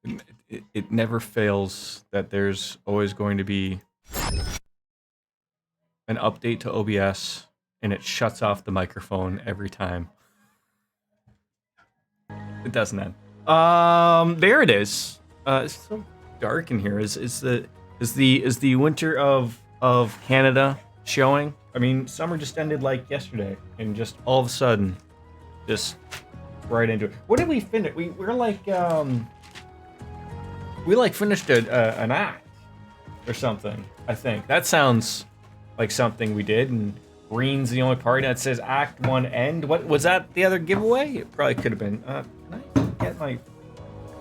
It never fails that there's always going to be an update to OBS, and it shuts off the microphone every time. It doesn't end. There it is. It's so dark in here. Is the winter of Canada showing? I mean, summer just ended like yesterday, and just all of a sudden, just right into it. What did we finish? We're like we like finished an act or something. I think that sounds like something we did. And green's the only part that says Act 1 end. What was that? The other giveaway? It probably could have been. Can I get my?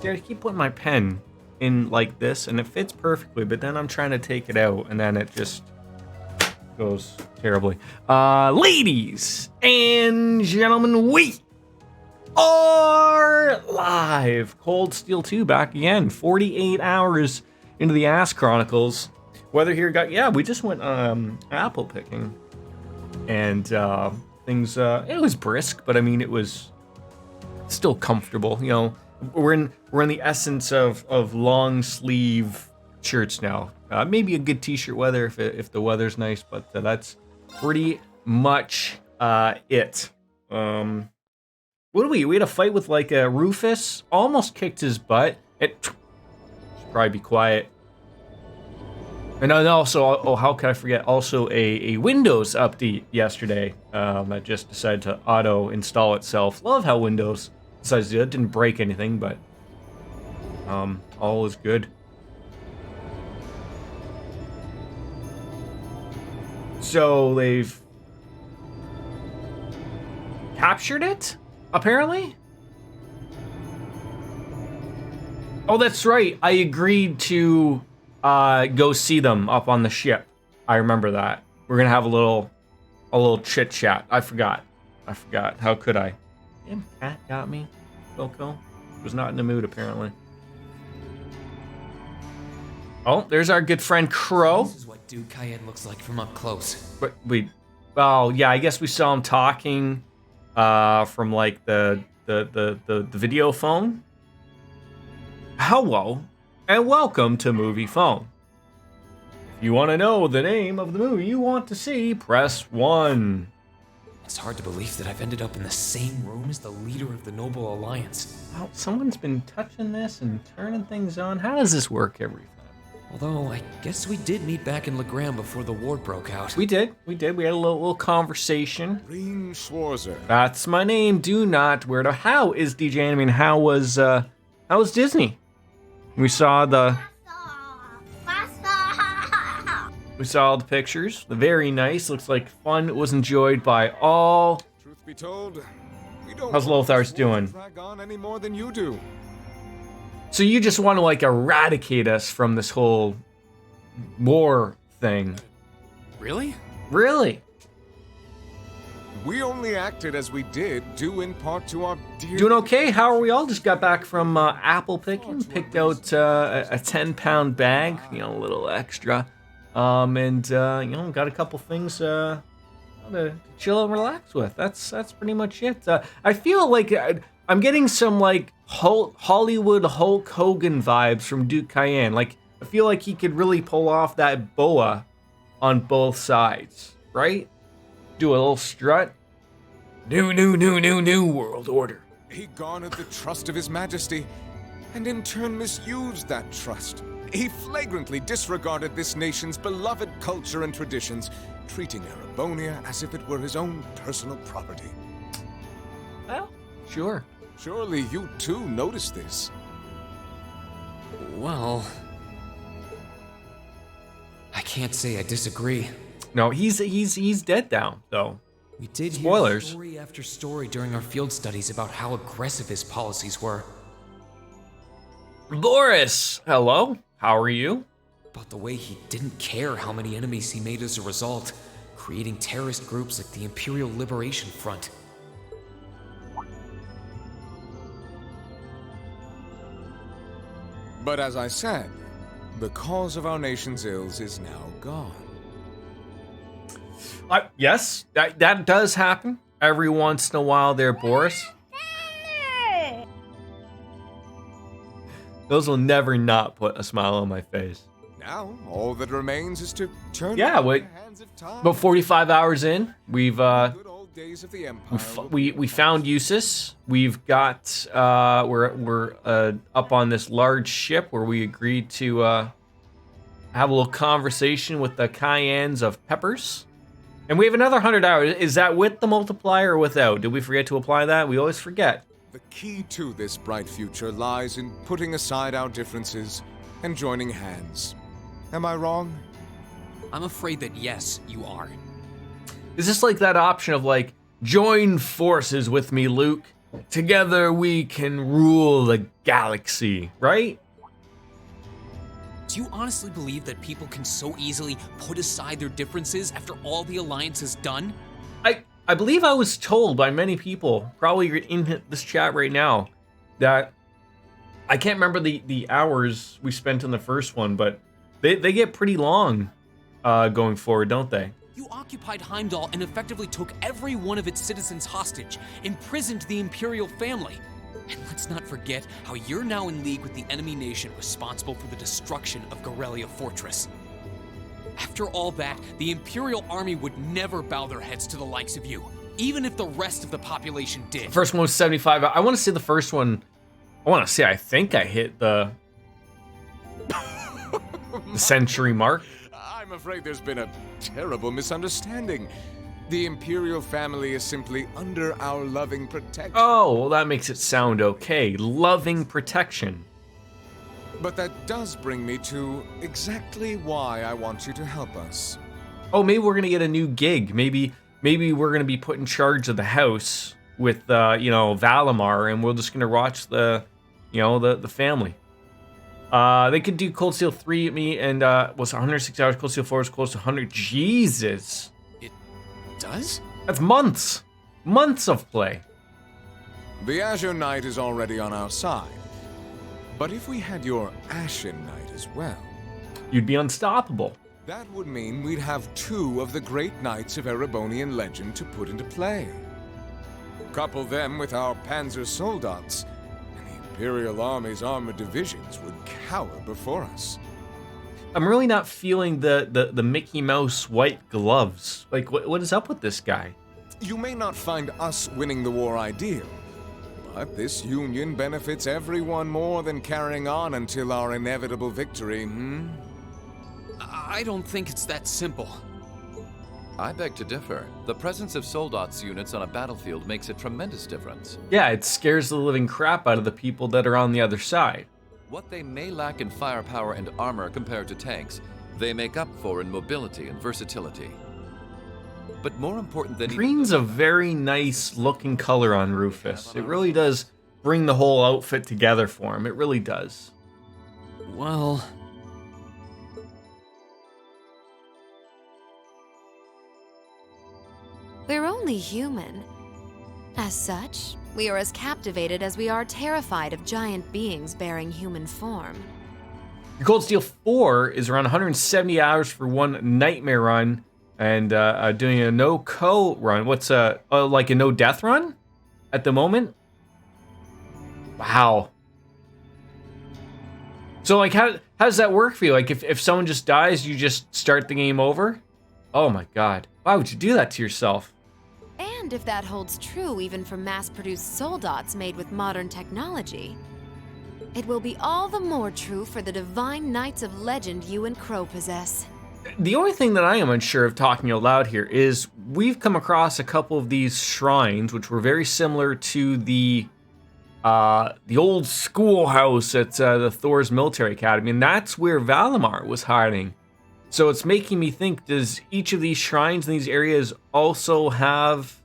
See, I keep putting my pen in like this, and it fits perfectly. But then I'm trying to take it out, and then it just goes terribly. Ladies and gentlemen, we are live. Cold Steel 2 back again. 48 hours into the Ass Chronicles. Weather here we just went apple picking, and things it was brisk, but I mean it was still comfortable. You know, we're in the essence of long sleeve shirts now. Maybe a good t-shirt weather if the weather's nice, but that's pretty much it. What do we had a fight with like a Rufus, almost kicked his butt. It should probably be quiet. And then also, how could I forget? Also a Windows update yesterday that just decided to auto install itself. Love how Windows decides to do it. Didn't break anything, but all is good. So they've captured it, apparently. Oh, that's right. I agreed to go see them up on the ship. I remember that. We're gonna have a little chit chat. I forgot. How could I? Damn cat got me. Coco was not in the mood apparently. Oh, there's our good friend Crow. This is what Duke Cayenne looks like from up close. But well, yeah, I guess we saw him talking from like the video phone. Hello, and welcome to Movie Phone. If you want to know the name of the movie you want to see, press 1. It's hard to believe that I've ended up in the same room as the leader of the Noble Alliance. Well, someone's been touching this and turning things on. How does this work every time? Although, I guess we did meet back in Legram before the war broke out. We did. We had a little conversation. Green Schwarzer. That's my name. Do not wear to. How is DJ? I mean, how was Disney? We saw the pictures. Very nice. Looks like fun. It was enjoyed by all. Truth be told, we don't How's Lothar's doing? drag on any more than you do. So you just want to like eradicate us from this whole war thing? Really? Really? We only acted as we did, due in part to our dear... Doing okay? How are we all? Just got back from apple picking. Picked out a 10-pound bag, a little extra. And got a couple things to chill and relax with. That's pretty much it. I feel like I'm getting some like Hollywood Hulk Hogan vibes from Duke Cayenne. Like I feel like he could really pull off that boa on both sides, right? Do a little strut. New world order. He garnered the trust of His Majesty, and in turn misused that trust. He flagrantly disregarded this nation's beloved culture and traditions, treating Erebonia as if it were his own personal property. Well, sure. Surely you too noticed this. Well, I can't say I disagree. No, he's dead now, though. We did Spoilers. hear story after story during our field studies about how aggressive his policies were. Boris, hello. How are you? About the way he didn't care how many enemies he made as a result, creating terrorist groups like the Imperial Liberation Front. But as I said, the cause of our nation's ills is now gone. Yes, that does happen every once in a while there, Boris. Those will never not put a smile on my face. Now, all that remains is to turn Yeah, over wait. the hands of time. About 45 hours in, we've Good old days of the Empire. we found Eustace. We've got we're up on this large ship where we agreed to have a little conversation with the Cayennes of Peppers. And we have another 100 hours. Is that with the multiplier or without? Did we forget to apply that? We always forget. The key to this bright future lies in putting aside our differences and joining hands. Am I wrong? I'm afraid that yes, you are. Is this like that option of like, join forces with me, Luke? Together we can rule the galaxy, right? Do you honestly believe that people can so easily put aside their differences after all the Alliance has done? I believe I was told by many people, probably in this chat right now, that I can't remember the hours we spent in the first one, but they get pretty long going forward, don't they? You occupied Heimdall and effectively took every one of its citizens hostage, imprisoned the Imperial family. And let's not forget how you're now in league with the enemy nation responsible for the destruction of Gorelia Fortress. After all that, the Imperial army would never bow their heads to the likes of you, even if the rest of the population did. First one was 75. I want to say the first one. I think I hit the century mark. I'm afraid there's been a terrible misunderstanding. The Imperial family is simply under our loving protection. Oh, well, that makes it sound okay. Loving protection. But that does bring me to exactly why I want you to help us. Oh, maybe we're gonna get a new gig. Maybe we're gonna be put in charge of the house with Valimar, and we're just gonna watch the family. They could do Cold Steel 3 at me, and was 106 hours. Cold Steel 4 was close to 100. Jesus. It does? That's months of play. The Azure Knight is already on our side. But if we had your Ashen Knight as well, You'd be unstoppable. that would mean we'd have two of the great knights of Erebonian legend to put into play. Couple them with our Panzer Soldats, and the Imperial Army's armored divisions would cower before us. I'm really not feeling the Mickey Mouse white gloves. Like, what is up with this guy? You may not find us winning the war ideal, but this union benefits everyone more than carrying on until our inevitable victory, I don't think it's that simple. I beg to differ. The presence of Soldats units on a battlefield makes a tremendous difference. Yeah, it scares the living crap out of the people that are on the other side. What they may lack in firepower and armor compared to tanks, they make up for in mobility and versatility. But more important than Green's a very nice looking color on Rufus. It really does bring the whole outfit together for him. It really does. Well, We're only human. As such, we are as captivated as we are terrified of giant beings bearing human form. Your Cold Steel 4 is around 170 hours for one nightmare run, and doing a no-co run. What's like a no-death run at the moment? Wow. So like, how does that work for you? Like, if someone just dies, you just start the game over? Oh my god. Why would you do that to yourself? And if that holds true even for mass-produced soldats made with modern technology, it will be all the more true for the divine knights of legend you and Crow possess. The only thing that I am unsure of talking out loud here is we've come across a couple of these shrines which were very similar to the old schoolhouse at the Thor's military academy, and that's where Valimar was hiding. So it's making me think, does each of these shrines in these areas also have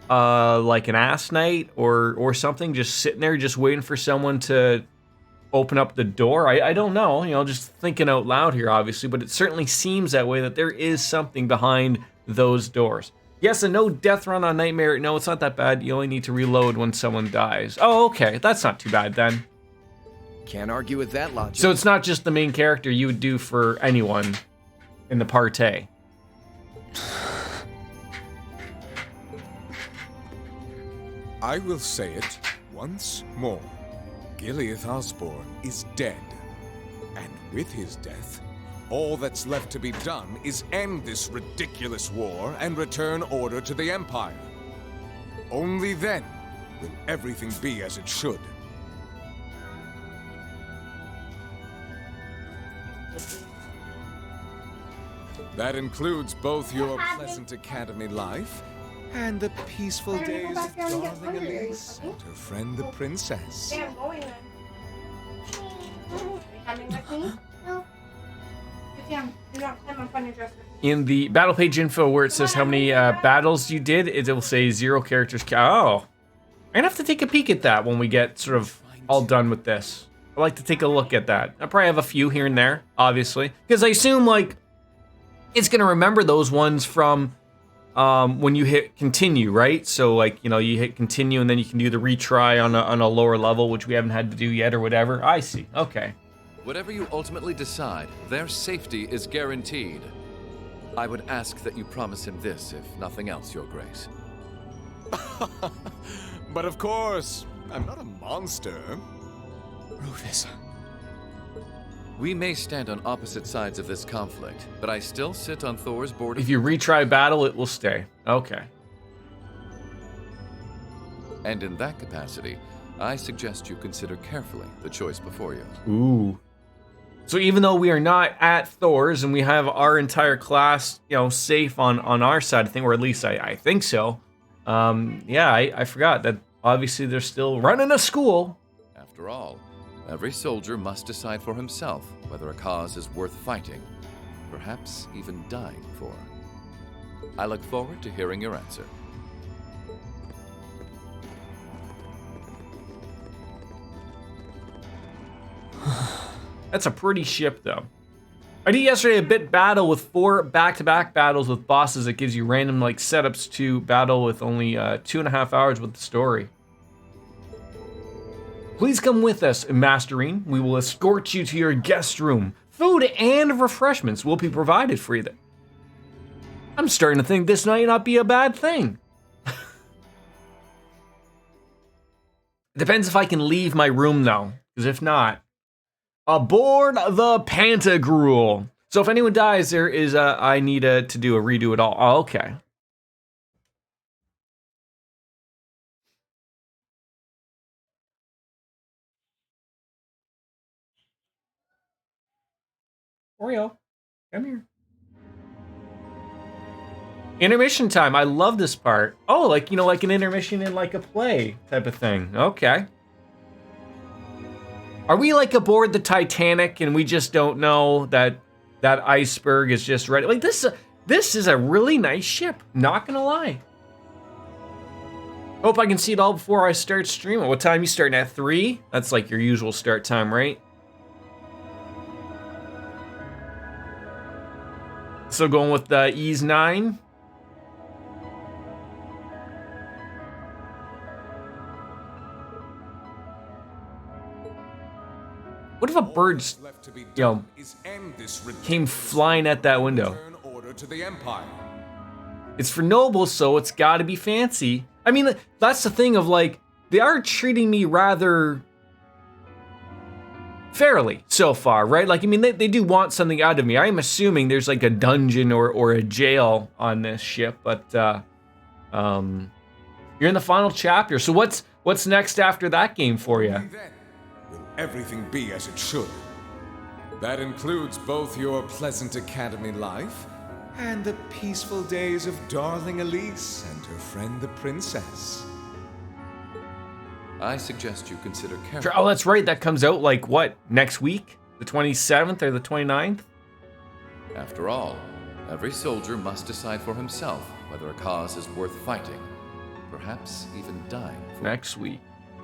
like an ass knight or something just sitting there just waiting for someone to open up the door? I don't know, just thinking out loud here, obviously, but it certainly seems that way, that there is something behind those doors. Yes, a no death run on Nightmare. No, it's not that bad. You only need to reload when someone dies. Oh, okay. That's not too bad then. Can't argue with that logic. So it's not just the main character, you would do for anyone in the party. I will say it once more. Gileath Osborne is dead. And with his death, all that's left to be done is end this ridiculous war and return order to the Empire. Only then will everything be as it should. That includes both your pleasant academy life and the peaceful days of darling Elise and her friend the princess. Yeah, I'm going then. Are you coming with me? No. Yeah, you don't climb up on your dresser. In the battle page info where it says how many battles you did, it will say 0 characters. Oh, I'm gonna have to take a peek at that when we get sort of all done with this. I'd like to take a look at that. I probably have a few here and there, obviously, because I assume like it's gonna remember those ones from when you hit continue, right? So like, you know, you hit continue and then you can do the retry on a lower level, which we haven't had to do yet or whatever. I see. Okay. Whatever you ultimately decide, their safety is guaranteed. I would ask that you promise him this, if nothing else, Your Grace. But of course, I'm not a monster. Rufus. We may stand on opposite sides of this conflict, but I still sit on Thor's board of... If you retry battle, it will stay. Okay. And in that capacity, I suggest you consider carefully the choice before you. Ooh. So even though we are not at Thor's and we have our entire class, you know, safe on our side of things, or at least I think so. Yeah, I forgot that obviously they're still running a school. After all, every soldier must decide for himself whether a cause is worth fighting, perhaps even dying for. I look forward to hearing your answer. That's a pretty ship, though. I did yesterday a bit battle with 4 back-to-back battles with bosses that gives you random like setups to battle with only 2.5 hours with the story. Please come with us, Masterine. We will escort you to your guest room. Food and refreshments will be provided for you there. I'm starting to think this might not be a bad thing. Depends if I can leave my room though, because if not, aboard the Pantagruel. So if anyone dies, there is I need to do a redo it all. Oh, okay. Oreo, come here. Intermission time. I love this part. Oh, like, you know, like an intermission in like a play type of thing. Okay. Are we like aboard the Titanic and we just don't know that that iceberg is just ready? Like this is a really nice ship. Not gonna lie. Hope I can see it all before I start streaming. What time you starting at 3? That's like your usual start time, right? So going with the Ease 9. What if a bird, you know, came flying at that window? It's for nobles, so it's got to be fancy. I mean, that's the thing of like, they are treating me rather fairly so far, right? Like, I mean, they do want something out of me. I am assuming there's like a dungeon or a jail on this ship, but you're in the final chapter. So what's next after that game for you? Will everything be as it should? That includes both your pleasant academy life and the peaceful days of darling Elise and her friend the princess. I suggest you consider carefully. Oh, that's right. That comes out like what, next week? The 27th or the 29th? After all, every soldier must decide for himself whether a cause is worth fighting, perhaps even dying for. Next week.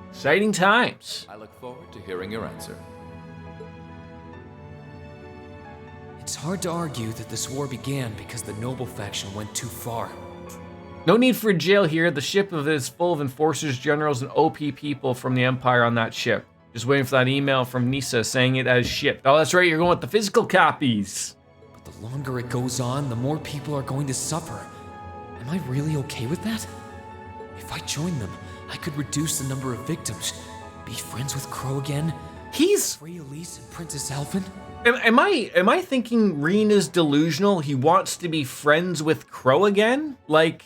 Exciting times. I look forward to hearing your answer. It's hard to argue that this war began because the noble faction went too far. No need for a jail here. The ship is full of enforcers, generals, and OP people from the Empire on that ship. Just waiting for that email from Nisa saying it as shipped. Oh, that's right. You're going with the physical copies. But the longer it goes on, the more people are going to suffer. Am I really okay with that? If I join them, I could reduce the number of victims. Be friends with Crow again? He's... Free Elise and Princess Alfin? Am I thinking Reen is delusional? He wants to be friends with Crow again? Like...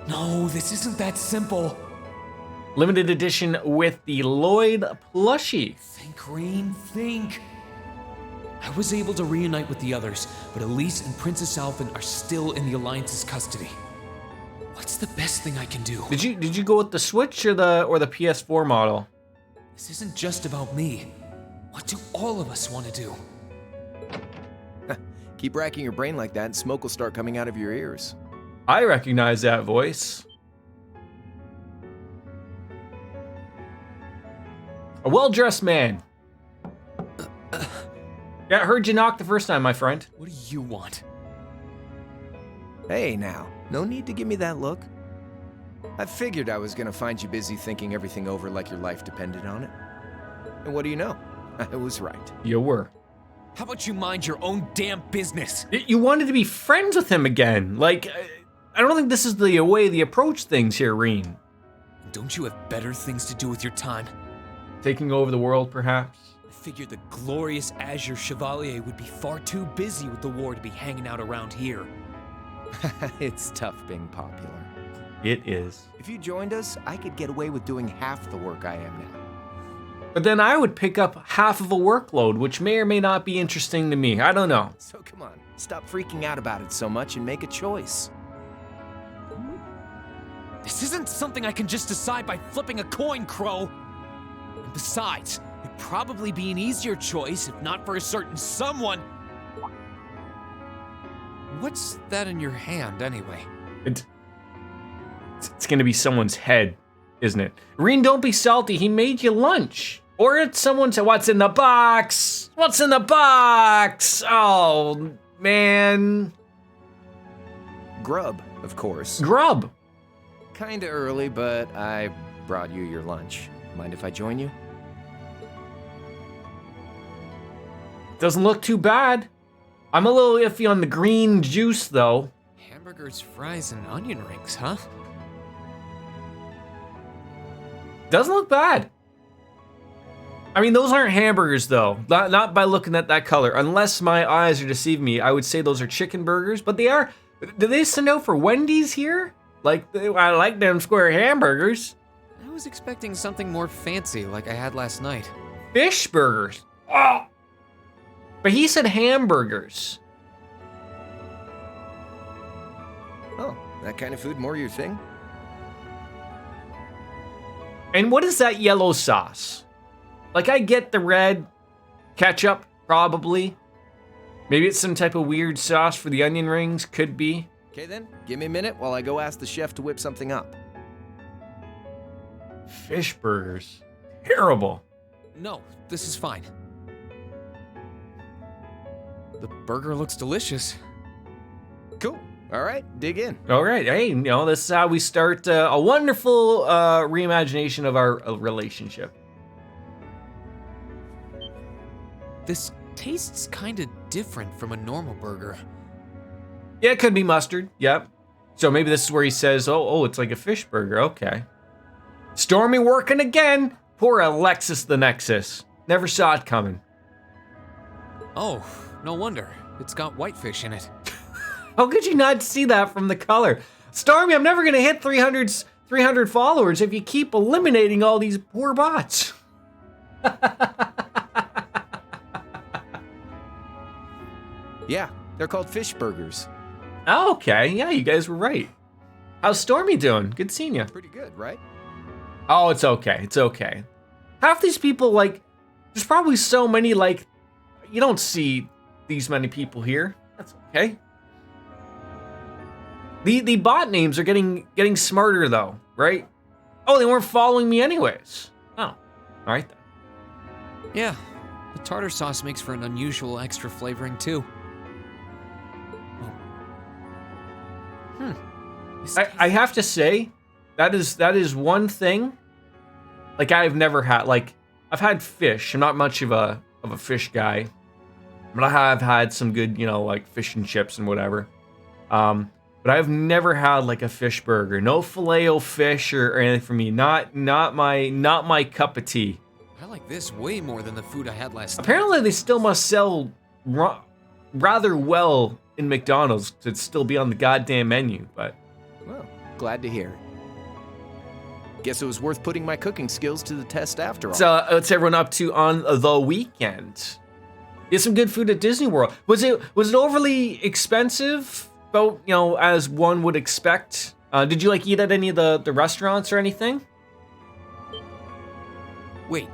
No, this isn't that simple. Limited edition with the Lloyd plushie. Think, Reen, think. I was able to reunite with the others, but Elise and Princess Alfin are still in the Alliance's custody. What's the best thing I can do? Did you go with the Switch or the PS4 model? This isn't just about me. What do all of us want to do? Keep racking your brain like that and smoke will start coming out of your ears. I recognize that voice. A well-dressed man. Yeah, I heard you knock the first time, my friend. What do you want? Hey now, no need to give me that look. I figured I was gonna find you busy thinking everything over like your life depended on it. And what do you know? I was right. You were. How about you mind your own damn business? You wanted to be friends with him again. Like, I don't think this is the way they approach things here, Reen. Don't you have better things to do with your time? Taking over the world, perhaps? I figured the glorious Azure Chevalier would be far too busy with the war to be hanging out around here. It's tough being popular. It is. If you joined us, I could get away with doing half the work I am now. But then I would pick up half of a workload, which may or may not be interesting to me. I don't know. So come on, stop freaking out about it so much and make a choice. This isn't something I can just decide by flipping a coin, Crow. And besides, it'd probably be an easier choice if not for a certain someone. What's that in your hand, anyway? It's gonna be someone's head, isn't it? Reen, don't be salty. He made you lunch. Or it's someone's. What's in the box? What's in the box? Oh, man. Grub, of course. Grub. Kinda early, but I brought you your lunch. Mind if I join you? Doesn't look too bad. I'm a little iffy on the green juice, though. Hamburgers, fries, and onion rings, huh? Doesn't look bad. I mean, those aren't hamburgers, though. Not by looking at that color. Unless my eyes are deceiving me, I would say those are chicken burgers. But they are. Do they send out for Wendy's here? Like, I like them square hamburgers. I was expecting something more fancy like I had last night. Fish burgers. Oh. But he said hamburgers. Oh, that kind of food more your thing? And what is that yellow sauce? Like, I get the red ketchup, probably. Maybe it's some type of weird sauce for the onion rings, could be. Okay then, give me a minute while I go ask the chef to whip something up. Fish burgers. Terrible. No, this is fine. The burger looks delicious. Cool. All right, dig in. All right. Hey, this is how we start a wonderful reimagination of our relationship. This tastes kind of different from a normal burger. Yeah, it could be mustard. Yep. So maybe this is where he says, oh, it's like a fish burger. Okay. Stormy working again. Poor Alexis the Nexus. Never saw it coming. Oh, no wonder. It's got whitefish in it. How could you not see that from the color? Stormy, I'm never going to hit 300 followers if you keep eliminating all these poor bots. Yeah, they're called fish burgers. Oh, okay. Yeah, you guys were right. How's Stormy doing? Good seeing you. Pretty good, right? Oh, it's okay. It's okay. Half these people, like, there's probably so many, like, you don't see these many people here. That's okay. The bot names are getting smarter, though, right? Oh, they weren't following me anyways. Oh, all right then. Yeah, the tartar sauce makes for an unusual extra flavoring, too. I have to say, that is one thing. Like, I've never had, like, I've had fish. I'm not much of a fish guy, but I have had some good, like, fish and chips and whatever. but I've never had like a fish burger. No filet-o-fish or anything for me. Not my cup of tea. I like this way more than the food I had last night. Apparently, they still must sell rather well in McDonald's to still be on the goddamn menu, but... Well, glad to hear it. Guess it was worth putting my cooking skills to the test after all. So, what's everyone up to on the weekend? Get some good food at Disney World. Was it overly expensive? About, you know, as one would expect. Did you like eat at any of the restaurants or anything? Wait,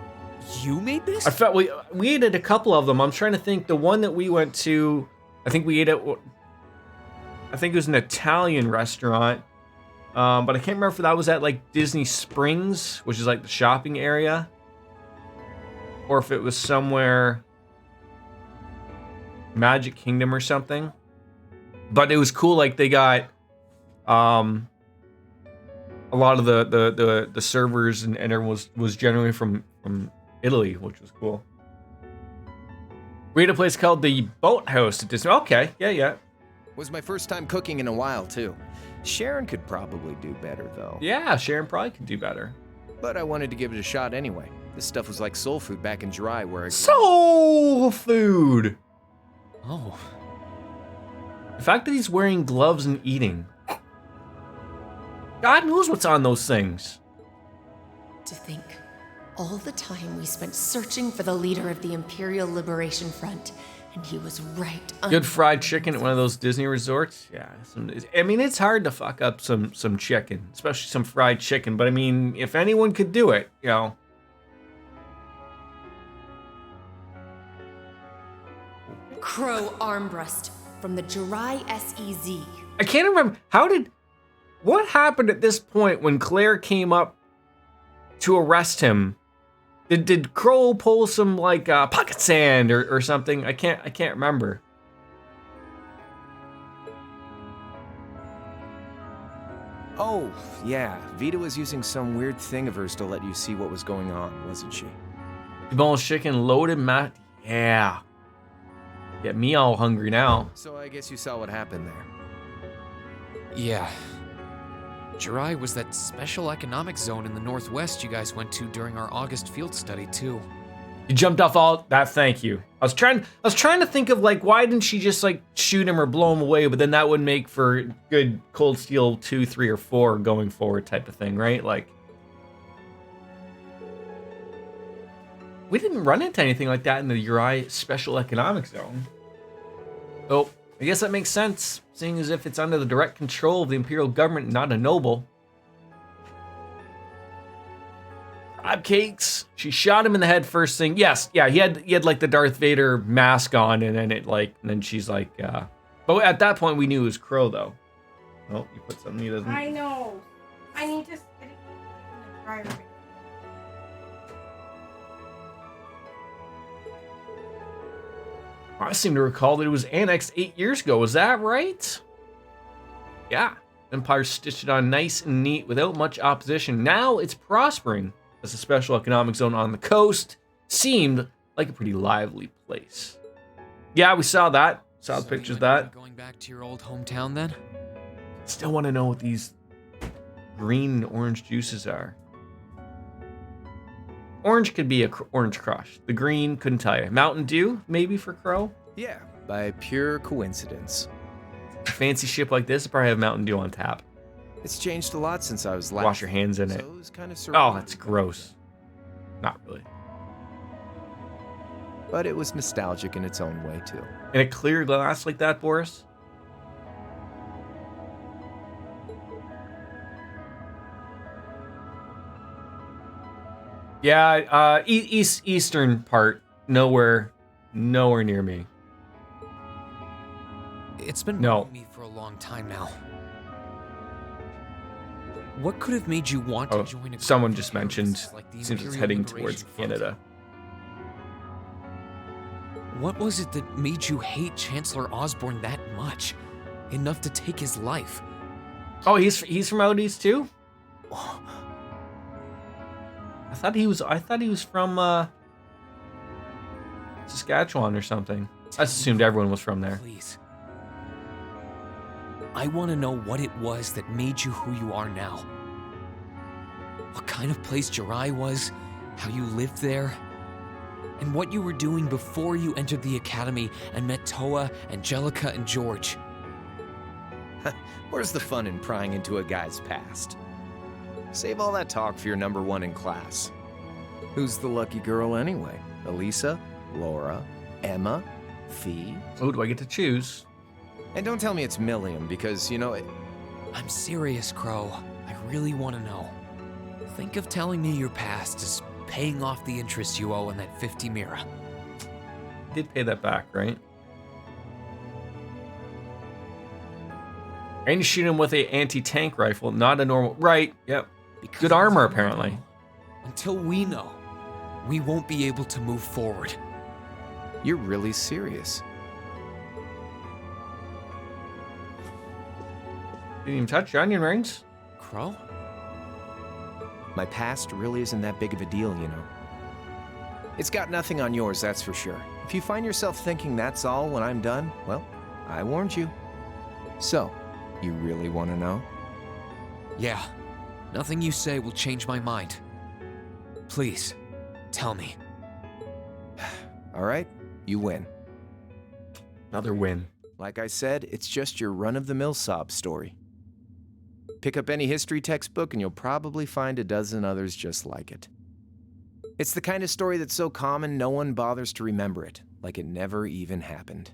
you made this? I felt we ate at a couple of them. I'm trying to think. The one that we went to, I think we ate at. I think it was an Italian restaurant, but I can't remember if that was at like Disney Springs, which is like the shopping area, or if it was somewhere Magic Kingdom or something. But it was cool. Like they got a lot of the servers and everyone was generally from Italy, which was cool. We had a place called the Boathouse at Disney. Okay, yeah. Was my first time cooking in a while, too. Sharon could probably do better, though. Yeah, Sharon probably could do better. But I wanted to give it a shot anyway. This stuff was like soul food back in Jirai, where I... Soul food! Oh. The fact that he's wearing gloves and eating. God knows what's on those things. To think, all the time we spent searching for the leader of the Imperial Liberation Front, and he was right under... Good fried chicken at one of those Disney resorts? Yeah. I mean, it's hard to fuck up some chicken, especially some fried chicken, but I mean, if anyone could do it, you know. Crow armbrust from the Jirai SEZ. I can't remember, what happened at this point when Claire came up to arrest him? Did Crow pull some like pocket sand or something? I can't remember. Oh, yeah. Vita was using some weird thing of hers to let you see what was going on, wasn't she? Boneless chicken, loaded mat. Yeah. Get me all hungry now. So I guess you saw what happened there. Yeah. Jirai was that special economic zone in the Northwest you guys went to during our August field study, too. You jumped off all that. Thank you. I was trying to think of like, why didn't she just like shoot him or blow him away? But then that would make for good Cold Steel 2, 3, or 4 going forward type of thing, right? Like, we didn't run into anything like that in the Uri Special Economic Zone. Oh, I guess that makes sense, seeing as if it's under the direct control of the Imperial government, not a noble. Crab cakes. She shot him in the head first thing. Yes, yeah, he had like the Darth Vader mask on, and then she's like, but at that point we knew it was Crow though. Oh, you put something he doesn't. I know. I need to sit in the dryer. I seem to recall that it was annexed 8 years ago. Was that right? Yeah. Empire stitched it on nice and neat without much opposition. Now it's prospering as a special economic zone on the coast. Seemed like a pretty lively place. Yeah, we saw that. Saw the pictures of that. Going back to your old hometown then? Still want to know what these green and orange juices are. Orange could be a orange crush. The green, couldn't tell you. Mountain Dew, maybe for Crow? Yeah, by pure coincidence. A fancy ship like this would probably have Mountain Dew on tap. It's changed a lot since I was last. Wash your hands in it. So it was kind of Oh, that's gross. Not really. But it was nostalgic in its own way, too. In a clear glass like that, Boris? Yeah, eastern part, nowhere near me. It's been No. bugging me for a long time now. What could have made you want to join a group Someone of just mentioned, terrorists like the seems it's Imperial heading Liberation towards Front? Canada. What was it that made you hate Chancellor Osborne that much? Enough to take his life? Oh, he's from out east too? I thought he was from Saskatchewan or something. I just assumed everyone was from there. Please. I want to know what it was that made you who you are now. What kind of place Jirai was, how you lived there, and what you were doing before you entered the academy and met Toa, Angelica, and George. Where's the fun in prying into a guy's past? Save all that talk for your number one in class. Who's the lucky girl anyway? Elisa? Laura? Emma? Fee? Oh, do I get to choose? And don't tell me it's Milliam, because, you know, I'm serious, Crow. I really want to know. Think of telling me your past as paying off the interest you owe on that 50 Mira. Did pay that back, right? And you shoot him with a anti-tank rifle, not a normal... Right, yep. Because Good armor, until apparently. Until we know, we won't be able to move forward. you're really serious. Didn't even touch your onion rings. Crow? My past really isn't that big of a deal, you know. It's got nothing on yours, that's for sure. If you find yourself thinking that's all when I'm done, well, I warned you. So, you really want to know? Yeah. Nothing you say will change my mind. Please, tell me. All right, you win. Another win. Like I said, it's just your run-of-the-mill sob story. Pick up any history textbook and you'll probably find a dozen others just like it. It's the kind of story that's so common no one bothers to remember it, like it never even happened.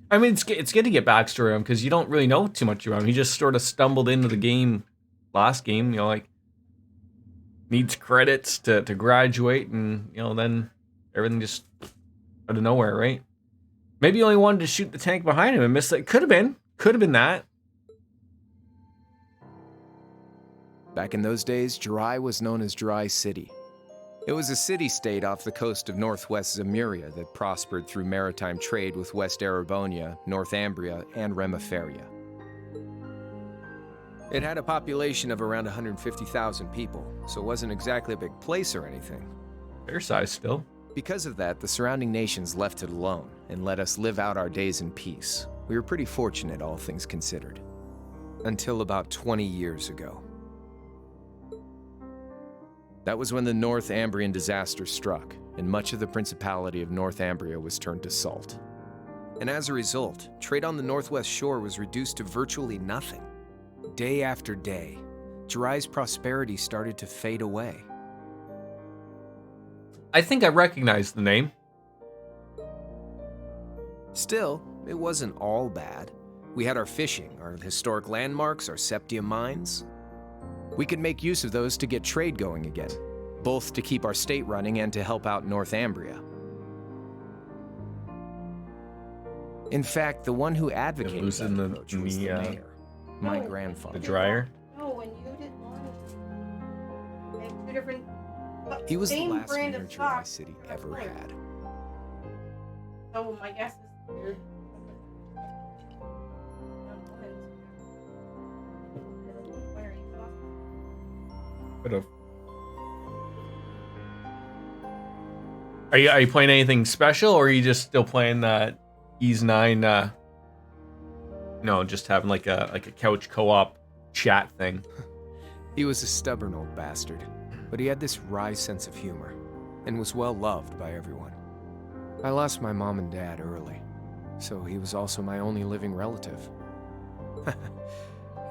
I mean, it's good to get backstory on him because you don't really know too much about him. He just sort of stumbled into the game last game, you know, like needs credits to graduate, and you know, then everything just out of nowhere, right? Maybe he only wanted to shoot the tank behind him and missed it. Could have been that. Back in those days, Jirai was known as Jirai City. It was a city-state off the coast of northwest Zemuria that prospered through maritime trade with West Erebonia, Northumbria, and Remiferia. It had a population of around 150,000 people, so it wasn't exactly a big place or anything. Fair size still. Because of that, the surrounding nations left it alone and let us live out our days in peace. We were pretty fortunate, all things considered. Until about 20 years ago. That was when the Northumbrian disaster struck, and much of the Principality of Northumbria was turned to salt. And as a result, trade on the northwest shore was reduced to virtually nothing. Day after day, Jirai's prosperity started to fade away. I think I recognize the name. Still, it wasn't all bad. We had our fishing, our historic landmarks, our septium mines. We could make use of those to get trade going again, both to keep our state running and to help out Northumbria. In fact, the one who advocated was that in the- approach in was the, the mayor, my grandfather. The dryer. No, when you didn't want to make two different. He was the same last brand mayor of Jirai socks. City ever had. So my guess is you're. Could have. Are you playing anything special, or are you just still playing that Ease 9? No, just having like a couch co-op chat thing. He was a stubborn old bastard, but he had this wry sense of humor, and was well loved by everyone. I lost my mom and dad early, so he was also my only living relative.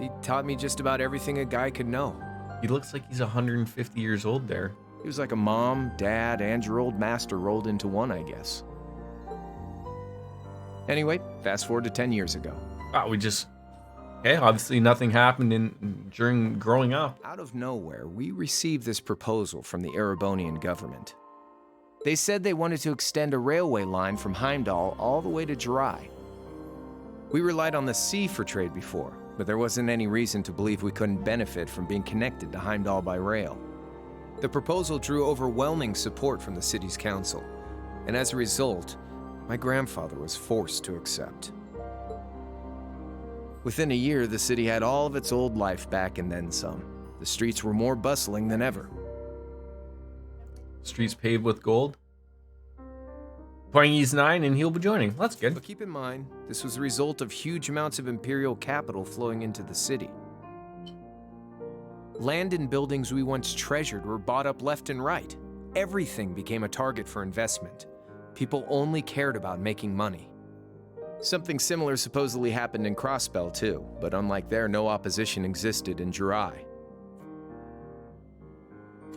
He taught me just about everything a guy could know. He looks like he's 150 years old there. He was like a mom, dad, and your old master rolled into one, I guess. Anyway, fast forward to 10 years ago. Wow, obviously nothing happened during growing up. Out of nowhere, we received this proposal from the Erebonian government. They said they wanted to extend a railway line from Heimdall all the way to Jirai. We relied on the sea for trade before, but there wasn't any reason to believe we couldn't benefit from being connected to Heimdall by rail. The proposal drew overwhelming support from the city's council, and as a result, my grandfather was forced to accept. Within a year, the city had all of its old life back and then some. The streets were more bustling than ever. Streets paved with gold. Playing 9 and he'll be joining. That's good. But keep in mind, this was the result of huge amounts of Imperial capital flowing into the city. Land and buildings we once treasured were bought up left and right. Everything became a target for investment. People only cared about making money. Something similar supposedly happened in Crossbell too, but unlike there, no opposition existed in Jirai.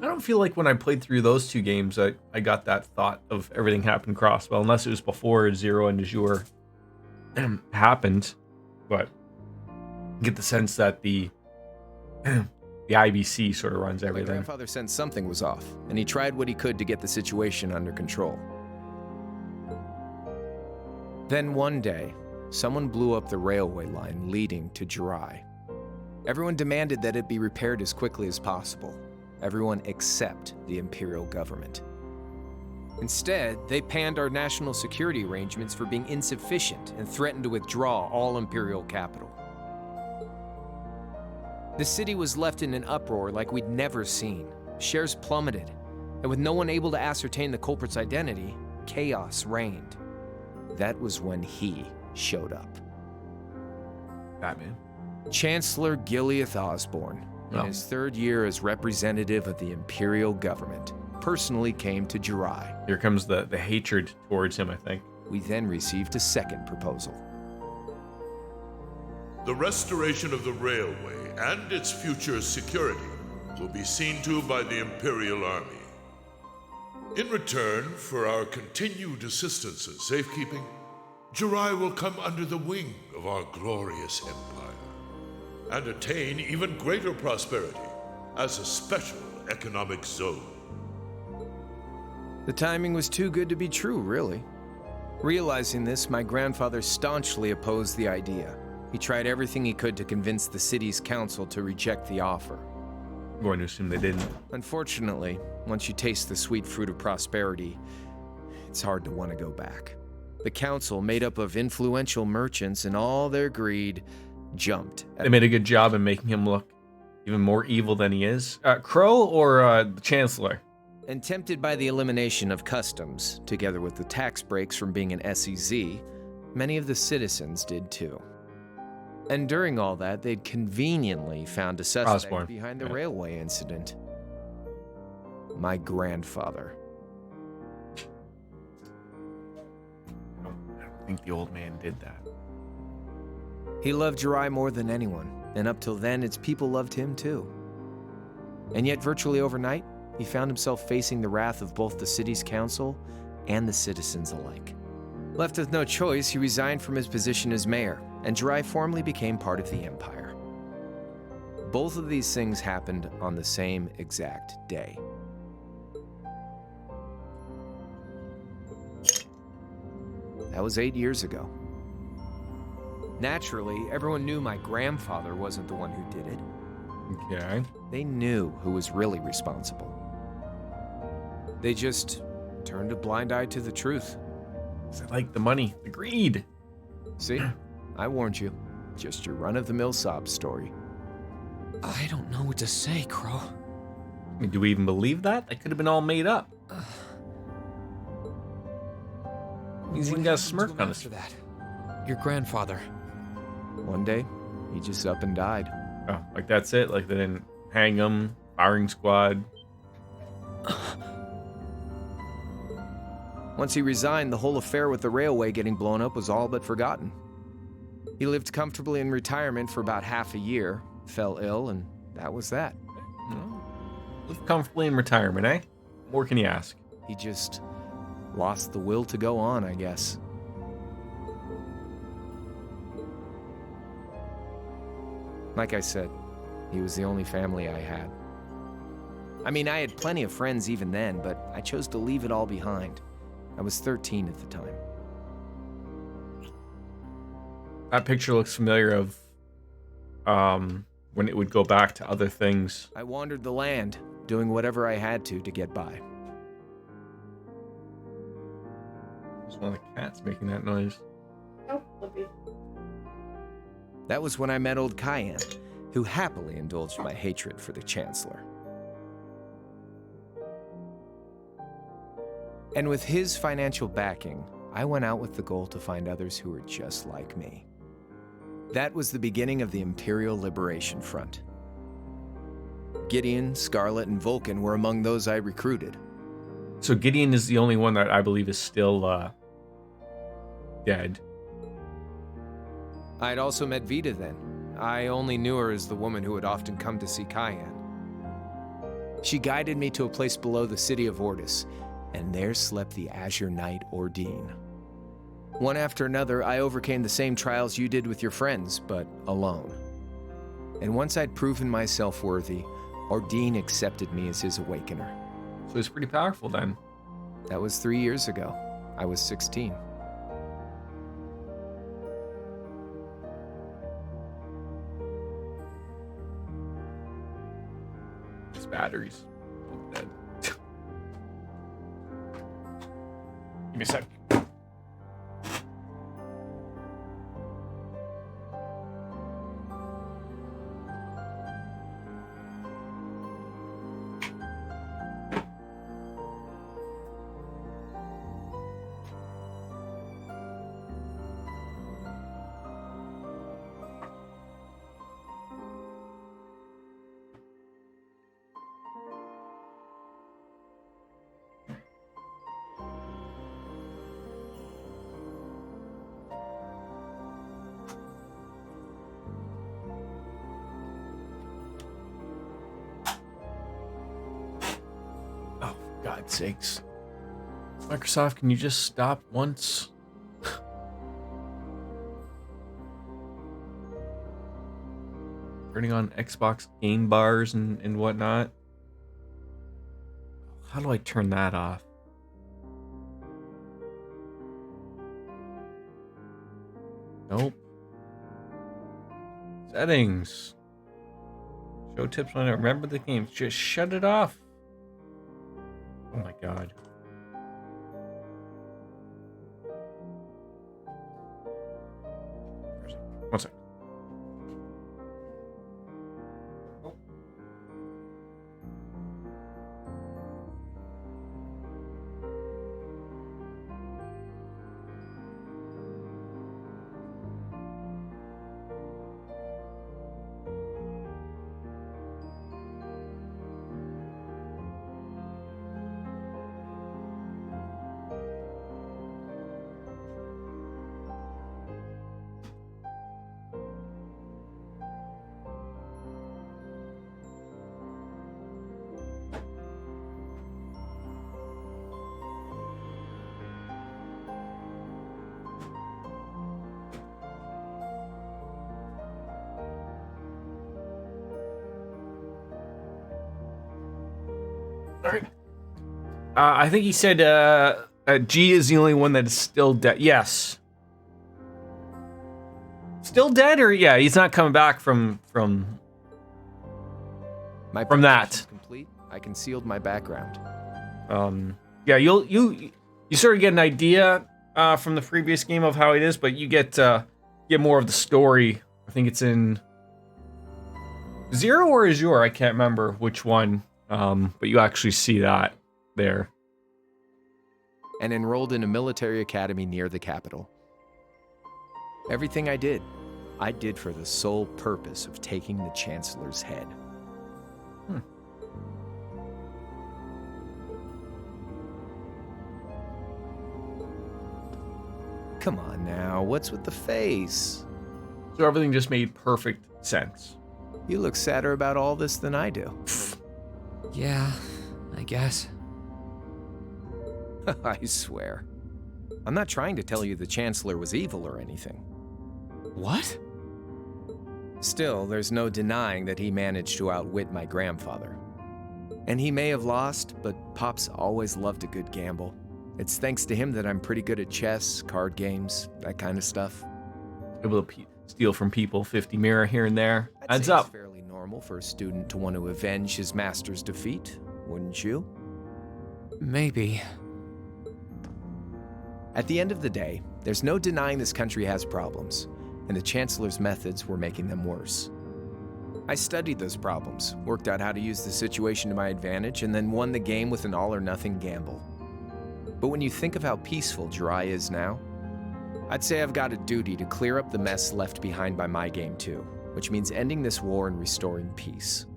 I don't feel like when I played through those 2 games, I got that thought of everything happened Crossbell, unless it was before Zero and Azure happened. But I get the sense that the IBC sort of runs My everything. grandfather sensed something was off, and he tried what he could to get the situation under control. Then one day, someone blew up the railway line leading to Jirai. Everyone demanded that it be repaired as quickly as possible. Everyone except the Imperial government. Instead, they panned our national security arrangements for being insufficient and threatened to withdraw all Imperial capital. The city was left in an uproar like we'd never seen. Shares plummeted, and with no one able to ascertain the culprit's identity, chaos reigned. That was when he showed up. Batman. Chancellor Gileath Osborne, in Oh. his 3rd year as representative of the Imperial government, personally came to Jirai. Here comes the hatred towards him, I think. We then received a second proposal. The restoration of the railway and its future security will be seen to by the Imperial Army. In return for our continued assistance in safekeeping, Jirai will come under the wing of our glorious empire and attain even greater prosperity as a special economic zone. The timing was too good to be true, really. Realizing this, my grandfather staunchly opposed the idea. He tried everything he could to convince the city's council to reject the offer. I'm going to assume they didn't. Unfortunately, once you taste the sweet fruit of prosperity, it's hard to want to go back. The council, made up of influential merchants and all their greed, jumped at They made a good job in making him look even more evil than he is. Crow or the Chancellor? And tempted by the elimination of customs, together with the tax breaks from being an SEZ, many of the citizens did too. And during all that, they'd conveniently found a suspect Osborne. behind the Yeah. railway incident. My grandfather. I don't think the old man did that. He loved Jirai more than anyone, and up till then, its people loved him too. And yet, virtually overnight, he found himself facing the wrath of both the city's council and the citizens alike. Left with no choice, he resigned from his position as mayor, and Jirai formally became part of the empire. Both of these things happened on the same exact day. That was 8 years ago. Naturally, everyone knew my grandfather wasn't the one who did it. Okay. They knew who was really responsible. They just turned a blind eye to the truth. Is it like the money, the greed? See? I warned you. Just your run-of-the-mill sob story. I don't know what to say, Crow. I mean, do we even believe that? That could have been all made up. He's even got a smirk on his After that, your grandfather. One day, he just up and died. Oh, like that's it? Like they didn't hang him, firing squad. Once he resigned, the whole affair with the railway getting blown up was all but forgotten. He lived comfortably in retirement for about half a year, fell ill, and that was that. Live comfortably in retirement, eh? What more can you ask? He just lost the will to go on, I guess. Like I said, he was the only family I had. I mean, I had plenty of friends even then, but I chose to leave it all behind. I was 13 at the time. That picture looks familiar of when it would go back to other things. I wandered the land, doing whatever I had to get by. It's one of the cats making that noise. Nope, Libby. That was when I met old Cayenne, who happily indulged my hatred for the Chancellor. And with his financial backing, I went out with the goal to find others who were just like me. That was the beginning of the Imperial Liberation Front. Gideon, Scarlet, and Vulcan were among those I recruited. So Gideon is the only one that I believe is still dead. I'd also met Vita then. I only knew her as the woman who would often come to see Cayenne. She guided me to a place below the city of Ortis, and there slept the Azure Knight Ordine. One after another, I overcame the same trials you did with your friends, but alone. And once I'd proven myself worthy, Ordine accepted me as his awakener. So he's pretty powerful then. That was 3 years ago. I was 16. His batteries. Dead. Give me a sec. God's sakes. Microsoft, can you just stop once? Turning on Xbox game bars and whatnot. How do I turn that off? Nope. Settings. Show tips when I remember the game. Just shut it off. Oh my god. One sec. Oh. All right. I think he said G is the only one that is still dead. Yes. Still dead, or yeah, he's not coming back from that. Complete. I concealed my background. Yeah, you sort of get an idea from the previous game of how it is, but you get more of the story. I think it's in Zero or Azure. I can't remember which one. But you actually see that there. And enrolled in a military academy near the capital. Everything I did for the sole purpose of taking the Chancellor's head. Come on now, what's with the face? So everything just made perfect sense. You look sadder about all this than I do. Yeah, I guess. I swear. I'm not trying to tell you the Chancellor was evil or anything. What? Still, there's no denying that he managed to outwit my grandfather. And he may have lost, but Pop's always loved a good gamble. It's thanks to him that I'm pretty good at chess, card games, that kind of stuff. Able to steal from people 50 mirror here and there. Adds up. up. It's fairly normal for a student to want to avenge his master's defeat, wouldn't you? Maybe. At the end of the day, there's no denying this country has problems, and the Chancellor's methods were making them worse. I studied those problems, worked out how to use the situation to my advantage, and then won the game with an all-or-nothing gamble. But when you think of how peaceful Jirai is now, I'd say I've got a duty to clear up the mess left behind by my game too, which means ending this war and restoring peace.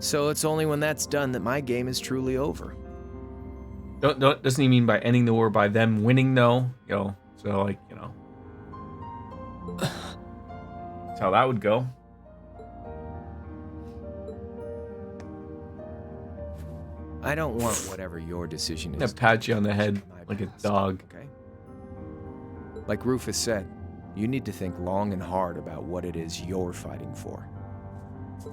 So it's only when that's done that my game is truly over. Doesn't he mean by ending the war by them winning though? So like, that's how that would go. I don't want whatever your decision is. I pat you on the head like a dog. Okay? Like Rufus said, you need to think long and hard about what it is you're fighting for.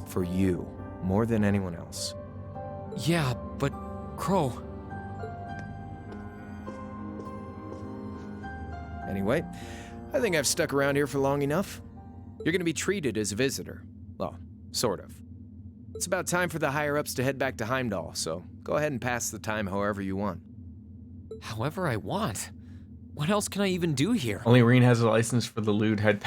For you, more than anyone else. Yeah, but Crow. Anyway, I think I've stuck around here for long enough. You're gonna be treated as a visitor. Well, sort of. It's about time for the higher-ups to head back to Heimdall, so go ahead and pass the time however you want. However I want. What else can I even do here? Only Reen has a license for the lewd head.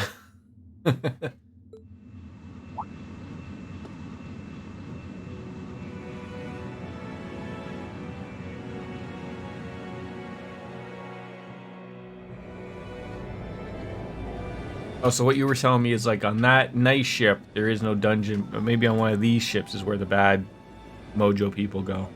Oh, so what you were telling me is like on that nice ship, there is no dungeon, but maybe on one of these ships is where the bad mojo people go.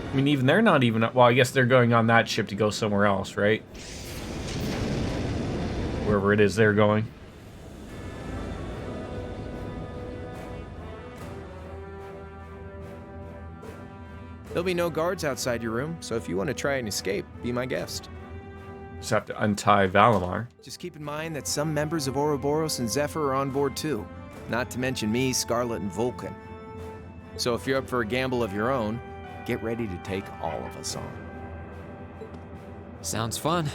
I mean, even they're not even, well, I guess they're going on that ship to go somewhere else, right? Wherever it is they're going. There'll be no guards outside your room, so if you want to try and escape, be my guest. Just have to untie Valimar. Just keep in mind that some members of Ouroboros and Zephyr are on board too. Not to mention me, Scarlet, and Vulcan. So if you're up for a gamble of your own, get ready to take all of us on. Sounds fun.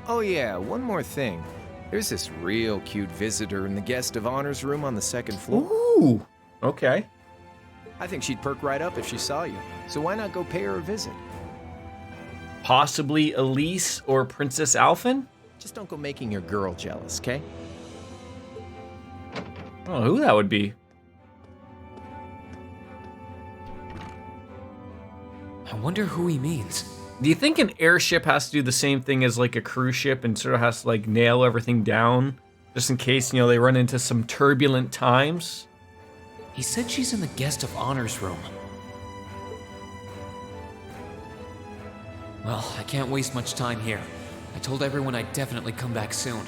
Oh yeah, one more thing. There's this real cute visitor in the guest of honors room on the second floor. Ooh, okay. I think she'd perk right up if she saw you, so why not go pay her a visit? Possibly Elise or Princess Alfin? Just don't go making your girl jealous, okay? I don't know who that would be. I wonder who he means. Do you think an airship has to do the same thing as like a cruise ship and sort of has to like nail everything down just in case, they run into some turbulent times? He said she's in the guest of honors room. Well, I can't waste much time here. I told everyone I'd definitely come back soon.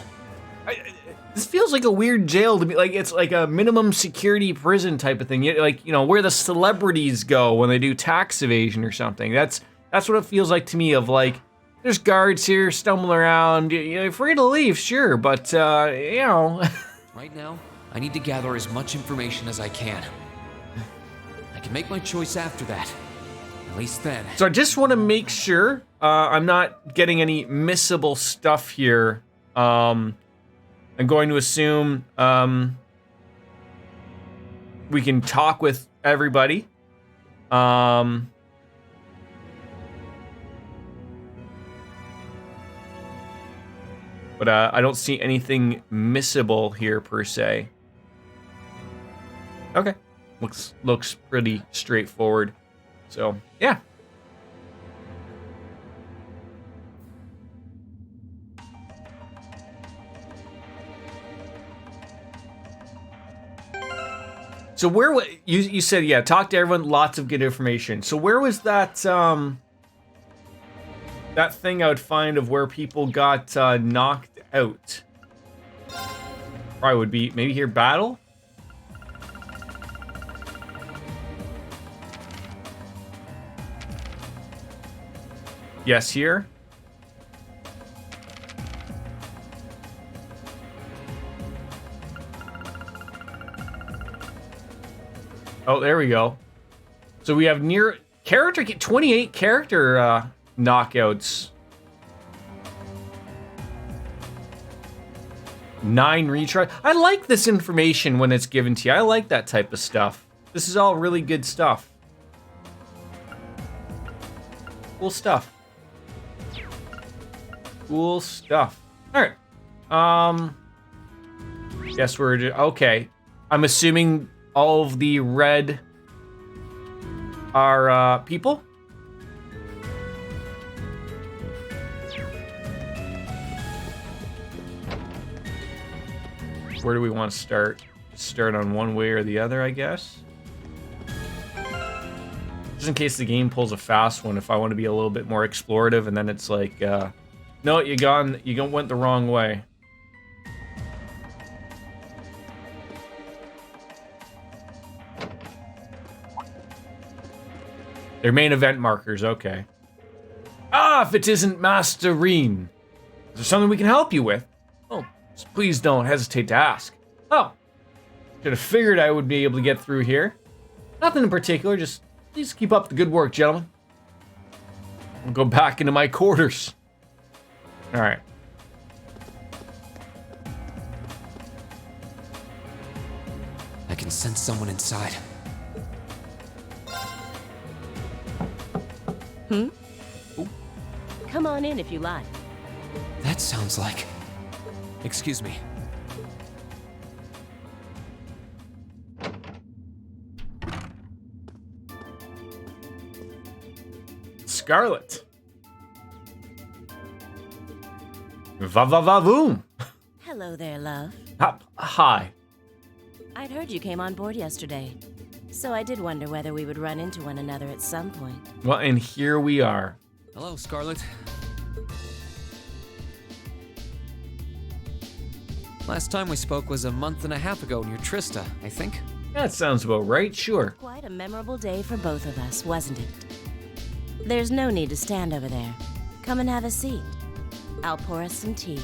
This feels like a weird jail to me. Like it's like a minimum security prison type of thing. Like, where the celebrities go when they do tax evasion or something. That's what it feels like to me of like, there's guards here stumbling around. You're free to leave, sure, but, Right now, I need to gather as much information as I can. I can make my choice after that. At least then. So I just want to make sure I'm not getting any missable stuff here. I'm going to assume we can talk with everybody. But I don't see anything missable here per se. Okay, looks pretty straightforward. So yeah. So where you said talk to everyone, lots of good information. So where was that that thing I would find of where people got knocked out? Probably would be maybe here battle. Yes, here. Oh, there we go. So we have 28 character knockouts. 9 retry. I like this information when it's given to you. I like that type of stuff. This is all really good stuff. Cool stuff. Cool stuff. All right. Guess we're okay. I'm assuming all of the red are people. Where do we want to start? Start on one way or the other, I guess. Just in case the game pulls a fast one, if I want to be a little bit more explorative, and then it's like, no, you went the wrong way. Their main event markers, okay. Ah, if it isn't Master Reen. Is there something we can help you with? Oh, please don't hesitate to ask. Oh, should have figured I would be able to get through here. Nothing in particular, just please keep up the good work, gentlemen. I'll go back into my quarters. All right. I can sense someone inside. Come on in if you like. That sounds like... Excuse me. Scarlet. Va-va-va-voom. Hello there, love. Hi. I'd heard you came on board yesterday, so I did wonder whether we would run into one another at some point. Well, and here we are. Hello, Scarlet. Last time we spoke was a month and a half ago near Trista, I think. That sounds about right, sure. Quite a memorable day for both of us, wasn't it? There's no need to stand over there. Come and have a seat. I'll pour us some tea.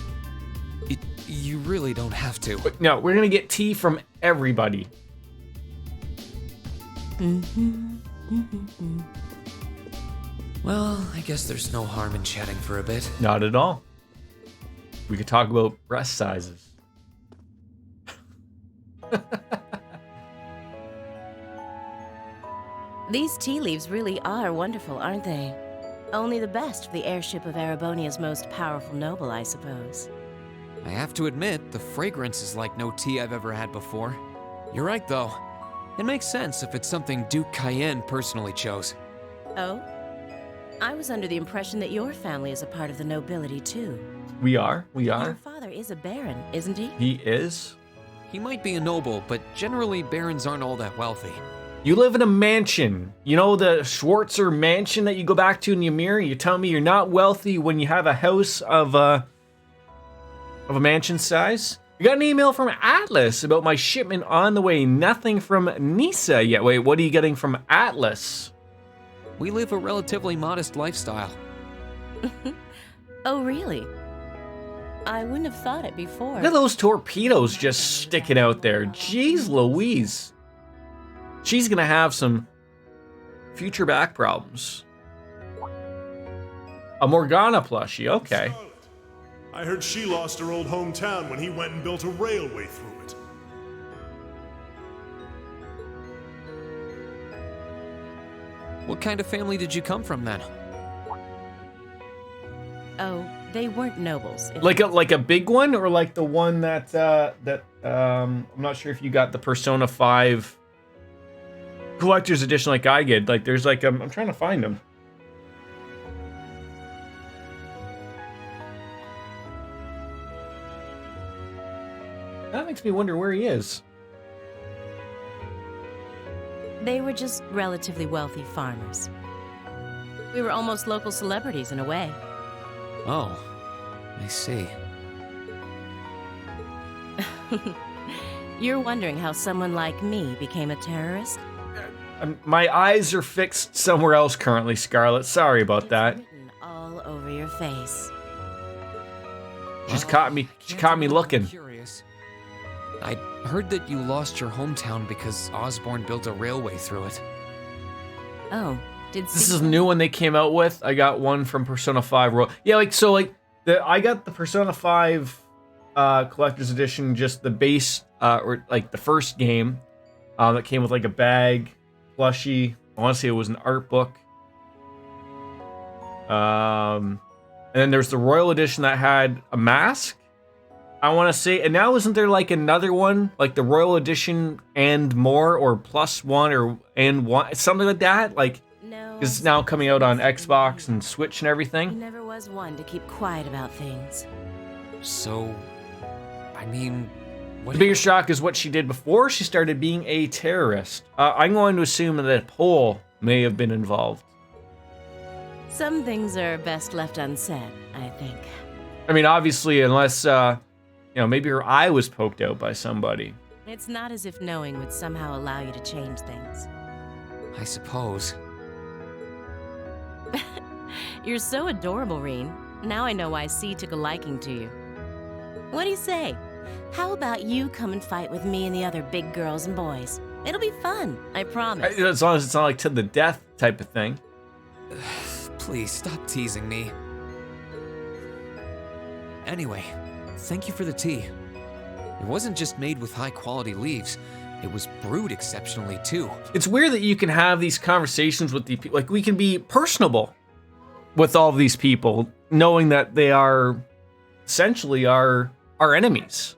You really don't have to. But no, we're gonna get tea from everybody. Well, I guess there's no harm in chatting for a bit. Not at all. We could talk about breast sizes. These tea leaves really are wonderful, aren't they? Only the best for the airship of Erebonia's most powerful noble, I suppose. I have to admit, the fragrance is like no tea I've ever had before. You're right, though. It makes sense if it's something Duke Cayenne personally chose. Oh? I was under the impression that your family is a part of the nobility, too. We are. Your father is a baron, isn't he? He is. He might be a noble, but generally barons aren't all that wealthy. You live in a mansion. You know the Schwarzer mansion that you go back to in Ymir? You tell me you're not wealthy when you have a house of a mansion size? I got an email from Atlas about my shipment on the way. Nothing from Nisa yet. Wait, what are you getting from Atlas? We live a relatively modest lifestyle. Oh, really? I wouldn't have thought it before. Look at those torpedoes just sticking out there. Jeez Louise. She's gonna have some future back problems. A Morgana plushie, okay. Scarlet. I heard she lost her old hometown when he went and built a railway through it. What kind of family did you come from then? Oh, they weren't nobles. Like a big one, or like the one that I'm not sure if you got the Persona 5 collector's edition like I did. Like there's like I'm trying to find them. That makes me wonder where he is. They were just relatively wealthy farmers. We were almost local celebrities in a way. Oh, I see. You're wondering how someone like me became a terrorist? My eyes are fixed somewhere else currently, Scarlet. Sorry about that. Written all over your face. She's caught me. She caught me looking. Curious. I heard that you lost your hometown because Osborne built a railway through it. Oh, this is a new one they came out with. I got one from Persona 5. Yeah, I got the Persona 5 collector's edition, just the base or like the first game that came with like a bag, plushie. I want to say it was an art book. And then there's the Royal Edition that had a mask, I want to say. And now isn't there like another one, like the Royal Edition and more, or plus one, or and one, something like that? Like, No, it's now coming out on Xbox and Switch and he everything. never was one to keep quiet about things. So, I mean, what? The biggest shock is what she did before she started being a terrorist. I'm going to assume that Pole may have been involved. Some things are best left unsaid, I think. I mean, obviously, unless, maybe her eye was poked out by somebody. It's not as if knowing would somehow allow you to change things. I suppose. You're so adorable, Reen. Now I know why C took a liking to you. What do you say? How about you come and fight with me and the other big girls and boys? It'll be fun, I promise. As long as it's not like to the death type of thing. Please stop teasing me. Anyway, thank you for the tea. It wasn't just made with high quality leaves, it was brewed exceptionally too. It's weird that you can have these conversations with the people. Like, we can be personable with all of these people, knowing that they are essentially our enemies.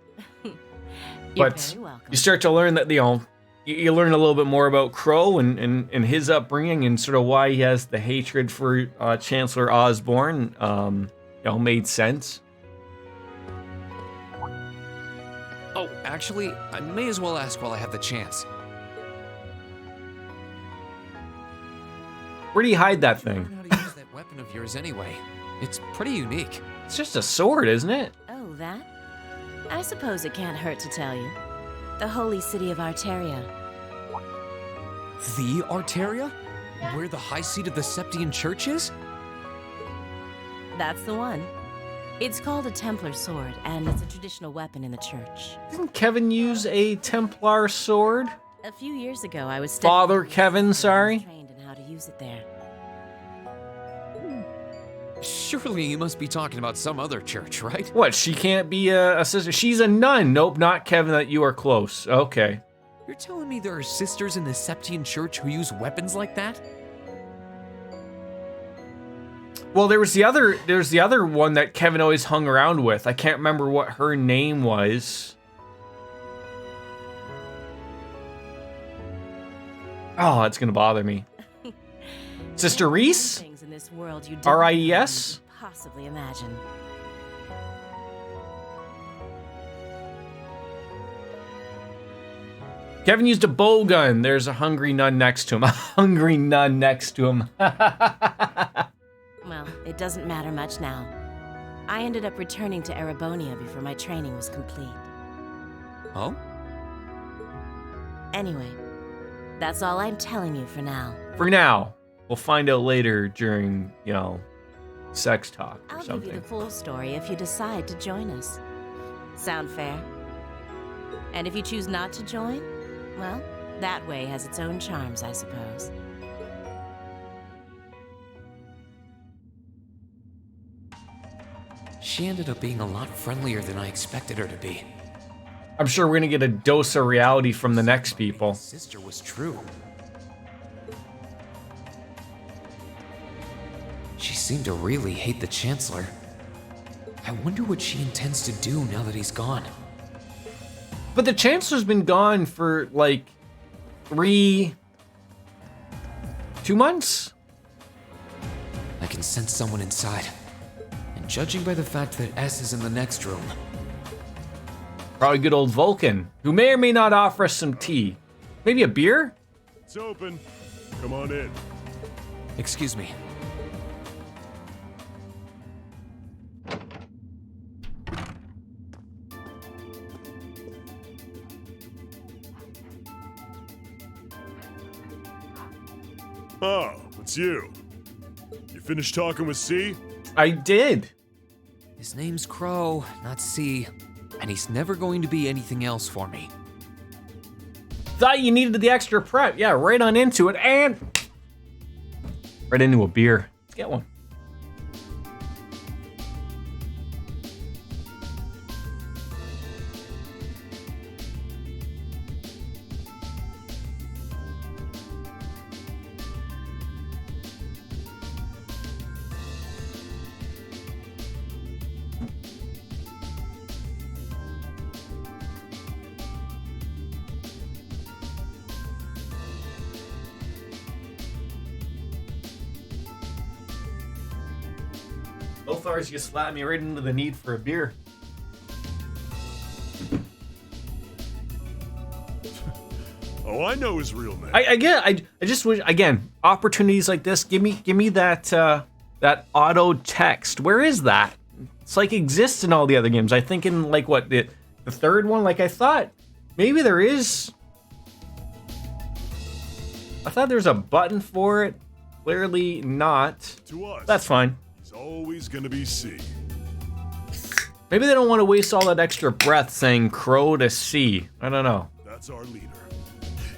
But very welcome. you start to learn that, you learn a little bit more about Crow and his upbringing and sort of why he has the hatred for Chancellor Osborne. Made sense. Oh, actually, I may as well ask while I have the chance. Where do you hide that I thing? don't know how to use that weapon of yours anyway. It's pretty unique. It's just a sword, isn't it? Oh, that? I suppose it can't hurt to tell you. The holy city of Arteria. The Arteria? Where the high seat of the Septian Church is? That's the one. It's called a Templar sword, and it's a traditional weapon in the church. Didn't Kevin use a Templar sword? A few years ago, I was Father Kevin, sorry. trained in how to use it there. Surely you must be talking about some other church, right? What, she can't be a sister? She's a nun. Nope, not Kevin, that you are close. Okay. You're telling me there are sisters in the Septian Church who use weapons like that? Well, there's the other one that Kevin always hung around with. I can't remember what her name was. Oh, it's gonna bother me. Sister Reese? Things in this world you don't R-I-E-S? possibly imagine. Kevin used a bow gun. There's a hungry nun next to him. A hungry nun next to him. Well, it doesn't matter much now. I ended up returning to Erebonia before my training was complete. Oh? Anyway, that's all I'm telling you for now. For now. We'll find out later during, sex talk or I'll something. give you the full story if you decide to join us. Sound fair? And if you choose not to join, well, that way has its own charms, I suppose. She ended up being a lot friendlier than I expected her to be. I'm sure we're gonna get a dose of reality from the next people. Sister was true. She seemed to really hate the Chancellor. I wonder what she intends to do now that he's gone. But the Chancellor's been gone for, 2 months? I can sense someone inside. And judging by the fact that S is in the next room, Probably good old Vulcan, who may or may not offer us some tea. Maybe a beer? It's open. Come on in. excuse me. Oh, it's you. You finished talking with C? I did. His name's Crow, not C, and he's never going to be anything else for me. Thought you needed the extra prep. Yeah, right on into it, and right into a beer. Let's get one. So far as you slapped me right into the need for a beer. Oh, I know his real name. I just wish, again, opportunities like this. Give me that that auto text. Where is that? It's like exists in all the other games. I think in like what the third one. Like I thought maybe there is. I thought there's a button for it. Clearly not. To us, that's fine. He's always gonna be C. Maybe they don't want to waste all that extra breath saying crow to C. I don't know. That's our leader.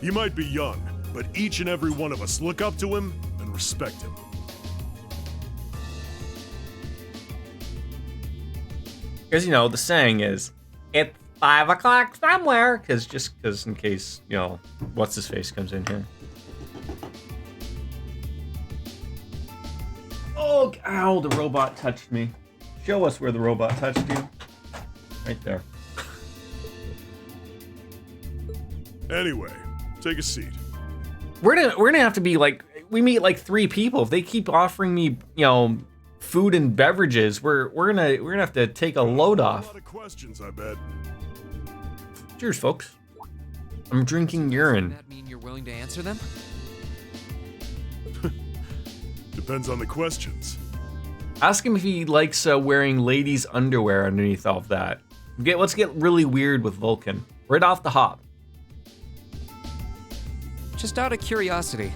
He might be young, but each and every one of us look up to him and respect him. Because, you know, the saying is, it's 5 o'clock somewhere. Because in case, you know, what's-his-face comes in here. Oh, ow, the robot touched me. Show us where the robot touched you. Right there. Anyway, take a seat. We're gonna have to be like, we meet like 3 people. If they keep offering me, you know, food and beverages, we're gonna have to take a load off. A lot of questions, I bet. Cheers, folks. I'm drinking urine. Does that mean you're willing to answer them? Depends on the questions. Ask him if he likes wearing ladies' underwear underneath all of that. Let's get really weird with Vulcan. Right off the hop. Just out of curiosity,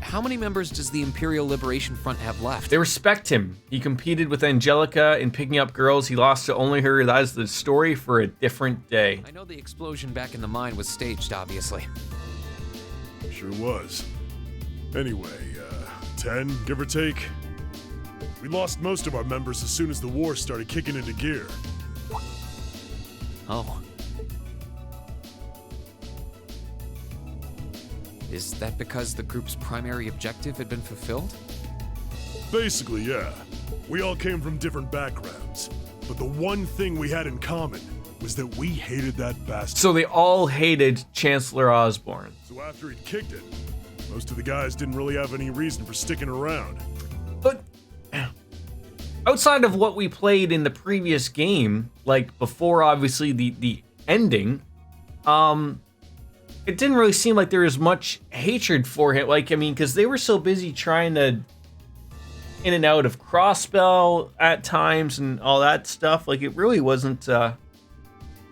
how many members does the Imperial Liberation Front have left? They respect him. He competed with Angelica in picking up girls. He lost to only her. That is the story for a different day. I know the explosion back in the mine was staged, obviously. Sure was. Anyway, 10, give or take. We lost most of our members as soon as the war started kicking into gear. Oh. Is that because the group's primary objective had been fulfilled? Basically, yeah. We all came from different backgrounds, but the one thing we had in common was that we hated that bastard. So they all hated Chancellor Osborne. So after he'd kicked it, most of the guys didn't really have any reason for sticking around. But outside of what we played in the previous game, like before obviously the ending, it didn't really seem like there was much hatred for him. Like, I mean, because they were so busy trying to in and out of Crossbell at times and all that stuff. Like, it really wasn't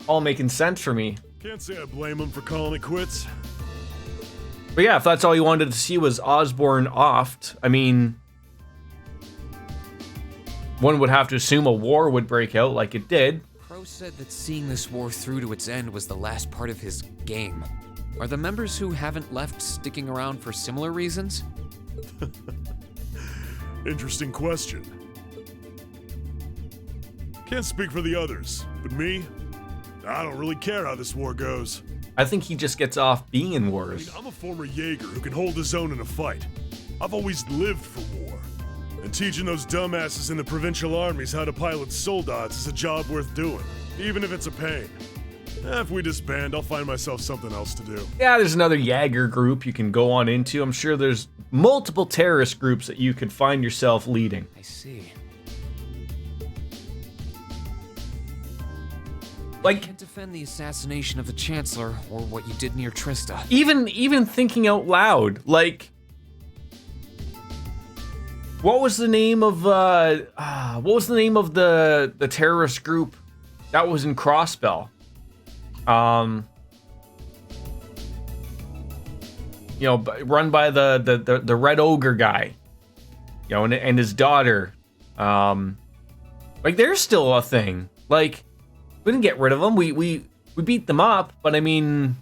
all making sense for me. Can't say I blame him for calling it quits. But yeah, if that's all you wanted to see was Osborne offed, I mean, one would have to assume a war would break out like it did. Crow said that seeing this war through to its end was the last part of his game. Are the members who haven't left sticking around for similar reasons? Interesting question. Can't speak for the others, but me, I don't really care how this war goes. I think he just gets off being in wars. I mean, I'm a former Jaeger who can hold his own in a fight. I've always lived for war. And teaching those dumbasses in the provincial armies how to pilot soldats is a job worth doing, even if it's a pain. If we disband, I'll find myself something else to do. Yeah, there's another Jaeger group you can go on into. I'm sure there's multiple terrorist groups that you could find yourself leading. I see. Like, you can't defend the assassination of the Chancellor or what you did near Trista. Even thinking out loud, like, what was the name of the terrorist group that was in Crossbell? You know, run by the Red Ogre guy, you know, and his daughter. Like, they're still a thing. Like, we didn't get rid of them. We beat them up, but I mean,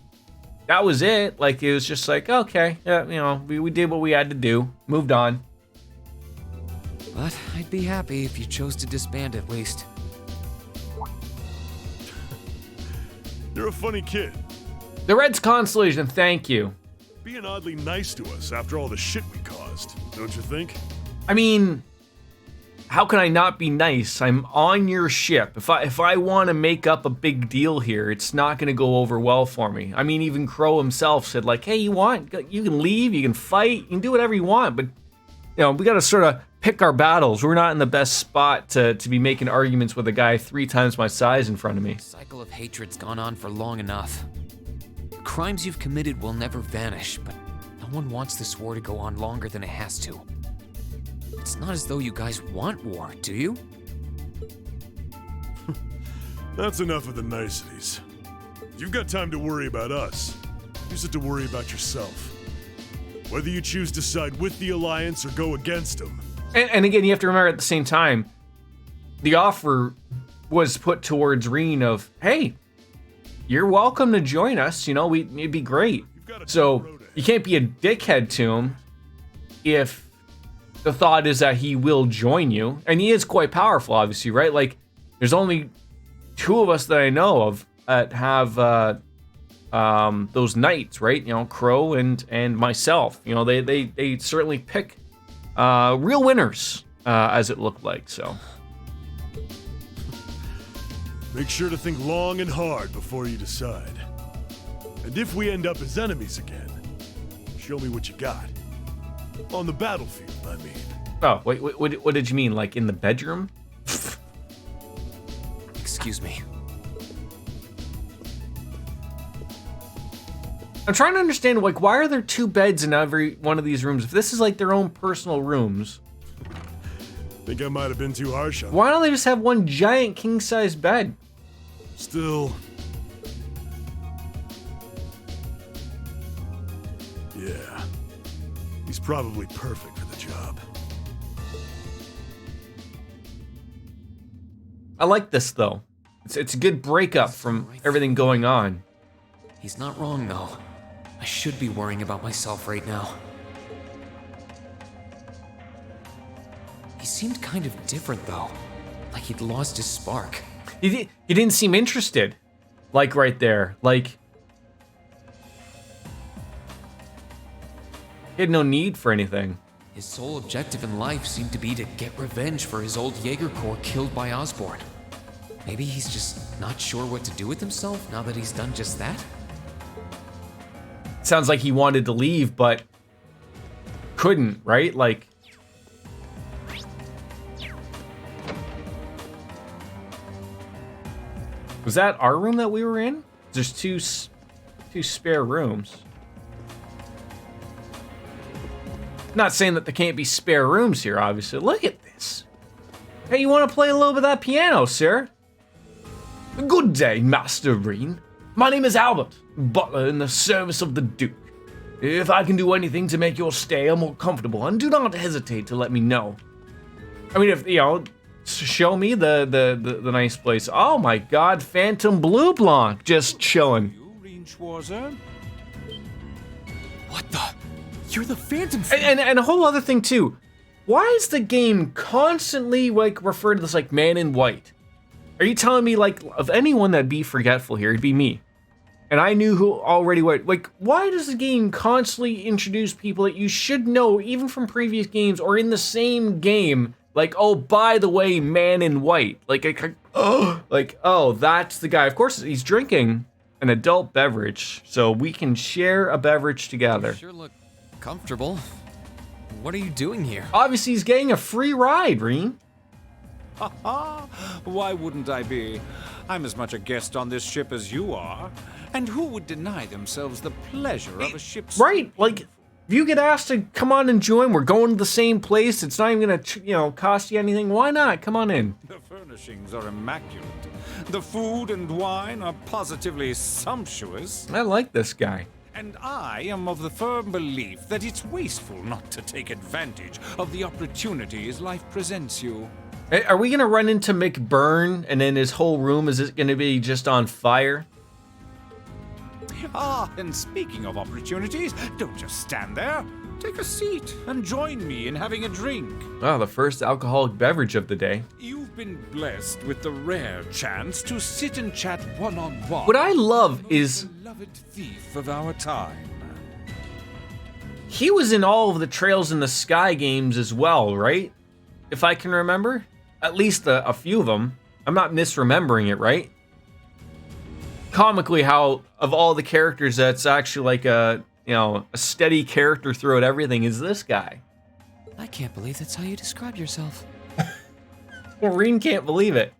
that was it. Like, it was just like, okay, yeah, you know, we did what we had to do, moved on. But I'd be happy if you chose to disband at least. You're a funny kid. The Reds Constellation, thank you. Being oddly nice to us after all the shit we caused, don't you think? I mean, how can I not be nice? I'm on your ship. If I want to make up a big deal here, it's not going to go over well for me. I mean, even Crow himself said, like, hey, you can leave, you can fight, you can do whatever you want, but, you know, we got to sort of pick our battles. We're not in the best spot to be making arguments with a guy 3 times my size in front of me. The cycle of hatred's gone on for long enough. The crimes you've committed will never vanish, but no one wants this war to go on longer than it has to. It's not as though you guys want war, do you? That's enough of the niceties. You've got time to worry about us. Use it to worry about yourself. Whether you choose to side with the Alliance or go against them. And again, you have to remember at the same time, the offer was put towards Reen of, hey, you're welcome to join us. You know, it'd be great. So you can't be a dickhead to him if the thought is that he will join you. And he is quite powerful, obviously, right? Like, there's only 2 of us that I know of that have those knights, right? You know, Crow and myself. You know, they certainly pick real winners, as it looked like. So make sure to think long and hard before you decide. And if we end up as enemies again, show me what you got. On the battlefield, I mean. Oh, wait, what did you mean? Like in the bedroom? Excuse me. I'm trying to understand, like, why are there 2 beds in every one of these rooms? If this is like their own personal rooms. Think I might have been too harsh on Why don't they just have one giant king-size bed? Still. Yeah. He's probably perfect for the job. I like this, though. It's a good breakup from everything going on. He's not wrong, though. I should be worrying about myself right now. He seemed kind of different, though. Like he'd lost his spark. He didn't seem interested. Like, right there. Like, he had no need for anything. His sole objective in life seemed to be to get revenge for his old Jaeger Corps killed by Osborn. Maybe he's just not sure what to do with himself now that he's done just that? Sounds like he wanted to leave, but couldn't, right? Like, was that our room that we were in? There's two spare rooms. Not saying that there can't be spare rooms here, obviously. Look at this. Hey, you want to play a little bit of that piano, sir? Good day, Master Reen. My name is Albert, butler in the service of the Duke. If I can do anything to make your stay more comfortable, and do not hesitate to let me know. I mean, if, you know, show me the nice place. Oh my god, Phantom Blue Blanc just chilling. What the? You're the Phantom. And a whole other thing too. Why is the game constantly like referred to this like man in white? Are you telling me like of anyone that'd be forgetful here, it'd be me? And I knew who already what. Like, why does the game constantly introduce people that you should know even from previous games or in the same game? Like, oh, by the way, man in white. Like, oh, that's the guy. Of course, he's drinking an adult beverage, so we can share a beverage together. You sure look comfortable. What are you doing here? Obviously, he's getting a free ride, Reen. Why wouldn't I be? I'm as much a guest on this ship as you are. And who would deny themselves the pleasure of a ship's... Right, like, if you get asked to come on and join, we're going to the same place, it's not even gonna, cost you anything, why not? Come on in. The furnishings are immaculate. The food and wine are positively sumptuous. I like this guy. And I am of the firm belief that it's wasteful not to take advantage of the opportunities life presents you. Are we gonna run into McBurn and then his whole room, is it gonna be just on fire? Ah, and speaking of opportunities, don't just stand there. Take a seat and join me in having a drink. Oh, the first alcoholic beverage of the day. You've been blessed with the rare chance to sit and chat one-on-one. What I love is... beloved thief of our time. He was in all of the Trails in the Sky games as well, right? If I can remember. At least a few of them. I'm not misremembering it, right? Comically, how of all the characters that's actually like a steady character throughout everything is this guy. I can't believe that's how you describe yourself. Maureen can't believe it.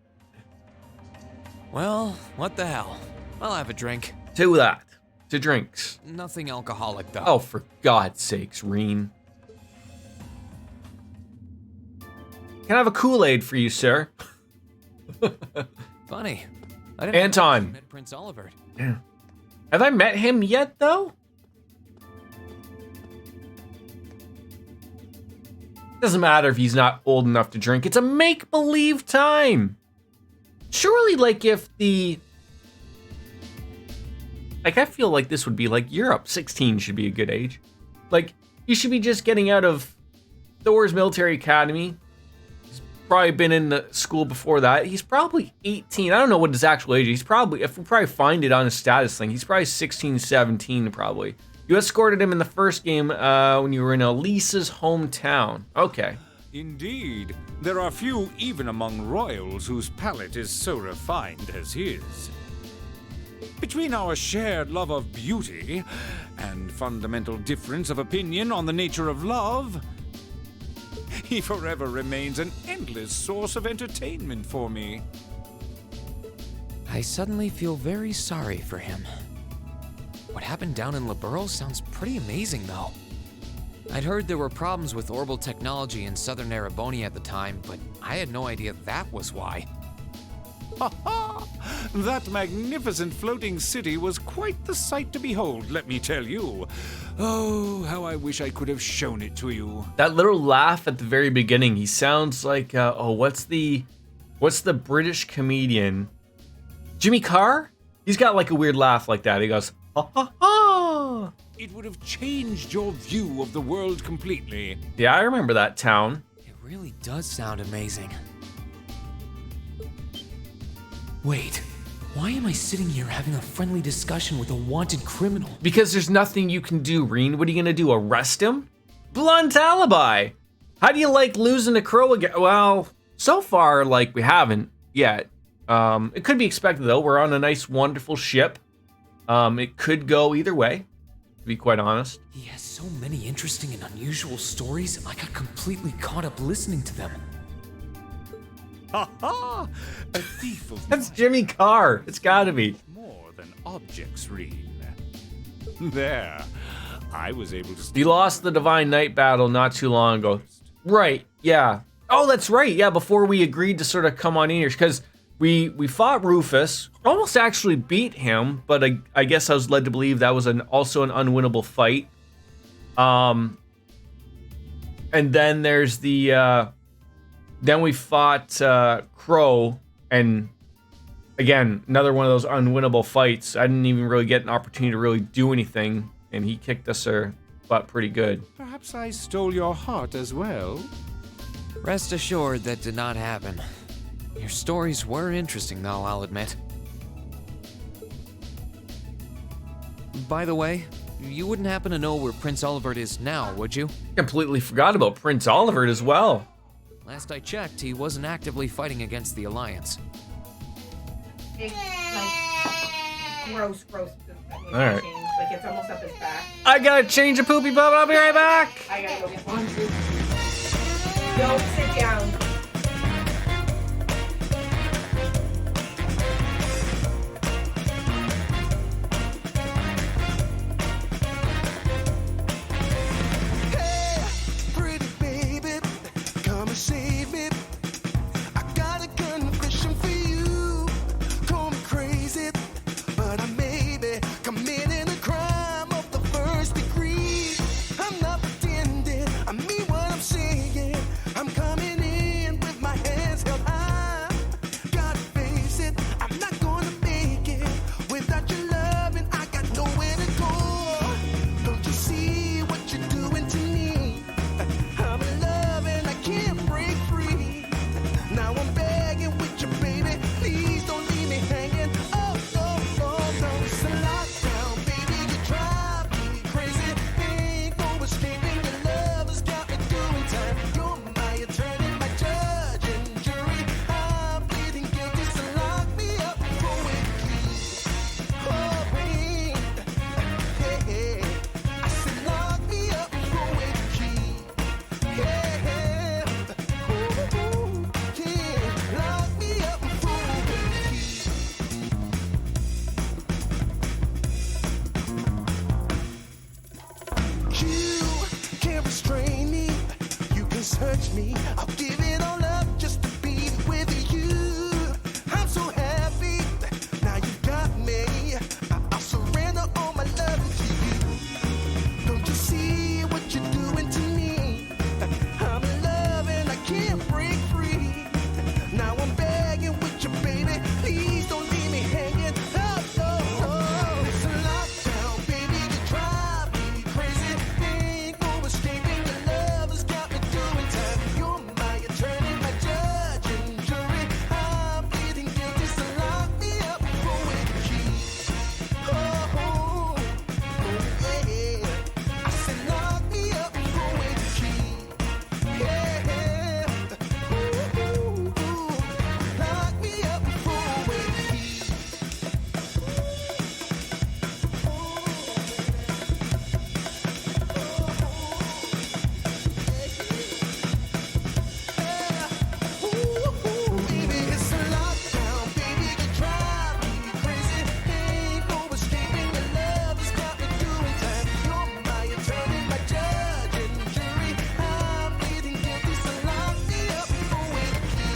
Well, what the hell? I'll have a drink. To that. To drinks. Nothing alcoholic, though. Oh, for God's sakes, Reen. Can I have a Kool-Aid for you, sir? Funny. I didn't Anton. know you met Prince Olivert. Have I met him yet, though? Doesn't matter if he's not old enough to drink. It's a make-believe time. Surely, like, if the... Like, I feel like this would be like Europe. 16 should be a good age. Like, you should be just getting out of Thor's military academy. He's probably been in the school before that. He's probably 18. I don't know what his actual age is. He's probably, if we probably find it on his status thing, he's probably 16, 17 probably. You escorted him in the first game when you were in Elisa's hometown. Okay. Indeed. There are few even among royals whose palate is so refined as his. Between our shared love of beauty and fundamental difference of opinion on the nature of love, he forever remains an endless source of entertainment for me. I suddenly feel very sorry for him. What happened down in Liberl sounds pretty amazing, though. I'd heard there were problems with orbital technology in southern Erebonia at the time, but I had no idea that was why. Ha ha! That magnificent floating city was quite the sight to behold, let me tell you. Oh, how I wish I could have shown it to you. That little laugh at the very beginning, he sounds like, what's the British comedian? Jimmy Carr? He's got like a weird laugh like that. He goes, ha ha ha! It would have changed your view of the world completely. Yeah, I remember that town. It really does sound amazing. Wait, why am I sitting here having a friendly discussion with a wanted criminal? Because there's nothing you can do, Reen. What are you gonna do, arrest him? Blunt alibi! How do you like losing a crow again? Well, so far, like, we haven't yet. It could be expected, though. We're on a nice, wonderful ship. It could go either way, to be quite honest. He has so many interesting and unusual stories, I got completely caught up listening to them. Ha ha! A thief of That's Jimmy Carr. It's gotta be. More than objects, Reen. There. I was able to... He lost the Divine Knight battle not too long ago. Right, yeah. Oh, that's right, yeah, before we agreed to sort of come on in here, because we fought Rufus, almost actually beat him, but I guess I was led to believe that was also an unwinnable fight. And then there's the... Then we fought Crow, and again, another one of those unwinnable fights. I didn't even really get an opportunity to really do anything, and he kicked us our butt pretty good. Perhaps I stole your heart as well? Rest assured that did not happen. Your stories were interesting, though, I'll admit. By the way, you wouldn't happen to know where Prince Olivert is now, would you? Completely forgot about Prince Olivert as well. Last I checked, he wasn't actively fighting against the Alliance. It's like gross. All right. Like it's almost up his back. I gotta change a poopy butt. I'll be right back. I gotta go get one too. Don't sit down. I'm coming in. touch me. I'll give it all up just to be with you. I'm so happy, now you got me. I'll surrender all my love to you. Don't you see what you're doing to me? I'm in love and I can't break free. Now I'm begging with you, baby. Please don't leave me hanging. Oh, oh, oh. It's a lockdown, baby. You drive me crazy. Ain't no escaping. Your love has got me doing time. You're my attorney, my judge and jury. I'm pleading guilty, so lock me up with the key. Oh, oh, oh, yeah. I said lock me up with the key. Yeah. Ooh, ooh, ooh. Lock me up with the key. Baby, it's a lockdown, baby. You drive me crazy. Ain't no escaping. Your love has got me doing time. You're my attorney, my judge and jury. I'm pleading guilty, so lock me up with the key.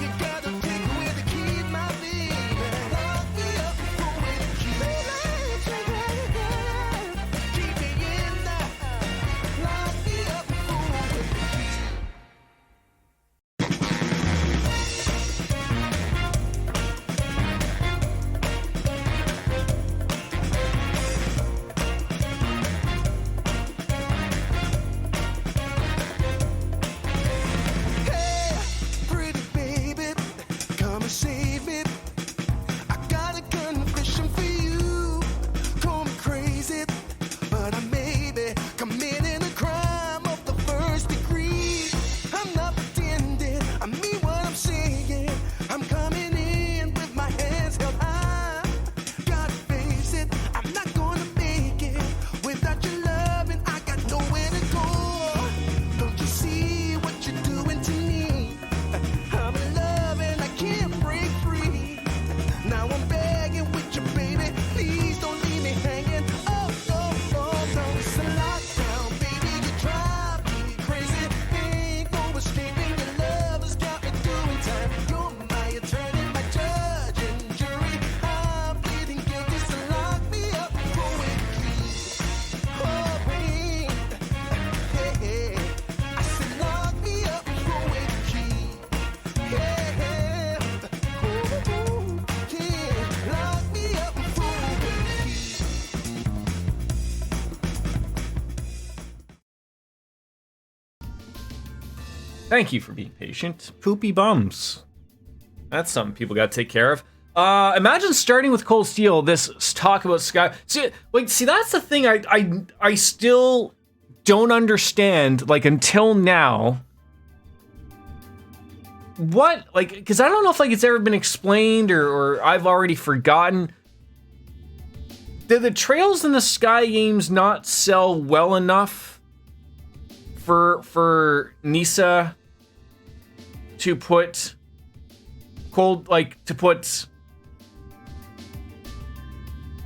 You gotta take away the key, my baby. Lock me up with the key. Keep me in there. Lock me up with the key. Hey, pretty baby, come and save me. I got a confession for you. Call me crazy, but I may be committing a crime of the first degree. I'm not pretending, I mean what I'm saying. I'm coming in with my hands held high. Gotta face it, I'm not gonna make it without your love, and I got nowhere to go. Don't you see what you're doing to me? I'm in love and I can't break free. Now I'm begging with you, baby. Please don't leave me hanging. Oh, oh, oh, no, it's a lockdown, baby. You drive me crazy. Ain't no escaping. Your love has got me doing time. You're my attorney, my judge and jury. I'm pleading guilty, so lock me up with the key. Oh, babe. Hey, I said lock me up with the key. Yeah. Ooh, yeah. Lock me up with the key. Thank you for being patient. Poopy bums. That's something people got to take care of. Imagine starting with Cold Steel. This talk about Sky. See, that's the thing. I still don't understand. Like until now, what because I don't know if it's ever been explained or I've already forgotten. Did the Trails in the Sky games not sell well enough for Nisa to put to put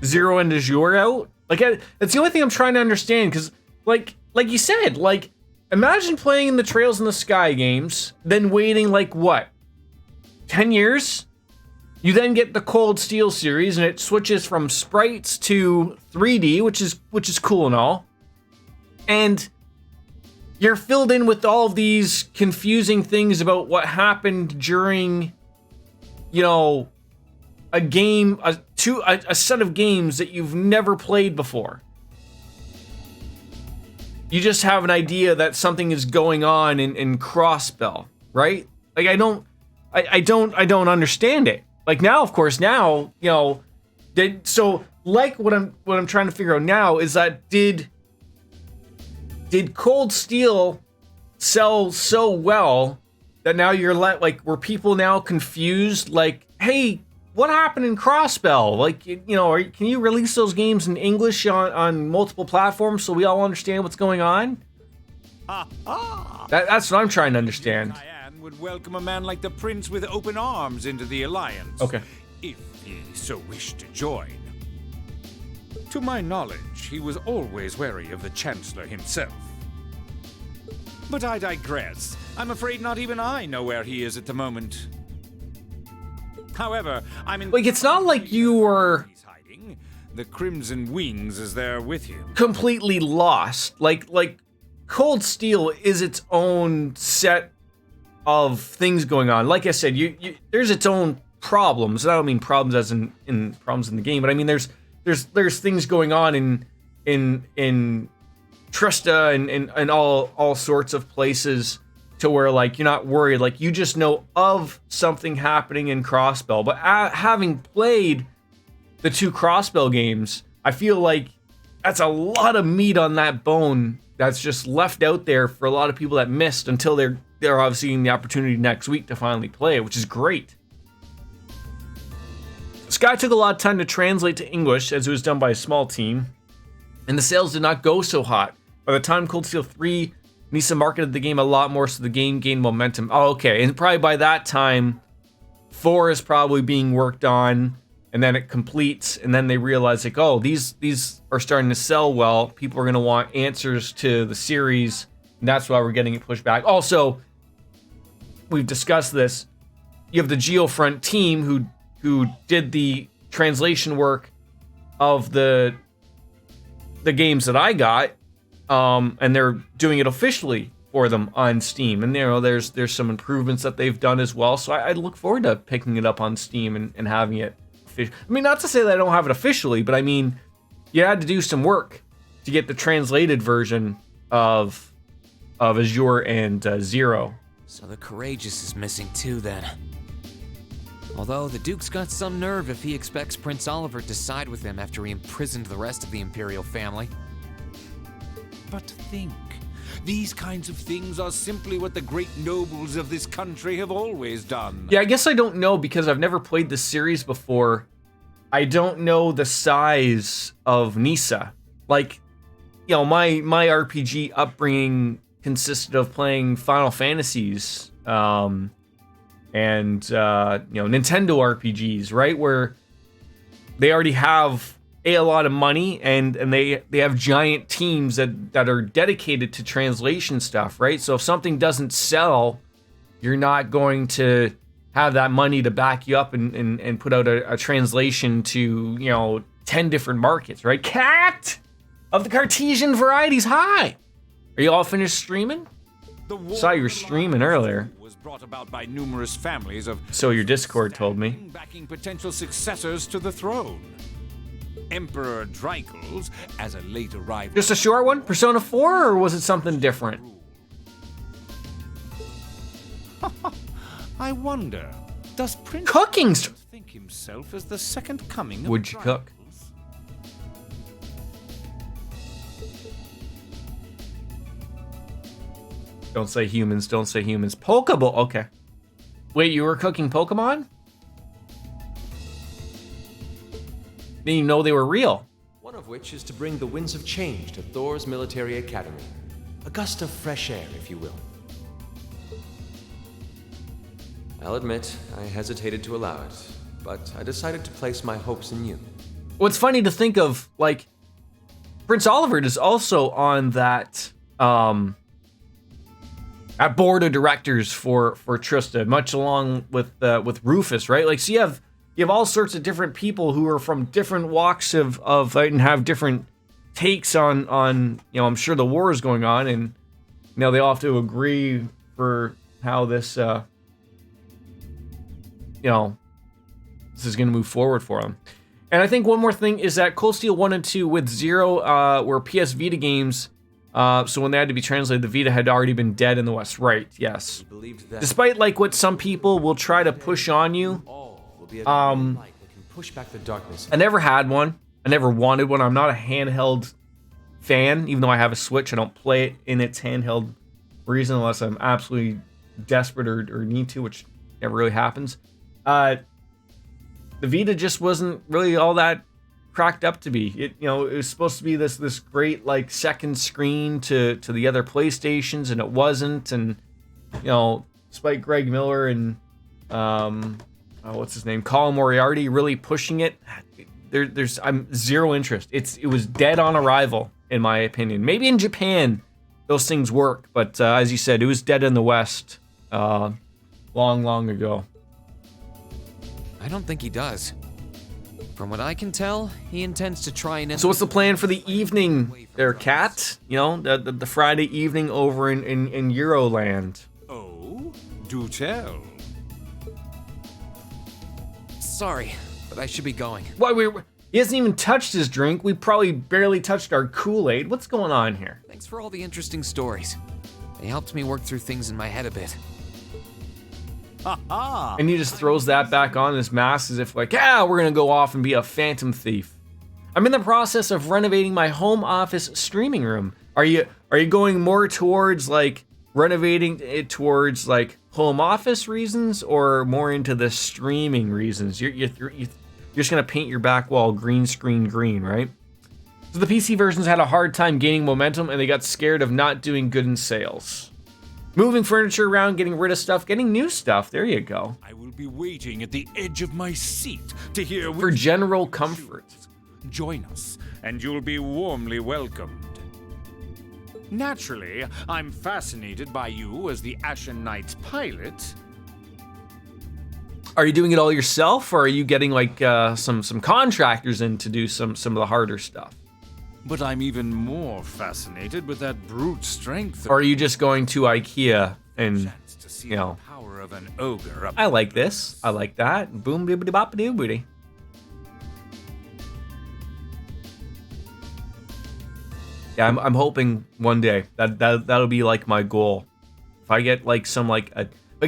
Zero and Azure out? That's the only thing I'm trying to understand, because like you said, imagine playing in the Trails in the Sky games, then waiting 10 years? You then get the Cold Steel series and it switches from sprites to 3D, which is cool and all. And you're filled in with all of these confusing things about what happened during, a game, a set of games that you've never played before. You just have an idea that something is going on in Crossbell, right? I don't understand it. Now, of course, what I'm trying to figure out now is that did Cold Steel sell so well that now you're were people now confused? Hey, what happened in Crossbell? Can you release those games in English on multiple platforms so we all understand what's going on? That's what I'm trying to understand. Diane would welcome a man like the Prince with open arms into the Alliance. Okay. If he so wished to join. To my knowledge, he was always wary of the Chancellor himself. But I digress. I'm afraid not even I know where he is at the moment. However, I'm in... Like, it's not like you were... He's hiding. The Crimson Wings is there with him. Completely lost. Like Cold Steel is its own set of things going on. Like I said, there's its own problems. I don't mean problems as in problems in the game, but I mean there's things going on in Trista and all sorts of places to where, like, you're not worried. Like, you just know of something happening in Crossbell. But having played the 2 Crossbell games, I feel like that's a lot of meat on that bone that's just left out there for a lot of people that missed until they're obviously getting the opportunity next week to finally play it, which is great. Sky took a lot of time to translate to English, as it was done by a small team, and the sales did not go so hot. By the time Cold Steel 3, Nisa marketed the game a lot more, so the game gained momentum. Oh, okay, and probably by that time, 4 is probably being worked on, and then it completes, and then they realize, like, oh, these are starting to sell well. People are going to want answers to the series, and that's why we're getting it pushed back. Also, we've discussed this. You have the Geofront team who did the translation work of the games that I got, and they're doing it officially for them on Steam. And, you know, there's some improvements that they've done as well. So I look forward to picking it up on Steam and having it. I mean, not to say that I don't have it officially, but I mean, you had to do some work to get the translated version of Azure and Zero. So the Courageous is missing too, then. Although the Duke's got some nerve if he expects Prince Oliver to side with him after he imprisoned the rest of the Imperial family. But think, these kinds of things are simply what the great nobles of this country have always done. Yeah, I guess I don't know because I've never played this series before. I don't know the size of Nisa. Like, you know, my RPG upbringing consisted of playing Final Fantasies, and Nintendo RPGs, right? Where they already have a lot of money and they have giant teams that are dedicated to translation stuff, right? So if something doesn't sell, you're not going to have that money to back you up and put out a translation to, 10 different markets, right? Cat of the Cartesian varieties, hi! Are you all finished streaming? Saw you were streaming earlier. Was brought about by numerous families of So your Discord told me. backing potential successors to the throne. Emperor Dreichels, as a late arrival. Just a short one? Persona 4, or was it something different? I wonder, does Prince Cooking think himself as the second coming of Would you cook? Don't say humans, don't say humans. Pokeball, okay. Wait, you were cooking Pokemon? Didn't even know they were real. One of which is to bring the winds of change to Thor's military academy. A gust of fresh air, if you will. I'll admit, I hesitated to allow it, but I decided to place my hopes in you. What's funny to think of, like, Prince Oliver is also on that at board of directors for Trista, much along with Rufus, right? Like, so you have all sorts of different people who are from different walks of and have different takes on I'm sure the war is going on, and they all have to agree for how this this is going to move forward for them. And I think one more thing is that Cold Steel 1 and 2 with Zero were PS Vita games, so when they had to be translated, the Vita had already been dead in the West. Right, yes. Despite like what some people will try to push on you, push back the darkness. I never had one. I never wanted one. I'm not a handheld fan, even though I have a Switch. I don't play it in its handheld reason unless I'm absolutely desperate or need to, which never really happens. The Vita just wasn't really all that cracked up to be. It was supposed to be this great like second screen to the other PlayStations, and it wasn't. And despite Greg Miller and what's his name, Colin Moriarty really pushing it, I'm zero interest. It was dead on arrival in my opinion. Maybe in Japan those things work. But as you said, it was dead in the West long, long ago. I don't think he does. From what I can tell, he intends to try and... So what's the plan for the evening there, Cat? You know, the Friday evening over in Euroland. Oh, do tell. Sorry, but I should be going. Why, he hasn't even touched his drink. We probably barely touched our Kool-Aid. What's going on here? Thanks for all the interesting stories. They helped me work through things in my head a bit. And he just throws that back on his mask as if like, yeah, we're gonna go off and be a phantom thief. I'm in the process of renovating my home office streaming room. Are you going more towards like renovating it towards like home office reasons or more into the streaming reasons? You're just gonna paint your back wall green screen green, right? So the PC versions had a hard time gaining momentum and they got scared of not doing good in sales. Moving furniture around, getting rid of stuff, getting new stuff. There you go. I will be waiting at the edge of my seat to hear... For general comfort. Join us, and you'll be warmly welcomed. Naturally, I'm fascinated by you as the Ashen Knight's pilot. Are you doing it all yourself, or are you getting like some contractors in to do some of the harder stuff? But I'm even more fascinated with that brute strength. Or are you just going to IKEA and, you know, power of an ogre? I like this. I like that. Boom, bibbidi boppity boopity. Yeah, I'm hoping one day that'll be like my goal. If I get like like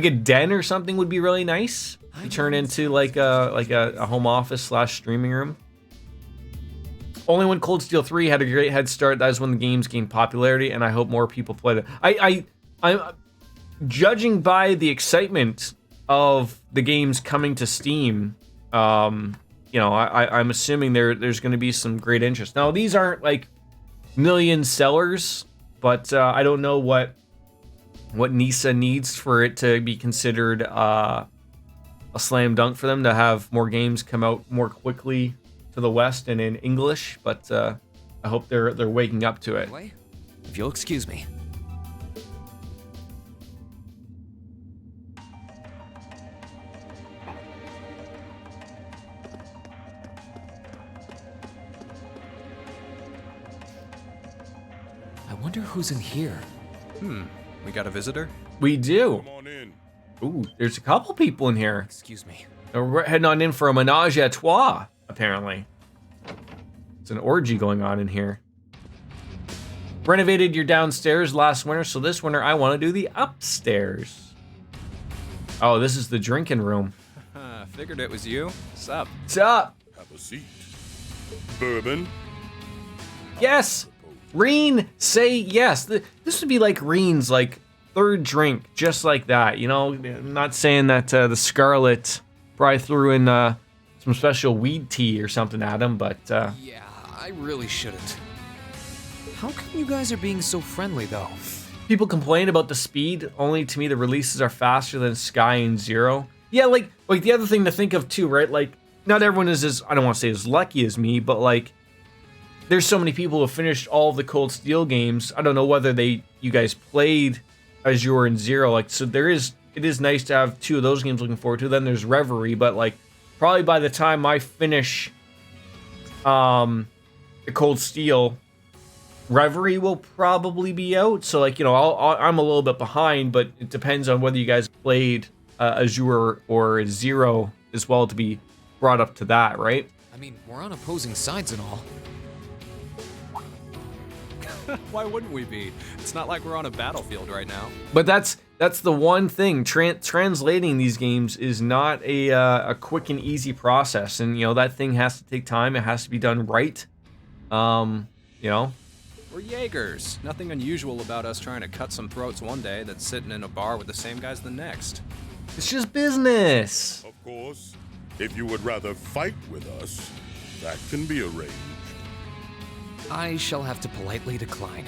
a den or something would be really nice to turn into like a home office / streaming room. Only when Cold Steel 3 had a great head start, that is when the games gained popularity, and I hope more people played it. I'm judging by the excitement of the games coming to Steam. You know, I'm assuming there's going to be some great interest. Now, these aren't like million sellers, but I don't know what NISA needs for it to be considered a slam dunk for them to have more games come out more quickly to the West and in English, but I hope they're waking up to it. If you'll excuse me. I wonder who's in here. We got a visitor? We do. Come on in. Ooh, there's a couple people in here. Excuse me. We're heading on in for a menage a trois, apparently. It's an orgy going on in here. Renovated your downstairs last winter, so this winter I want to do the upstairs. Oh, this is the drinking room. Figured it was you. Sup? Sup? Have a seat. Bourbon? Yes! Reen, say yes. This would be like Reen's like third drink, just like that. You know, I'm not saying that the Scarlet probably threw in some special weed tea or something at him, but Yeah, I really shouldn't. How come you guys are being so friendly, though? People complain about the speed, only to me the releases are faster than Sky and Zero. Yeah, like the other thing to think of too, right? Like, not everyone is as, I don't want to say as lucky as me, but like, there's so many people who have finished all of the Cold Steel games. I don't know whether you guys played Azure and Zero, like, so it is nice to have two of those games looking forward to. Then there's Reverie, but like, probably by the time I finish the Cold Steel, Reverie will probably be out. So like, you know, I'm a little bit behind, but it depends on whether you guys played Azure or Zero as well to be brought up to that, right? I mean, we're on opposing sides and all. Why wouldn't we be? It's not like we're on a battlefield right now. But that's the one thing. Translating these games is not a quick and easy process, and you know that thing has to take time. It has to be done right. You know. We're Jaegers. Nothing unusual about us trying to cut some throats one day that's sitting in a bar with the same guys the next. It's just business. Of course. If you would rather fight with us, that can be arranged. I shall have to politely decline.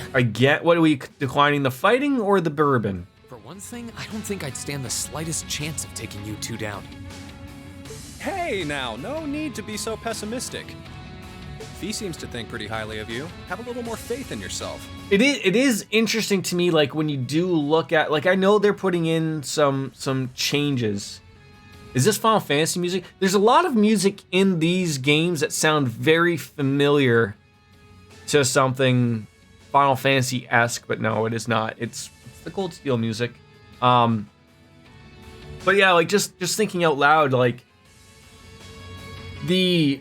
What are we declining, the fighting or the bourbon? For one thing, I don't think I'd stand the slightest chance of taking you two down. Hey now, no need to be so pessimistic. Fee seems to think pretty highly of you. Have a little more faith in yourself. It is interesting to me, like when you do look at, like I know they're putting in some changes. Is this Final Fantasy music? There's a lot of music in these games that sound very familiar to something Final Fantasy-esque, but no, it is not. It's the Cold Steel music. But yeah, like just thinking out loud, like the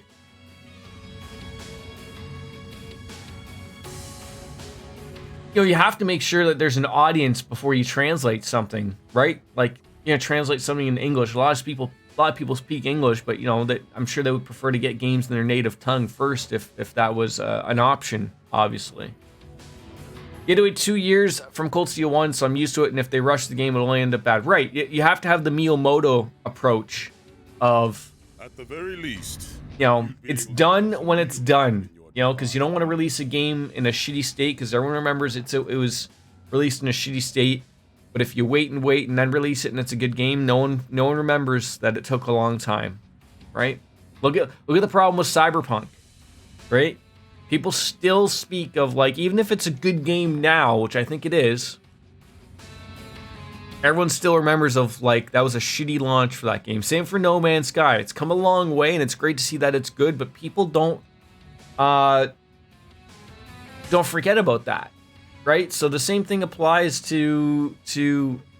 you have to make sure that there's an audience before you translate something, right? Like, translate something in English. A lot of people speak English, but that I'm sure they would prefer to get games in their native tongue first if that was an option, obviously. You had to wait 2 years from Cold Steel 1, so I'm used to it, and if they rush the game, it'll only end up bad. Right, you have to have the Miyamoto approach of, at the very least, it's done when it's done, because you don't want to release a game in a shitty state, because everyone remembers it was released in a shitty state, but if you wait and then release it and it's a good game, no one remembers that it took a long time, right? Look at the problem with Cyberpunk, right? People still speak of, like, even if it's a good game now, which I think it is, everyone still remembers of, like, that was a shitty launch for that game. Same for No Man's Sky. It's come a long way, and it's great to see that it's good, but people don't forget about that, right? So the same thing applies to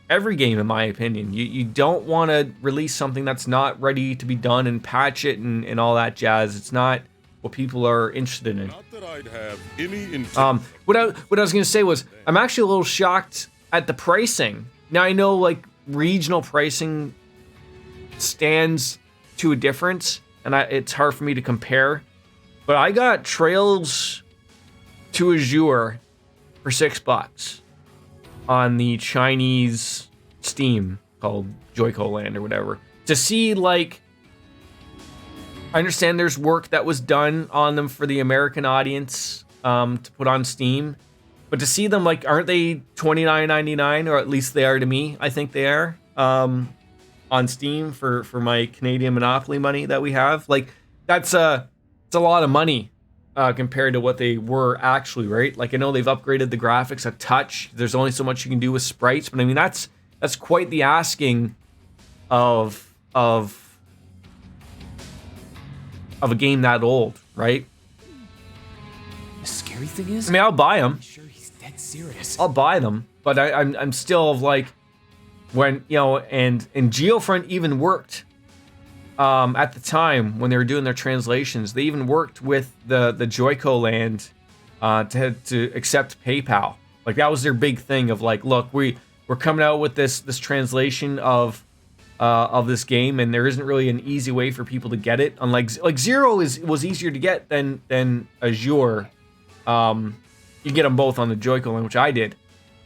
every game, in my opinion. You don't want to release something that's not ready to be done and patch it and all that jazz. It's not what people are interested in. Not that I'd have any intent. What I was gonna say was, I'm actually a little shocked at the pricing. Now I know, like, regional pricing stands to a difference, and it's hard for me to compare. But I got Trails to Azure for $6 on the Chinese Steam called Joico Land or whatever. To see, like, I understand there's work that was done on them for the American audience to put on Steam, but to see them, like, aren't they $29.99, or at least they are to me? I think they are on Steam for my Canadian Monopoly money that we have. Like, it's a lot of money compared to what they were actually, right? Like, I know they've upgraded the graphics a touch. There's only so much you can do with sprites, but I mean that's quite the asking of a game that old, right? The scary thing is, I mean, I'll buy them. I'm sure he's dead serious. I'll buy them, but I'm still of, like, when and Geofront even worked at the time when they were doing their translations. They even worked with the Joico Land to accept PayPal. Like, that was their big thing of, like, look, we're coming out with this translation of this game, and there isn't really an easy way for people to get it. Unlike, like, Zero was easier to get than Azure. You get them both on the Joico Land, which I did.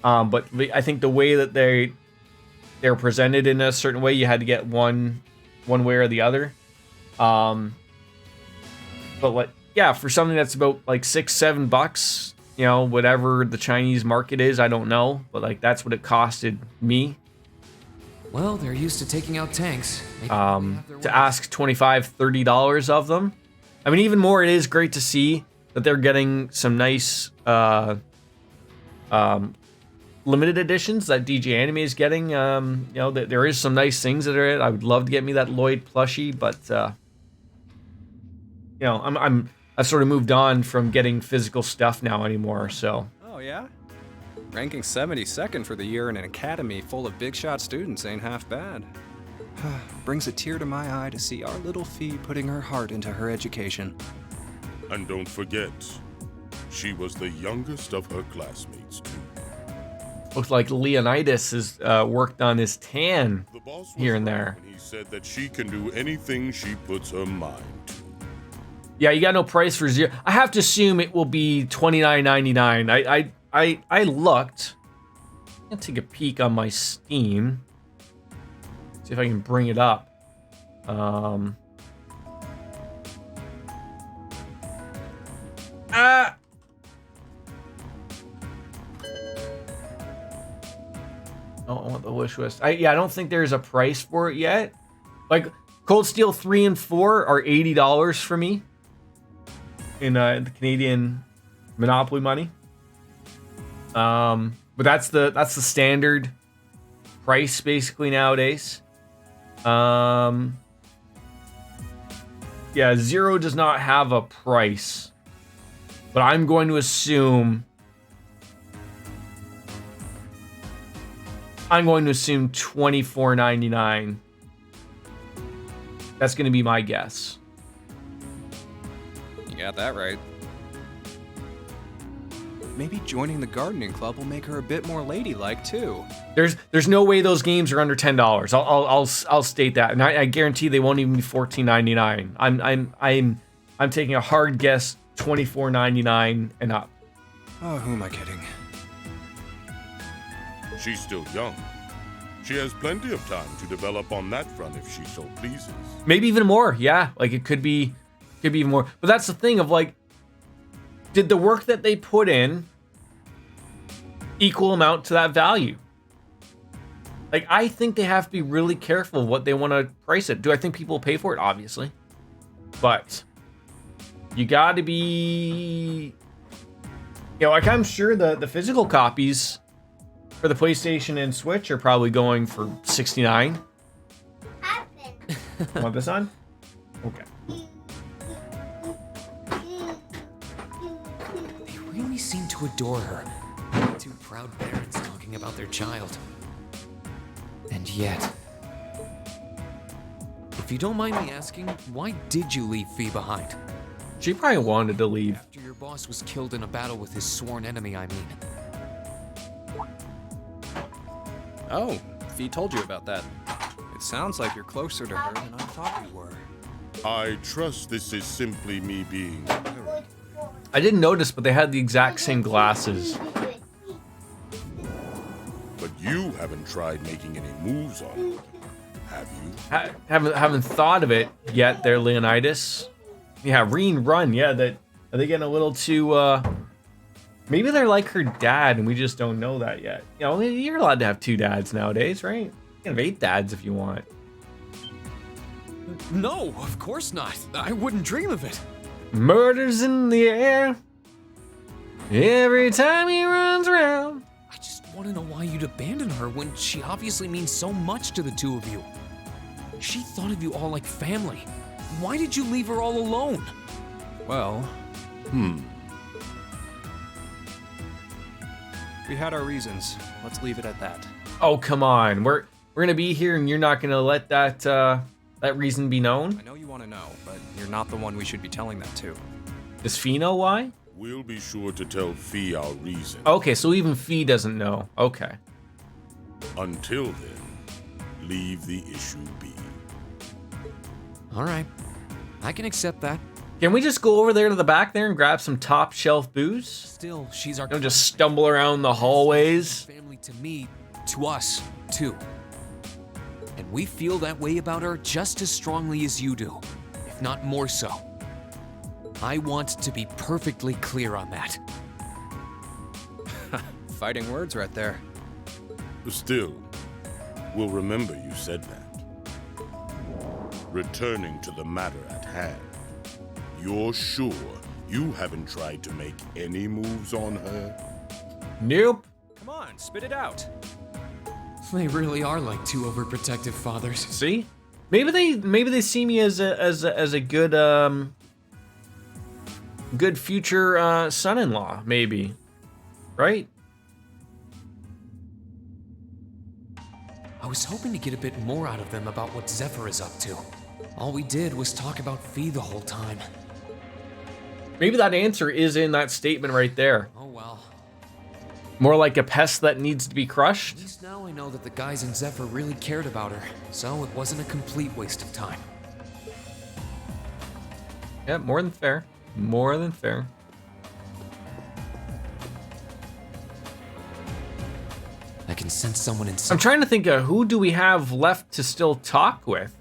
But I think the way that they're presented in a certain way, you had to get one way or the other. But, like, yeah, for something that's about, like, $6-7, whatever the Chinese market is, I don't know, but, like, that's what it costed me. Well, they're used to taking out tanks. To ask $25-30 of them. I mean, even more, it is great to see that they're getting some nice limited editions that DJ Anime is getting. There is some nice things that are it. I would love to get me that Lloyd plushie, but I've sort of moved on from getting physical stuff now anymore. So. Oh yeah. Ranking 72nd for the year in an academy full of big shot students ain't half bad. Brings a tear to my eye to see our little Fee putting her heart into her education. And don't forget, she was the youngest of her classmates, too. Looks like Leonidas has worked on his tan here and there. He said that she can do anything she puts her mind to. Yeah, you got no price for Zero. I have to assume it will be $29.99. I looked. I'll take a peek on my Steam. See if I can bring it up. Oh, I want the wish list. I don't think there's a price for it yet. Like, Cold Steel 3 and 4 are $80 for me. in the Canadian Monopoly money. But that's the standard price basically nowadays. Yeah, 0 does not have a price, but I'm going to assume $24.99. That's going to be my guess. You got that right. Maybe joining the gardening club will make her a bit more ladylike too. There's no way those games are under $10. I'll state that, and I guarantee they won't even be $14.99. I'm taking a hard guess $24.99 and up. Oh, who am I kidding? She's still young. She has plenty of time to develop on that front if she so pleases. Maybe even more. Yeah, like it could be even more. But that's the thing of like, did the work that they put in equal amount to that value? Like, I think they have to be really careful of what they want to price it. Do I think people will pay for it? Obviously. But you got to be, like I'm sure the physical copies for the PlayStation and Switch are probably going for $69. Want this on? Okay. They really seem to adore her. Two proud parents talking about their child. And yet, if you don't mind me asking, why did you leave Fee behind? She probably wanted to leave. After your boss was killed in a battle with his sworn enemy, I mean. Oh, Fee told you about that. It sounds like you're closer to her than I thought you were. I trust this is simply me being paranoid. I didn't notice, but they had the exact same glasses. But you haven't tried making any moves on her, have you? Haven't thought of it yet there, Leonidas. Yeah, Reen Run. Yeah, are they getting a little too, maybe they're like her dad and we just don't know that yet. You're allowed to have 2 dads nowadays, right? You can have 8 dads if you want. No, of course not. I wouldn't dream of it. Murder's in the air every time he runs around. I just want to know why you'd abandon her when she obviously means so much to the two of you. She thought of you all like family. Why did you leave her all alone? Well, we had our reasons. Let's leave it at that. Oh, come on. We're gonna be here and you're not gonna let that reason be known? I know you want to know, but you're not the one we should be telling that to. Does Fee know why? We'll be sure to tell Fee our reason. Okay, so even Fee doesn't know. Okay. Until then, leave the issue be. All right. I can accept that. Can we just go over there to the back there and grab some top shelf booze? Still, she's our... Don't just stumble around the hallways. Family to me, to us, too. And we feel that way about her just as strongly as you do, if not more so. I want to be perfectly clear on that. Fighting words right there. Still, we'll remember you said that. Returning to the matter at hand, you're sure you haven't tried to make any moves on her? Nope. Come on, spit it out. They really are like 2 overprotective fathers. See? Maybe they see me as a good good future son-in-law, maybe. Right? I was hoping to get a bit more out of them about what Zephyr is up to. All we did was talk about Fee the whole time. Maybe that answer is in that statement right there. Oh well. More like a pest that needs to be crushed? At least now I know that the guys in Zephyr really cared about her, so it wasn't a complete waste of time. Yeah, more than fair. More than fair. I can sense someone inside. I'm trying to think of who do we have left to still talk with?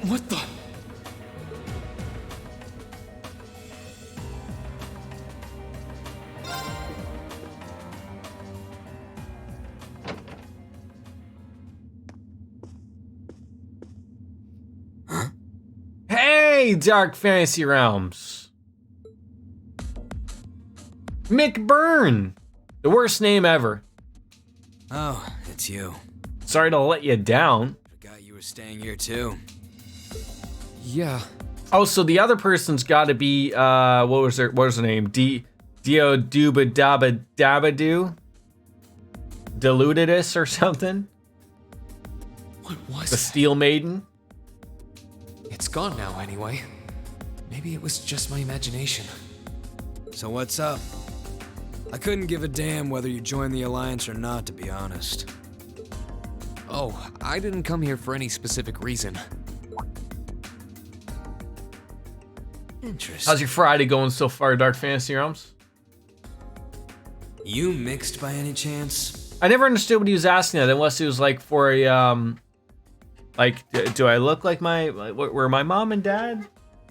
What the? Hey, Dark Fantasy Realms. Mick Byrne. The worst name ever. Oh, it's you. Sorry to let you down. Forgot you were staying here too. Yeah. Oh, so the other person's got to be what was her name? Dio Duba Daba Dabadoo? Deludidus or something? What was the Steel Maiden? It's gone now anyway. Maybe it was just my imagination. So what's up? I couldn't give a damn whether you joined the Alliance or not, to be honest. Oh, I didn't come here for any specific reason. Interesting. How's your Friday going so far, Dark Fantasy Realms? You mixed by any chance? I never understood what he was asking that, unless it was like for a like, do I look like were my mom and dad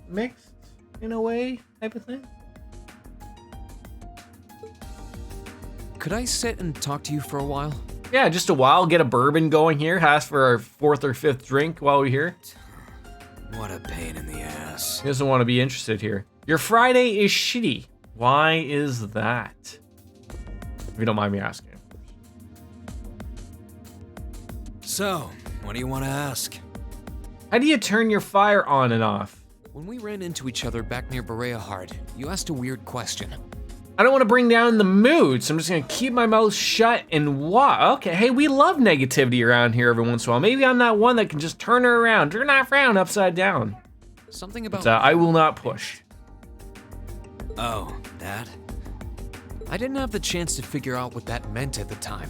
mixed in a way type of thing? Could I sit and talk to you for a while? Yeah, just a while. Get a bourbon going here. Ask for our 4th or 5th drink while we're here. What a pain in the ass. He doesn't want to be interested here. Your Friday is shitty. Why is that? If you don't mind me asking. So, what do you want to ask? How do you turn your fire on and off? When we ran into each other back near Berea Hard, you asked a weird question. I don't want to bring down the mood, so I'm just going to keep my mouth shut and watch. Okay, hey, we love negativity around here every once in a while. Maybe I'm that one that can just turn her around. Turn that frown upside down. Something about... But, I will not push. Oh, that? I didn't have the chance to figure out what that meant at the time.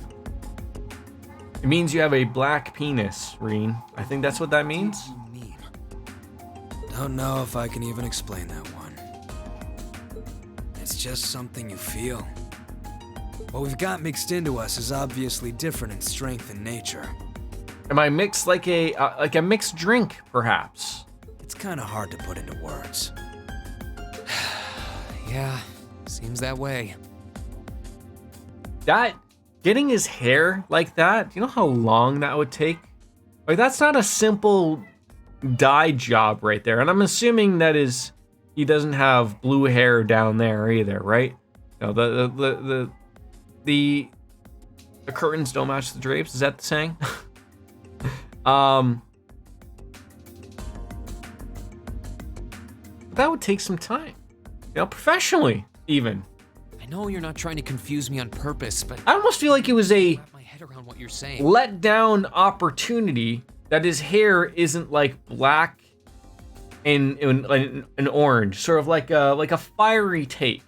It means you have a black penis, Reen. I think that's what that means. What do you mean? Don't know if I can even explain that one. It's just something you feel. What we've got mixed into us is obviously different in strength and nature. Am I mixed like a mixed drink, perhaps? It's kind of hard to put into words. Yeah, seems that way. Getting his hair like that, do you know how long that would take? Like, that's not a simple dye job right there. And I'm assuming that he doesn't have blue hair down there either, right? No, the curtains don't match the drapes. Is that the saying? That would take some time. You know, professionally, even. I know you're not trying to confuse me on purpose, but I almost feel like it was a wrap my head around what you're saying. let down opportunity that his hair isn't like black and orange, sort of like a fiery take.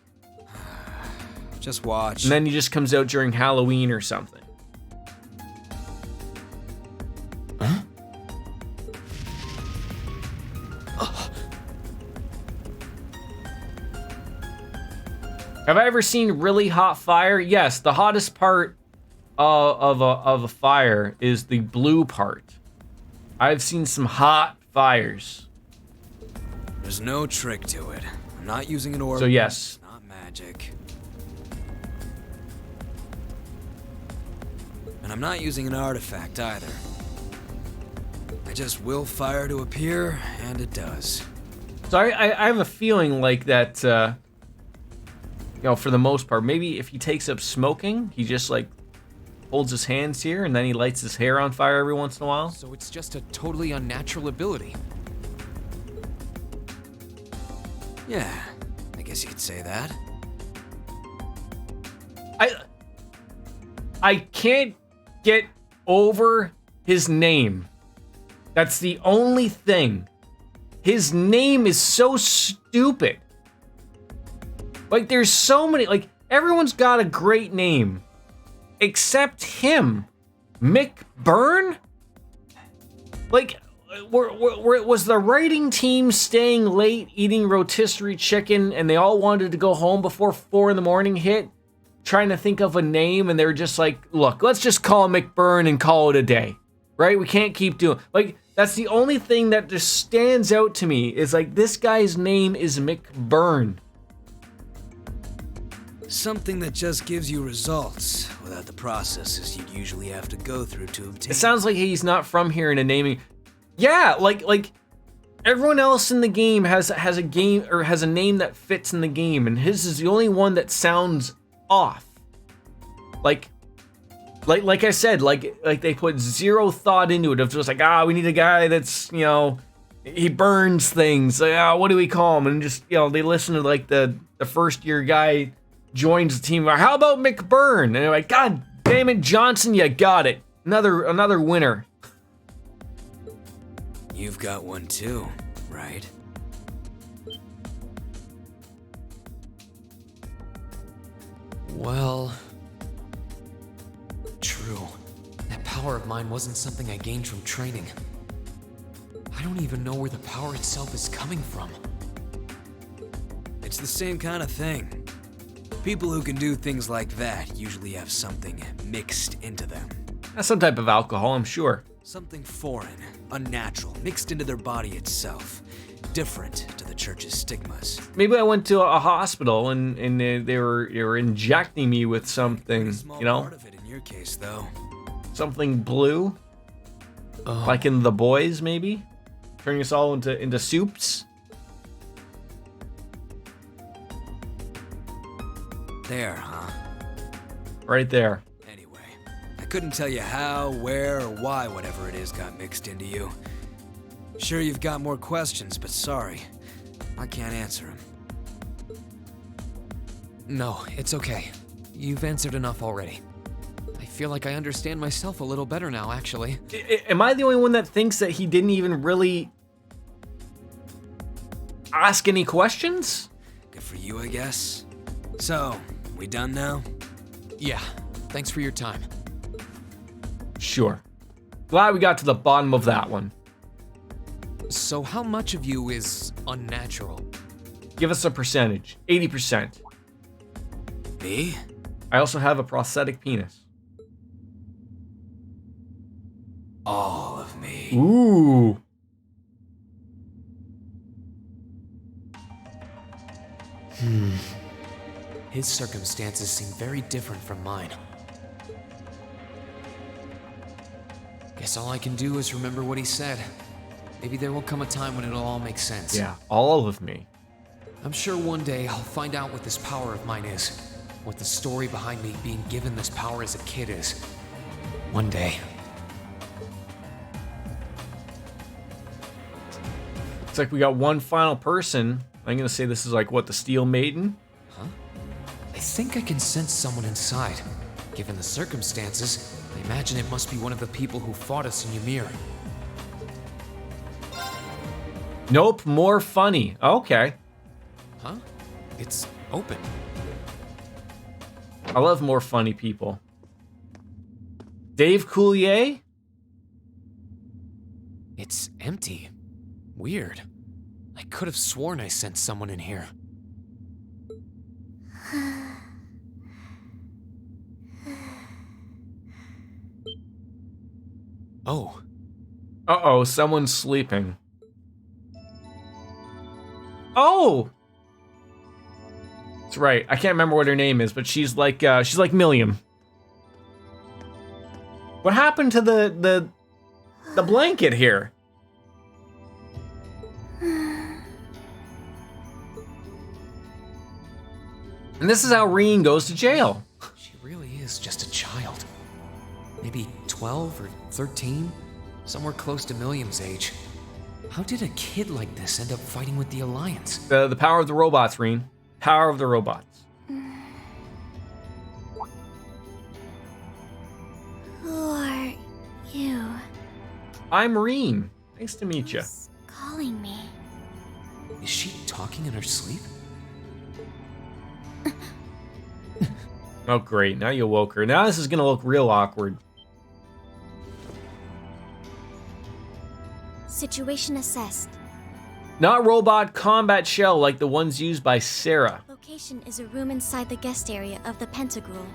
Just watch. And then he just comes out during Halloween or something. Huh? Have I ever seen really hot fire? Yes, the hottest part of a fire is the blue part. I've seen some hot fires. There's no trick to it. I'm not using an orb. So yes. It's not magic. And I'm not using an artifact either. I just will fire to appear, and it does. So I have a feeling like that, you know, for the most part, maybe if he takes up smoking, he just like holds his hands here and then he lights his hair on fire every once in a while. So it's just a totally unnatural ability. Yeah, I guess you could say that. I can't get over his name. That's the only thing. His name is so stupid. Like, there's so many, like, everyone's got a great name. Except him. Mick Byrne? Like, was the writing team staying late eating rotisserie chicken and they all wanted to go home before 4 a.m. hit? Trying to think of a name and they were just like, look, let's just call him Mick Byrne and call it a day. Right? We can't keep doing, like, that's the only thing that just stands out to me is like, this guy's name is Mick Byrne. Something that just gives you results without the processes you'd usually have to go through to obtain. It sounds like he's not from here in a naming. Yeah, like Everyone else in the game has a game or has a name that fits in the game, and his is the only one that sounds off. Like I said, like they put zero thought into it. Of just like, we need a guy that's, you know, he burns things. What do we call him? And just, you know, they listen to like the first year guy joins the team. How about McBurn? And they're like, God damn it, Johnson, you got it. Another winner. You've got one too, right? Well, true. That power of mine wasn't something I gained from training. I don't even know where the power itself is coming from. It's the same kind of thing. People who can do things like that usually have something mixed into them. That's some type of alcohol, I'm sure. Something foreign, unnatural, mixed into their body itself. Different to the church's stigmas. Maybe I went to a hospital and they were injecting me with something, you know? Part of it in your case, though. Something blue? Like in The Boys, maybe? Turning us all into soups? There, huh? Right there. Anyway, I couldn't tell you how, where, or why whatever it is got mixed into you. Sure you've got more questions, but sorry. I can't answer them. No, it's okay. You've answered enough already. I feel like I understand myself a little better now, actually. Am I the only one that thinks that he didn't even really ask any questions? Good for you, I guess. So, we done now? Yeah, thanks for your time. Sure. Glad we got to the bottom of that one. So how much of you is unnatural? Give us a percentage. 80%. Me? I also have a prosthetic penis. All of me. Ooh. His circumstances seem very different from mine. Guess all I can do is remember what he said. Maybe there will come a time when it'll all make sense. Yeah, all of me. I'm sure one day I'll find out what this power of mine is. What the story behind me being given this power as a kid is. One day. Looks like we got one final person. I'm gonna say this is like, what, the Steel Maiden? Huh? I think I can sense someone inside. Given the circumstances, I imagine it must be one of the people who fought us in Ymir. Nope, more funny. Okay. Huh? It's open. I love more funny people. Dave Coulier? It's empty. Weird. I could have sworn I sent someone in here. Oh. Uh-oh, someone's sleeping. Oh! That's right. I can't remember what her name is, but she's like Milliam. What happened to the blanket here? And this is how Reen goes to jail. She really is just a child. Maybe 12 or 13? Somewhere close to Milliam's age. How did a kid like this end up fighting with the Alliance? The power of the robots, Reen. Power of the robots. Who are you? I'm Reen. Nice to meet you. Calling me. Is she talking in her sleep? Oh, great. Now you woke her. Now this is going to look real awkward. Situation assessed. Not robot combat shell like the ones used by Sarah. Location is a room inside the guest area of the Pentagram.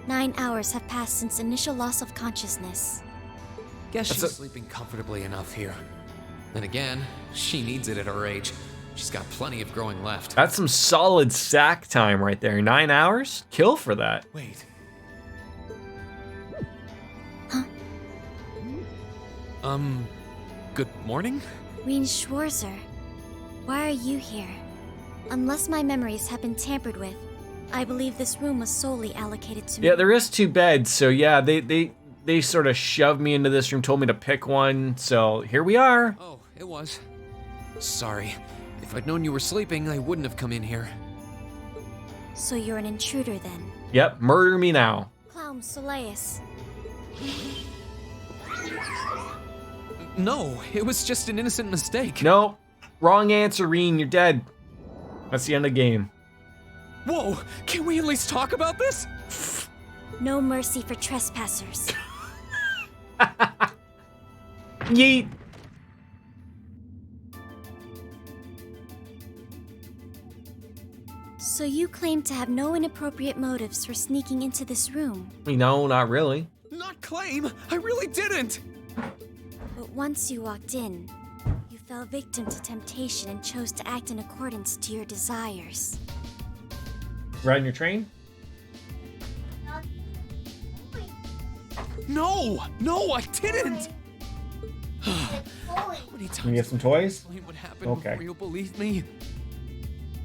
9 hours have passed since initial loss of consciousness. Guess she's sleeping comfortably enough here. Then again, she needs it at her age. She's got plenty of growing left. That's some solid sack time right there. 9 hours? Kill for that. Wait. Huh? Good morning? Reen Schwarzer, why are you here? Unless my memories have been tampered with, I believe this room was solely allocated to me. Yeah, there is 2 beds, so yeah, they sort of shoved me into this room, told me to pick one, so here we are. Oh, it was. Sorry. If I'd known you were sleeping, I wouldn't have come in here. So you're an intruder then? Yep, murder me now. Clown Soleus. No, it was just an innocent mistake. Nope, wrong answer, Reen, you're dead. That's the end of the game. Whoa, can we at least talk about this? No mercy for trespassers. Yeet. So you claim to have no inappropriate motives for sneaking into this room. No, not really. Not claim, I really didn't. But once you walked in, you fell victim to temptation and chose to act in accordance to your desires. Riding your train? No, I didn't. How many times Can you get some toys? explain what happened Okay. before you'll believe me?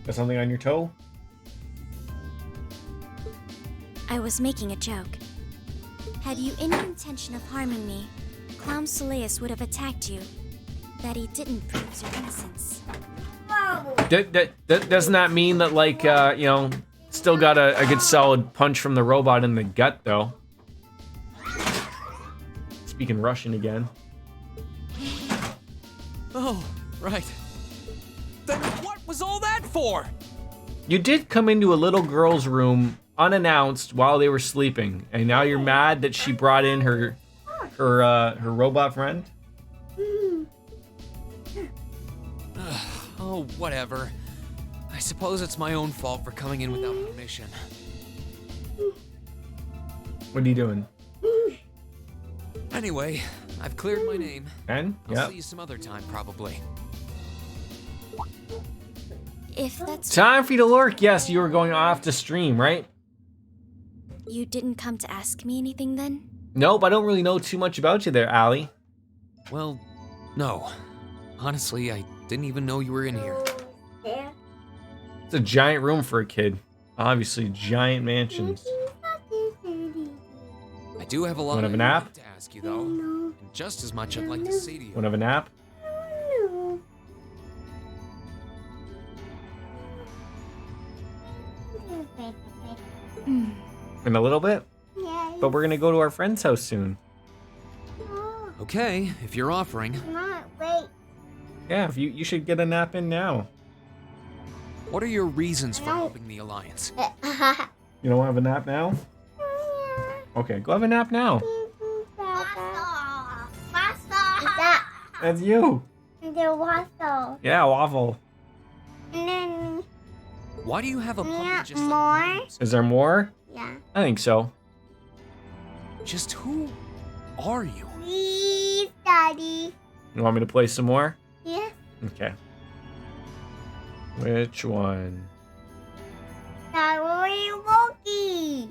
Got something on your toe? I was making a joke. Had you any intention of harming me, Clown Soleus would have attacked you. That he didn't proves your innocence. Doesn't that mean that, like, you know, still got a good solid punch from the robot in the gut, though? Speaking Russian again. Oh, right. Then what was all that for? You did come into a little girl's room unannounced while they were sleeping, and now you're mad that she brought in her robot friend? Oh, whatever. I suppose it's my own fault for coming in without permission. What are you doing? Anyway, I've cleared my name. Ben? I'll Yep. see you some other time, probably. If that's Time for you to lurk. Yes, you were going off to stream, right? you didn't come to ask me anything then? Nope, I don't really know too much about you there, Allie. Well, no. Honestly, I didn't even know you were in here. It's a giant room for a kid. Obviously, giant mansions. I do have a lot Wanna have a nap? to ask you, though. And just as much I'd like to say to you. Want to have a nap? In a little bit? But we're gonna go to our friend's house soon. Okay, if you're offering. Yeah, if you should get a nap in now. What are your reasons for helping the Alliance? You don't want to have a nap now? Okay, go have a nap now. That's you. Yeah, waffle. Why do you have a puppet just like Is there more? Yeah. I think so. Just who are you? Please, Daddy. You want me to play some more? Yeah. Okay. Which one? Daddy Wookie.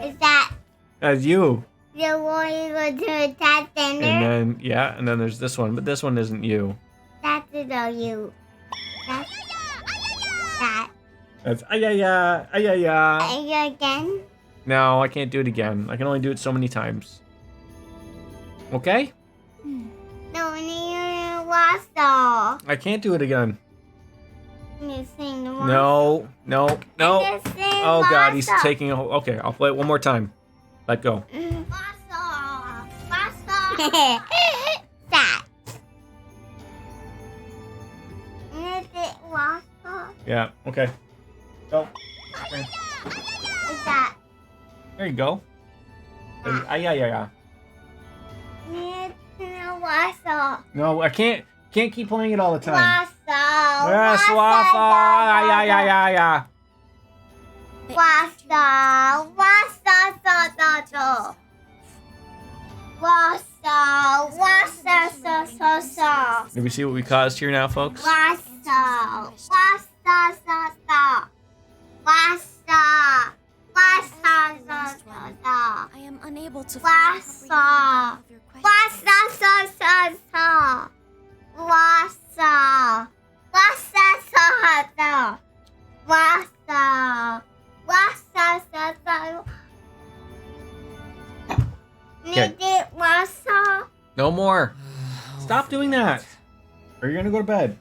Is that That's you. the one you go to attack And center? then, yeah, and then there's this one, but this one isn't you. That's the you. That's that. That's ayaya, ayaya. Are you again? No, I can't do it again. I can only do it so many times. Okay? No, you wassail. I can't do it again. You sing the wassail. No, no, no. And just sing Oh god, he's wassail. taking a whole... Okay, I'll play it one more time. Let go. Wassail. Wassail. That. Is it wassail? Yeah, okay. Go. Okay. Is that? There you go. Ayaya. It's a wassail. No, I can't keep playing it all the time. Wassail. Yes, waffle. Ayaya. Wassail. Wassail. Wassail. Wassail. Did we see what we caused here now, folks? Wassail. Wassail. Wassail. I am unable to fully comprehend the depth of your No more. Stop doing that. Or you're gonna go to bed.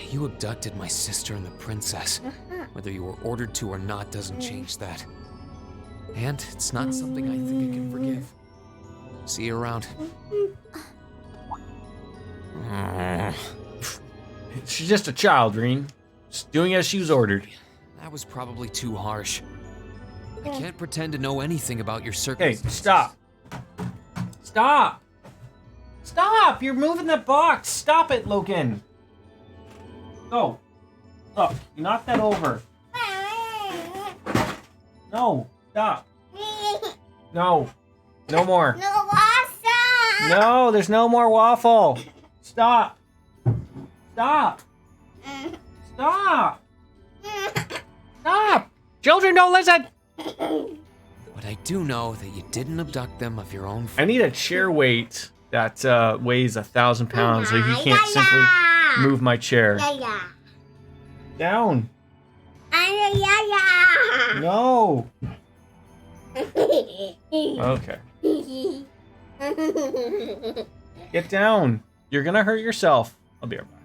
You abducted my sister and the princess. Whether you were ordered to or not doesn't change that. And it's not something I think I can forgive. See you around. She's just a child, Reen. Just doing as she was ordered. That was probably too harsh. I can't pretend to know anything about your Hey, circumstances. stop. Stop. Stop! You're moving the box. Stop it, Logan. Go. Look, you knocked that over. No, stop. No. No more. No, there's no more waffle. Stop. Stop. Stop. Stop. Children, don't listen. But I do know that you didn't abduct them of your own. I need a chair weight that weighs 1,000 pounds so he can't simply move my chair. Down. No. Okay. Get down. You're gonna hurt yourself. I'll be right back.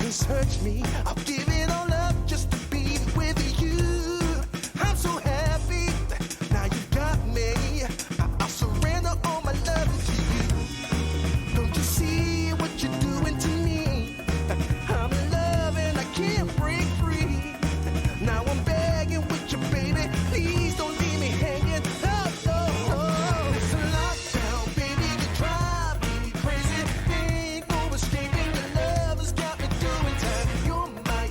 Search me, I'll give it all up just to be with you. I'm so happy, now you got me. I'll surrender all my love to you. Don't you see what you're doing to me? I'm in love and I can't break free. Now I'm begging with you, baby. Please don't leave me hanging. Oh, it's a lockdown, baby. You drive me crazy. Ain't no escaping your love has got me doing time. You're my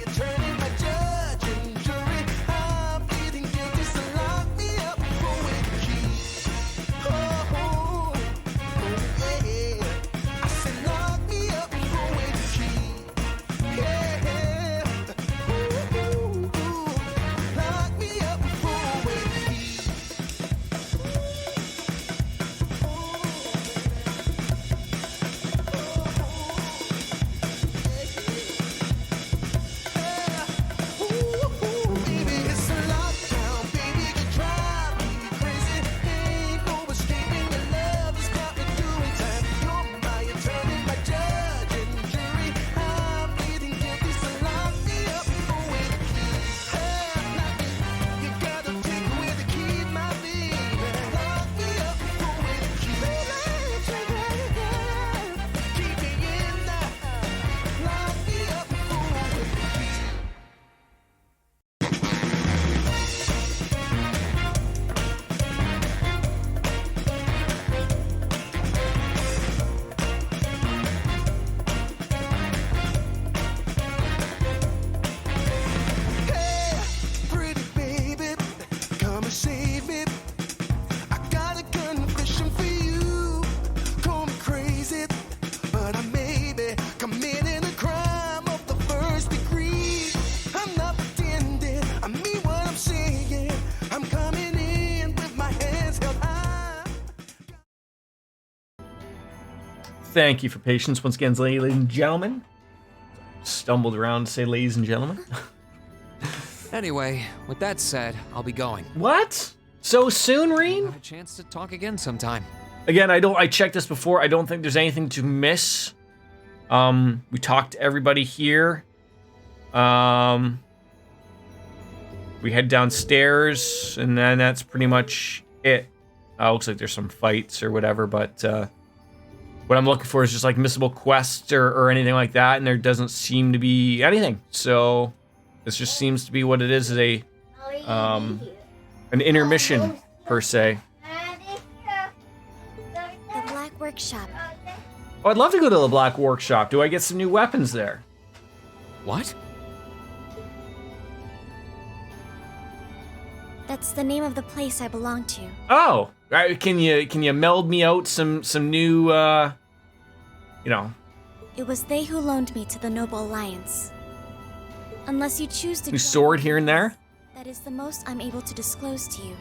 Thank you for patience once again, ladies and gentlemen. Stumbled around to say ladies and gentlemen. Anyway, with that said, I'll be going. What? So soon, Reen? Have a chance to talk again sometime. Again, I checked this before. I don't think there's anything to miss. We talked to everybody here. We head downstairs, and then that's pretty much it. Looks like there's some fights or whatever, but what I'm looking for is just like missable quests or anything like that, and there doesn't seem to be anything. So this just seems to be what it is, an intermission per se. The Black Workshop. Oh, I'd love to go to the Black Workshop. Do I get some new weapons there? What? That's the name of the place I belong to. Oh, can you meld me out some new It was they who loaned me to the Noble Alliance. Unless you choose to new sword here and there? That is the most I'm able to disclose to you.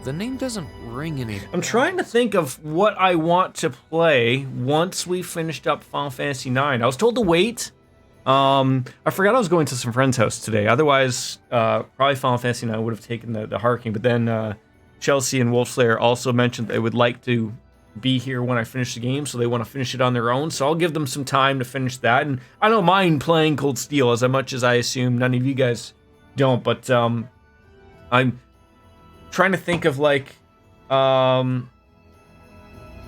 The name doesn't ring any. I'm trying to think of what I want to play once we finished up Final Fantasy IX. I was told to wait. I forgot I was going to some friend's house today. Otherwise, probably Final Fantasy IX would have taken the harking. But then Chelsea and Wolfslayer also mentioned they would like to be here when I finish the game, so they want to finish it on their own. So I'll give them some time to finish that. And I don't mind playing Cold Steel as much as I assume none of you guys don't. But I'm trying to think of like I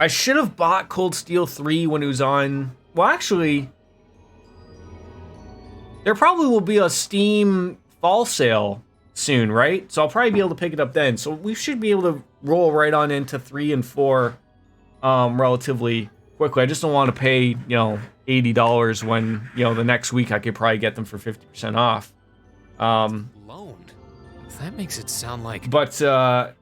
should have bought Cold Steel 3 when it was on. Well, actually, there probably will be a Steam fall sale soon, right? So I'll probably be able to pick it up then. So we should be able to roll right on into 3 and 4 relatively quickly. I just don't want to pay, $80 when, the next week I could probably get them for 50% off. Loaned? That makes it sound like... But, the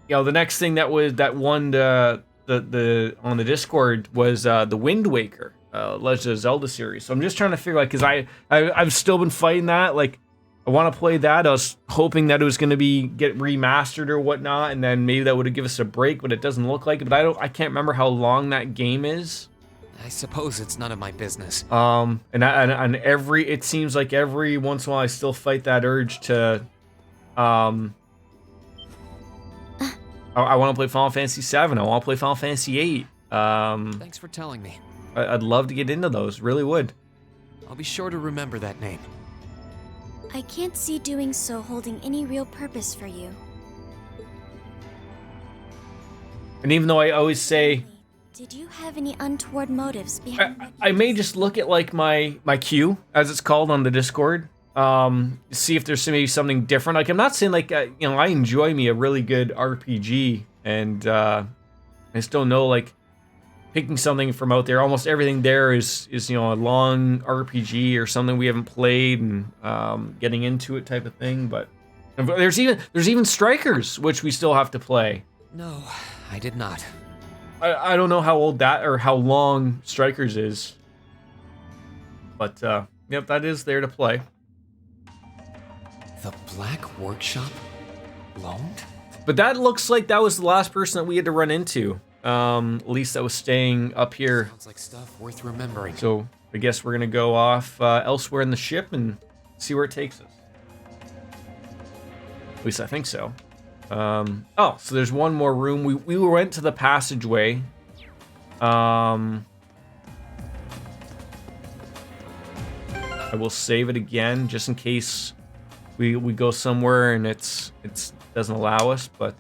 next thing that won the on the Discord was the Wind Waker. Legend of Zelda series. So I'm just trying to figure out, because I've still been fighting that. Like, I want to play that. I was hoping that it was going to get remastered or whatnot, and then maybe that would have given us a break, but it doesn't look like it. But I can't remember how long that game is. I suppose it's none of my business. And it seems like every once in a while I still fight that urge to I want to play Final Fantasy 7. I want to play Final Fantasy 8. Thanks for telling me. I'd love to get into those, really would. I'll be sure to remember that name. I can't see doing so holding any real purpose for you. And even though I always say... Did you have any untoward motives behind I may just look at like my queue, as it's called on the Discord, see if there's maybe something different. Like, I'm not saying like, I enjoy me a really good RPG, and I just don't know, like, picking something from out there. Almost everything there is a long RPG or something we haven't played, and getting into it type of thing. But there's even Strikers, which we still have to play. No, I did not. I don't know how old that or how long Strikers is, but yep, that is there to play. The Black Workshop loaned? But that looks like that was the last person that we had to run into. At least that was staying up here. Sounds like stuff worth remembering. So I guess we're gonna go off elsewhere in the ship and see where it takes us. At least I think so. So there's one more room. We went to the passageway. I will save it again just in case we go somewhere and it doesn't allow us, but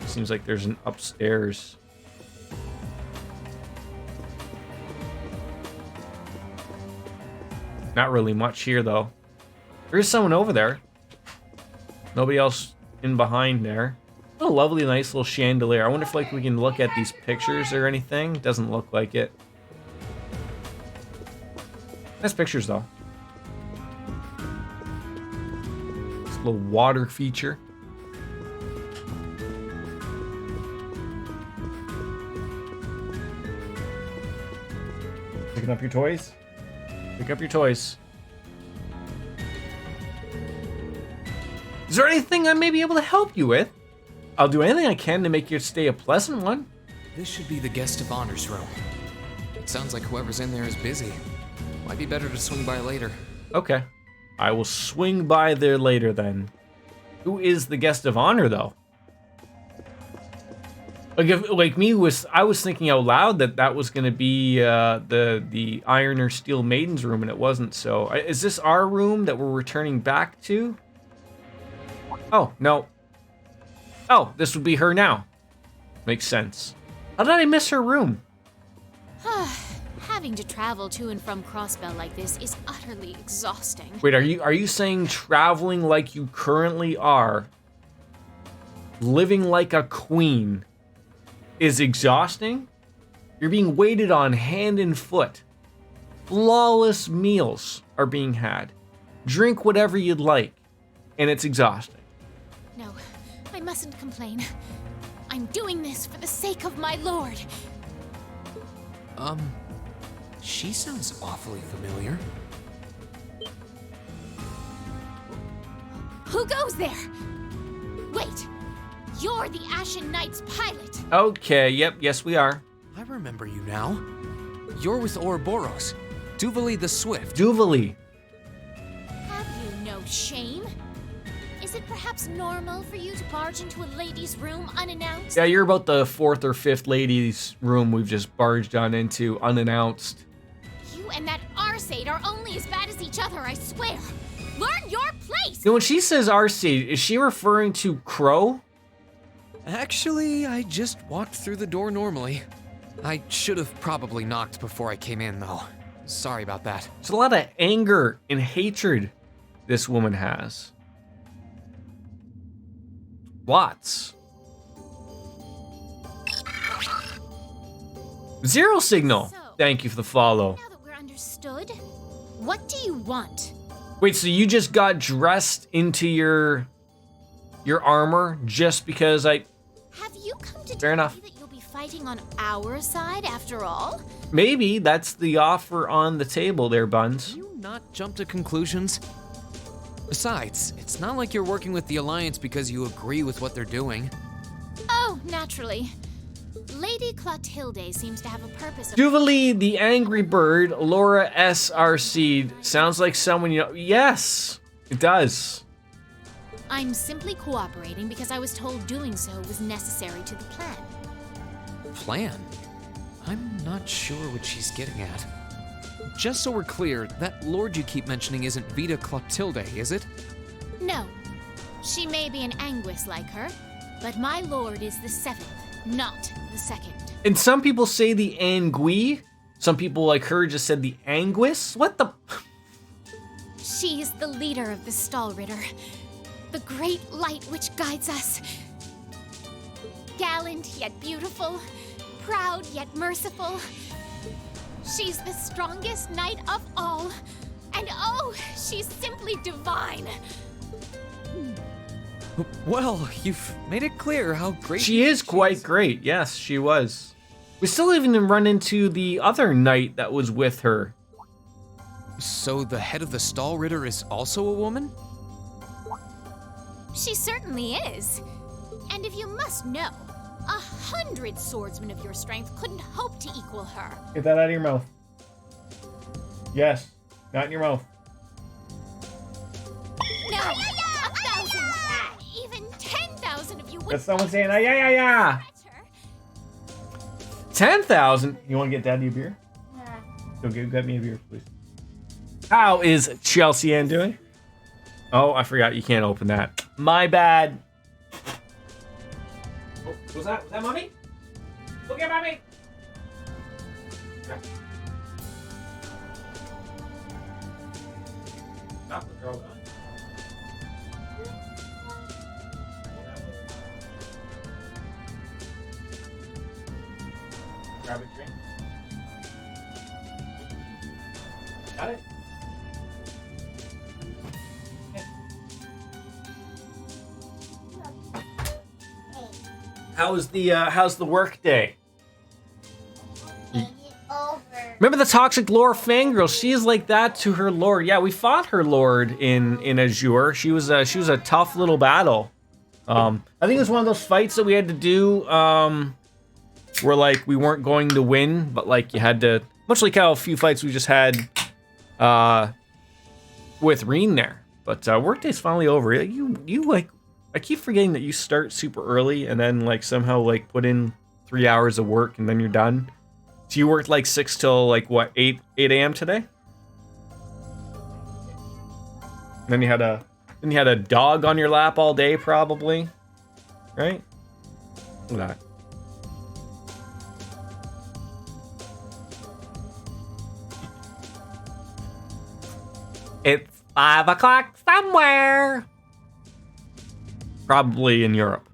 seems like there's an upstairs. Not really much here though. There is someone over there. Nobody else in behind there. Oh, lovely, nice little chandelier. I wonder if like we can look at these pictures or anything. Doesn't look like it. Nice pictures though. This little water feature. Picking up your toys? Pick up your toys. Is there anything I may be able to help you with? I'll do anything I can to make your stay a pleasant one. This should be the guest of honor's room. It sounds like whoever's in there is busy. Might be better to swing by later. Okay. I will swing by there later then. Who is the guest of honor, though? I was thinking out loud that was going to be the Iron or Steel Maiden's room, and it wasn't. So, is this our room that we're returning back to? Oh, no. Oh, this would be her now. Makes sense. How did I miss her room? Having to travel to and from Crossbell like this is utterly exhausting. Wait, are you saying traveling like you currently are, living like a queen, is exhausting? You're being waited on hand and foot. Flawless meals are being had. Drink whatever you'd like, and it's exhausting. No, I mustn't complain. I'm doing this for the sake of my lord. She sounds awfully familiar. Who goes there? Wait, you're the Ashen Knight's pilot. Okay, yep, yes we are. I remember you now. You're with Ouroboros, Duvali the Swift. Duvali. Have you no shame? Is it perhaps normal for you to barge into a lady's room unannounced? Yeah, you're about the 4th or 5th ladies' room we've just barged on into unannounced. You and that Arcade are only as bad as each other, I swear. Learn your place! Now, when she says Arcade, is she referring to Crow? Actually, I just walked through the door normally. I should have probably knocked before I came in, though. Sorry about that. There's a lot of anger and hatred this woman has. Lots. Zero signal. Thank you for the follow. Now that we're understood, what do you want? Wait, so you just got dressed into your armor just because I... Have you come to Fair tell enough. me that you'll be fighting on our side after all? Maybe that's the offer on the table there, Buns. You not jump to conclusions? Besides, it's not like you're working with the Alliance because you agree with what they're doing. Oh, naturally. Lady Clotilde seems to have a purpose. Duvali, the Angry Bird, Laura S. Arcade. Sounds like someone you know. Yes, it does. I'm simply cooperating because I was told doing so was necessary to the plan. Plan? I'm not sure what she's getting at. Just so we're clear, that lord you keep mentioning isn't Vita Clotilde, is it? No. She may be an Anguis like her, but my lord is the 7th, not the 2nd. And some people say the Angui. Some people like her just said the Anguis. What the... She is the leader of the Stallritter, the great light which guides us. Gallant yet beautiful, proud yet merciful. She's the strongest knight of all. And oh, she's simply divine. Well, you've made it clear how great She is quite great. Yes, she was. We still haven't even run into the other knight that was with her. So the head of the Stallritter is also a woman? She certainly is. And if you must know, 100 swordsmen of your strength couldn't hope to equal her. Get that out of your mouth. Yes, not in your mouth. No, 1,000, even 10,000 of you would. That's someone saying, yeah. 10,000? You want to get Daddy a beer? Yeah. So get me a beer, please. How is Chelsea Ann doing? Oh, I forgot you can't open that. My bad. Oh, was that mommy? Look at mommy. Yeah. Stop the girl. Grab a drink. Got it? How's the work day? Remember the toxic lore fangirl? She is like that to her lord. Yeah, we fought her lord in Azure. She was a tough little battle. I think it was one of those fights that we had to do where like we weren't going to win, but like you had to, much like how a few fights we just had with Reen there. But workday's finally over. You like, I keep forgetting that you start super early and then like somehow like put in 3 hours of work and then you're done. So you worked like 6 till like what, 8 a.m. today? And then you had a dog on your lap all day probably, right? Look at that. It's 5 o'clock somewhere. Probably in Europe.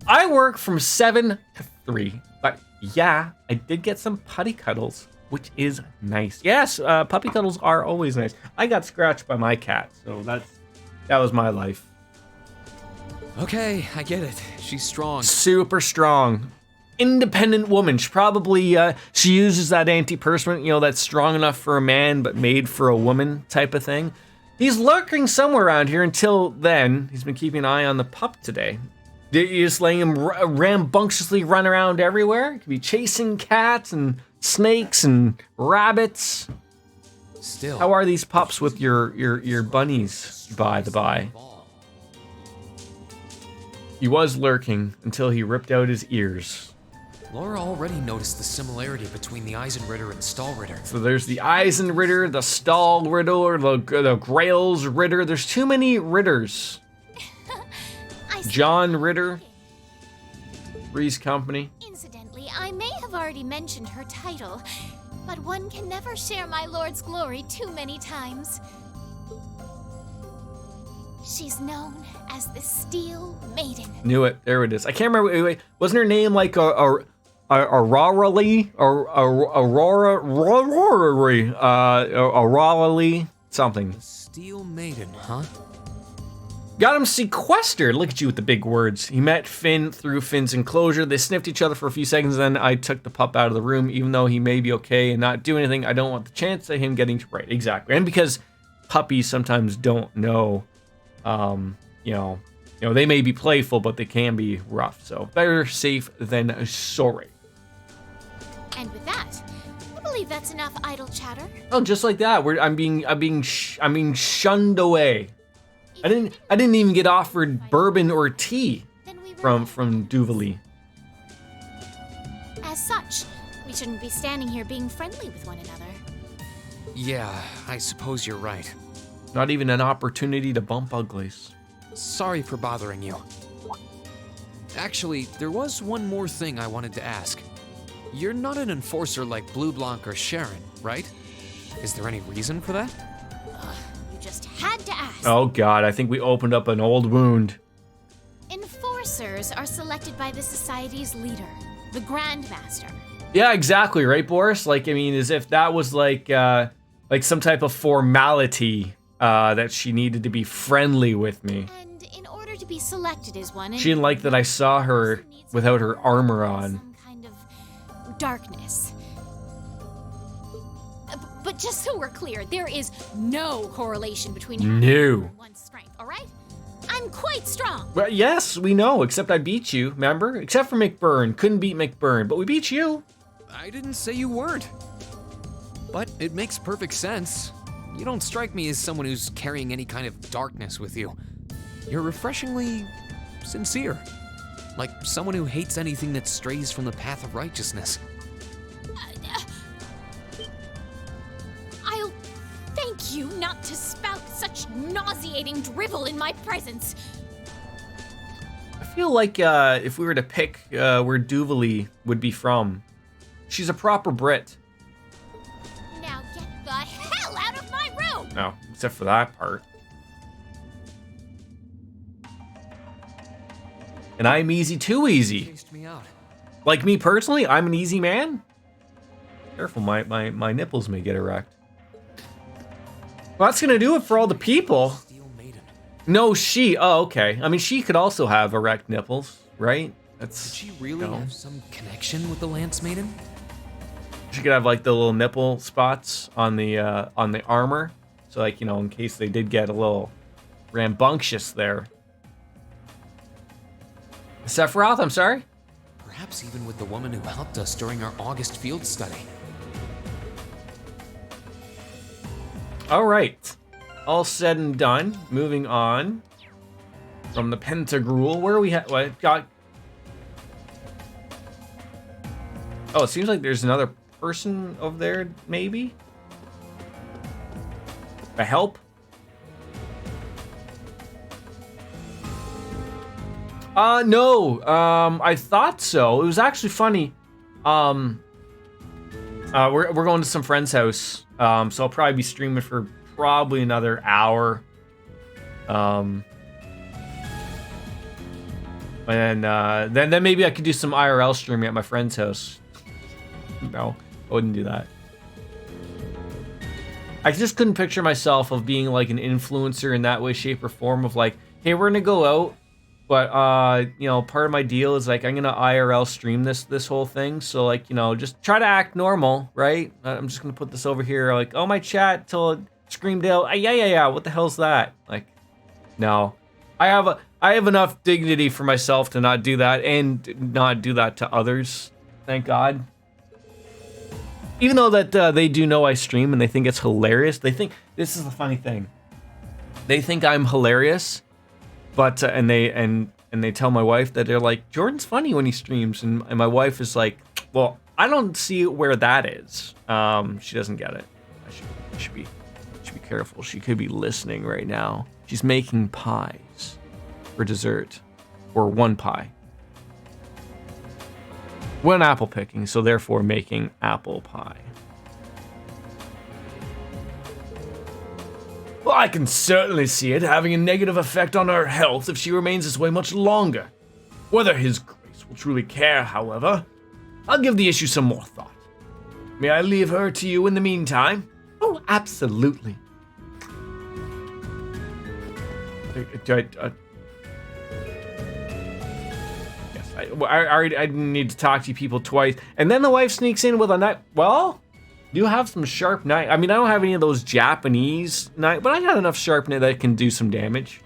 I work from 7 to 3. But yeah, I did get some putty cuddles, which is nice. Yes, puppy cuddles are always nice. I got scratched by my cat, so that was my life. Okay, I get it. She's strong. Super strong. Independent woman. She probably, she uses that antiperspirant, you know, that's strong enough for a man but made for a woman type of thing. He's lurking somewhere around here. Until then, he's been keeping an eye on the pup today. You're just letting him rambunctiously run around everywhere? He could be chasing cats and snakes and rabbits. Still. How are these pups with your bunnies, by the by? He was lurking until he ripped out his ears. Laura already noticed the similarity between the Eisenritter and Stahlritter. So there's the Eisenritter, the Stahlritter, the Grails Ritter. There's too many Ritters. John Ritter, Three's Company. Incidentally, I may have already mentioned her title, but one can never share my lord's glory too many times. She's known as the Steel Maiden. Knew it. There it is. I can't remember. Wait, wasn't her name like Aurora Lee? Aurora Lee? Something. Steel Maiden, huh? Got him sequestered. Look at you with the big words. He met Finn through Finn's enclosure. They sniffed each other for a few seconds, then I took the pup out of the room. Even though he may be okay and not do anything, I don't want the chance of him getting right. Exactly. And because puppies sometimes don't know, you know, they may be playful, but they can be rough. So better safe than sorry. And with that, I believe that's enough idle chatter. Oh, just like that. I'm being shunned away. I didn't even get offered bourbon or tea from Duvali. As such, we shouldn't be standing here being friendly with one another. Yeah, I suppose you're right. Not even an opportunity to bump uglies. Sorry for bothering you. Actually, there was one more thing I wanted to ask. You're not an enforcer like Blue Blanc or Sharon, right? Is there any reason for that? You just had to ask. Oh god, I think we opened up an old wound. Enforcers are selected by the society's leader, the Grandmaster. Yeah, exactly, right, Boris? Like, I mean, as if that was like some type of formality that she needed to be friendly with me. And in order to be selected as one, She didn't like that I saw her without her armor on. Some kind of darkness. But just so we're clear, there is no correlation between having and one's strength, all right? I'm quite strong. Well, yes, we know, except I beat you, remember? Except for McBurn. Couldn't beat McBurn, but we beat you. I didn't say you weren't. But it makes perfect sense. You don't strike me as someone who's carrying any kind of darkness with you. You're refreshingly sincere. Like someone who hates anything that strays from the path of righteousness. I'll thank you not to spout such nauseating drivel in my presence. I feel like if we were to pick where Duvali would be from, she's a proper Brit. Now get the hell out of my room! No, except for that part. And I'm easy too easy. Like me personally, I'm an easy man. Careful, my nipples may get erect. Well, that's gonna do it for all the people. No, she. Oh, okay. I mean, she could also have erect nipples, right? That's. Did she really have some connection with the Lance Maiden? She could have like the little nipple spots on the armor, so like, you know, in case they did get a little rambunctious there. Sephiroth, I'm sorry. Perhaps even with the woman who helped us during our August field study. All right. All said and done. Moving on from the Pentagrule. Where are we at? What got? Oh, it seems like there's another person over there, maybe? A help? No. I thought so. It was actually funny. We're going to some friend's house. So I'll probably be streaming for probably another hour. And then maybe I could do some IRL streaming at my friend's house. No, I wouldn't do that. I just couldn't picture myself of being like an influencer in that way, shape, or form of like, hey, we're gonna go out, but you know, part of my deal is like I'm gonna IRL stream this whole thing. So like, you know, just try to act normal, right? I'm just gonna put this over here, like, oh, my chat till it screamed out, yeah, what the hell's that? Like, no, I have enough dignity for myself to not do that and not do that to others. Thank God. Even though that they do know I stream and they think it's hilarious, they think this is the funny thing. They think I'm hilarious, but and they tell my wife that they're like, Jordan's funny when he streams, and my wife is like, well, I don't see where that is. She doesn't get it. I should be careful. She could be listening right now. She's making pies for dessert, or one pie. One apple picking, so therefore making apple pie. Well, I can certainly see it having a negative effect on her health if she remains this way much longer. Whether His Grace will truly care, however, I'll give the issue some more thought. May I leave her to you in the meantime? Oh, absolutely. I need to talk to you people twice. And then the wife sneaks in with a knife. Well, you have some sharp knife. I mean, I don't have any of those Japanese knife, but I got enough sharpness that can do some damage.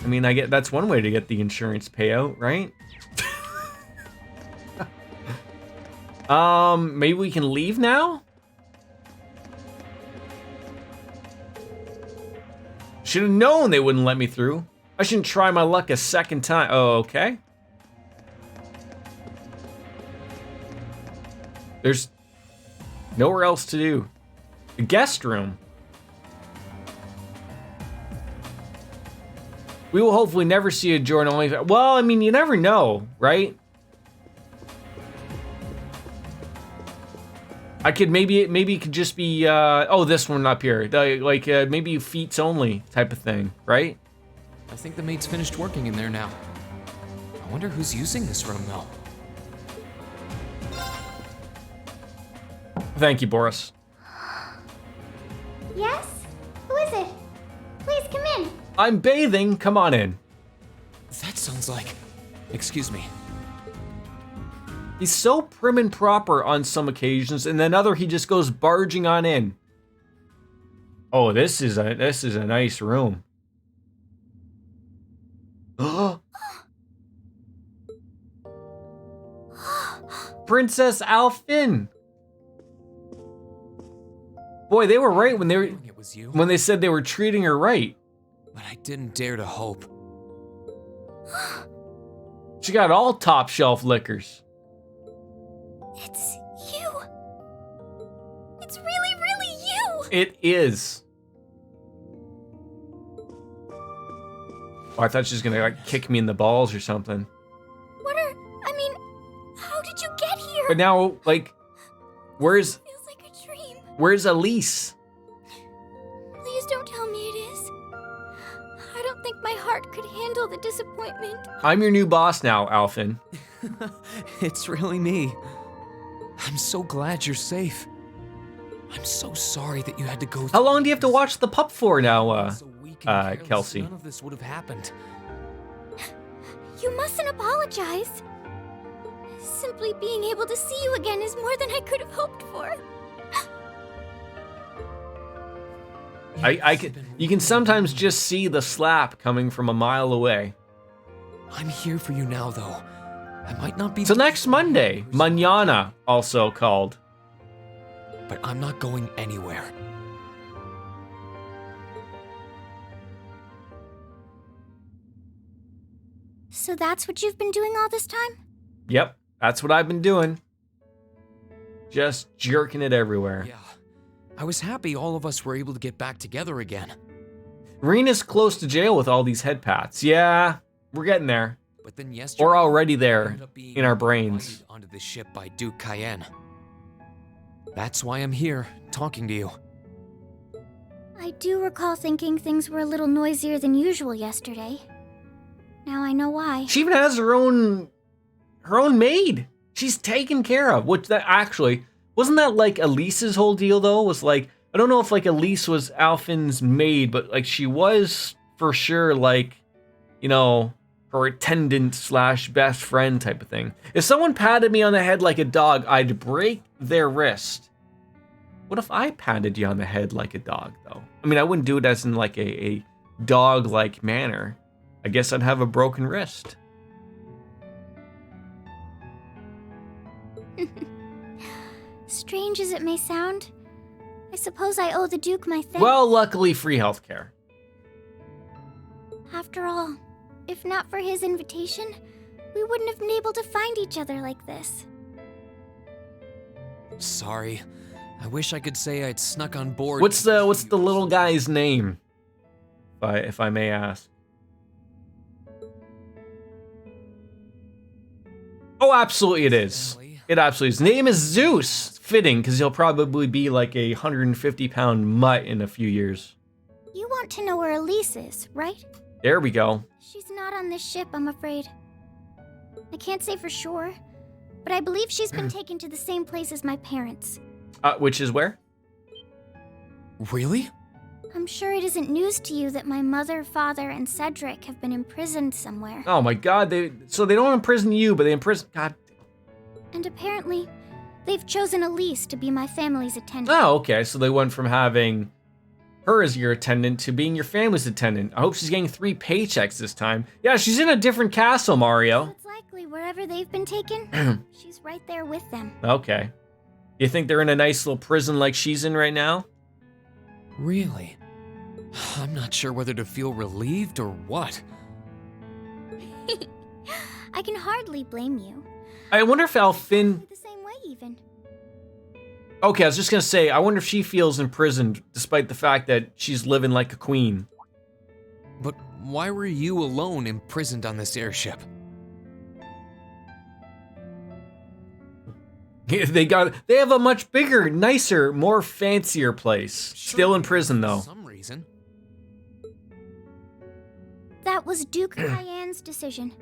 I mean, that's one way to get the insurance payout, right? Maybe we can leave now? Should have known they wouldn't let me through. I shouldn't try my luck a second time. Oh, okay. There's nowhere else to do. The guest room. We will hopefully never see a Jordan only. Well, I mean, you never know, right? I could maybe it could just be oh, this one up here, like maybe feats only type of thing, right? I think the maid's finished working in there now. I wonder who's using this room, though. Thank you, Boris. Yes? Who is it? Please come in. I'm bathing. Come on in. That sounds like... Excuse me. He's so prim and proper on some occasions, and then other he just goes barging on in. Oh, this is a nice room. Princess Alfin. Boy, they were right when they said they were treating her right. But I didn't dare to hope. She got all top shelf liquors. It's you. It's really, really you. It is. Oh, I thought she was gonna like kick me in the balls or something. How did you get here? But now, like, where's... Feels like a dream. Where's Elise? Please don't tell me it is. I don't think my heart could handle the disappointment. I'm your new boss now, Alfin. It's really me. I'm so glad you're safe. I'm so sorry that you had to go through. How long do you have to watch the pup for now, Kelsey? None of this would have happened. You mustn't apologize. Simply being able to see you again is more than I could have hoped for. You can sometimes just see the slap coming from a mile away. I'm here for you now, though. I might not be. So next Monday, mañana, also called. But I'm not going anywhere. So that's what you've been doing all this time? Yep, that's what I've been doing. Just jerking it everywhere. Yeah. I was happy all of us were able to get back together again. Rena's close to jail with all these head pats. Yeah, we're getting there. But then yesterday, we're already there ended up being in our brains. invited onto the ship by Duke Cayenne. That's why I'm here, talking to you. I do recall thinking things were a little noisier than usual yesterday. Now I know why. She even has her own maid. She's taken care of. Which that actually wasn't that like Elise's whole deal though? Was like, I don't know if like Elise was Alfin's maid, but like she was for sure like, you know, her attendant / best friend type of thing. If someone patted me on the head like a dog, I'd break their wrist. What if I patted you on the head like a dog though? I mean, I wouldn't do it as in like a dog-like manner. I guess I'd have a broken wrist. Strange as it may sound, I suppose I owe the Duke my thanks. Well, luckily free healthcare. After all, if not for his invitation, we wouldn't have been able to find each other like this. Sorry. I wish I could say I'd snuck on board. What's the little guy's name? If I may ask. Oh, absolutely it is. It absolutely is. His name is Zeus. Fitting, because he'll probably be like a 150-pound mutt in a few years. You want to know where Elise is, right? There we go. She's not on this ship, I'm afraid. I can't say for sure, but I believe she's been taken to the same place as my parents. Which is where? Really? I'm sure it isn't news to you that my mother, father, and Cedric have been imprisoned somewhere. Oh my god, so they don't imprison you, but they imprison... God. And apparently, they've chosen Elise to be my family's attendant. Oh, okay, so they went from having her as your attendant to being your family's attendant. I hope she's getting 3 paychecks this time. Yeah, she's in a different castle, Mario. So it's likely wherever they've been taken, she's right there with them. Okay. You think they're in a nice little prison like she's in right now? Really? I'm not sure whether to feel relieved or what. I can hardly blame you. I wonder if Alfin... The same way, even. Okay, I was just gonna say, I wonder if she feels imprisoned, despite the fact that she's living like a queen. But why were you alone imprisoned on this airship? They have a much bigger, nicer, more fancier place. Still in prison, though. For some reason. That was Duke Cayenne's decision.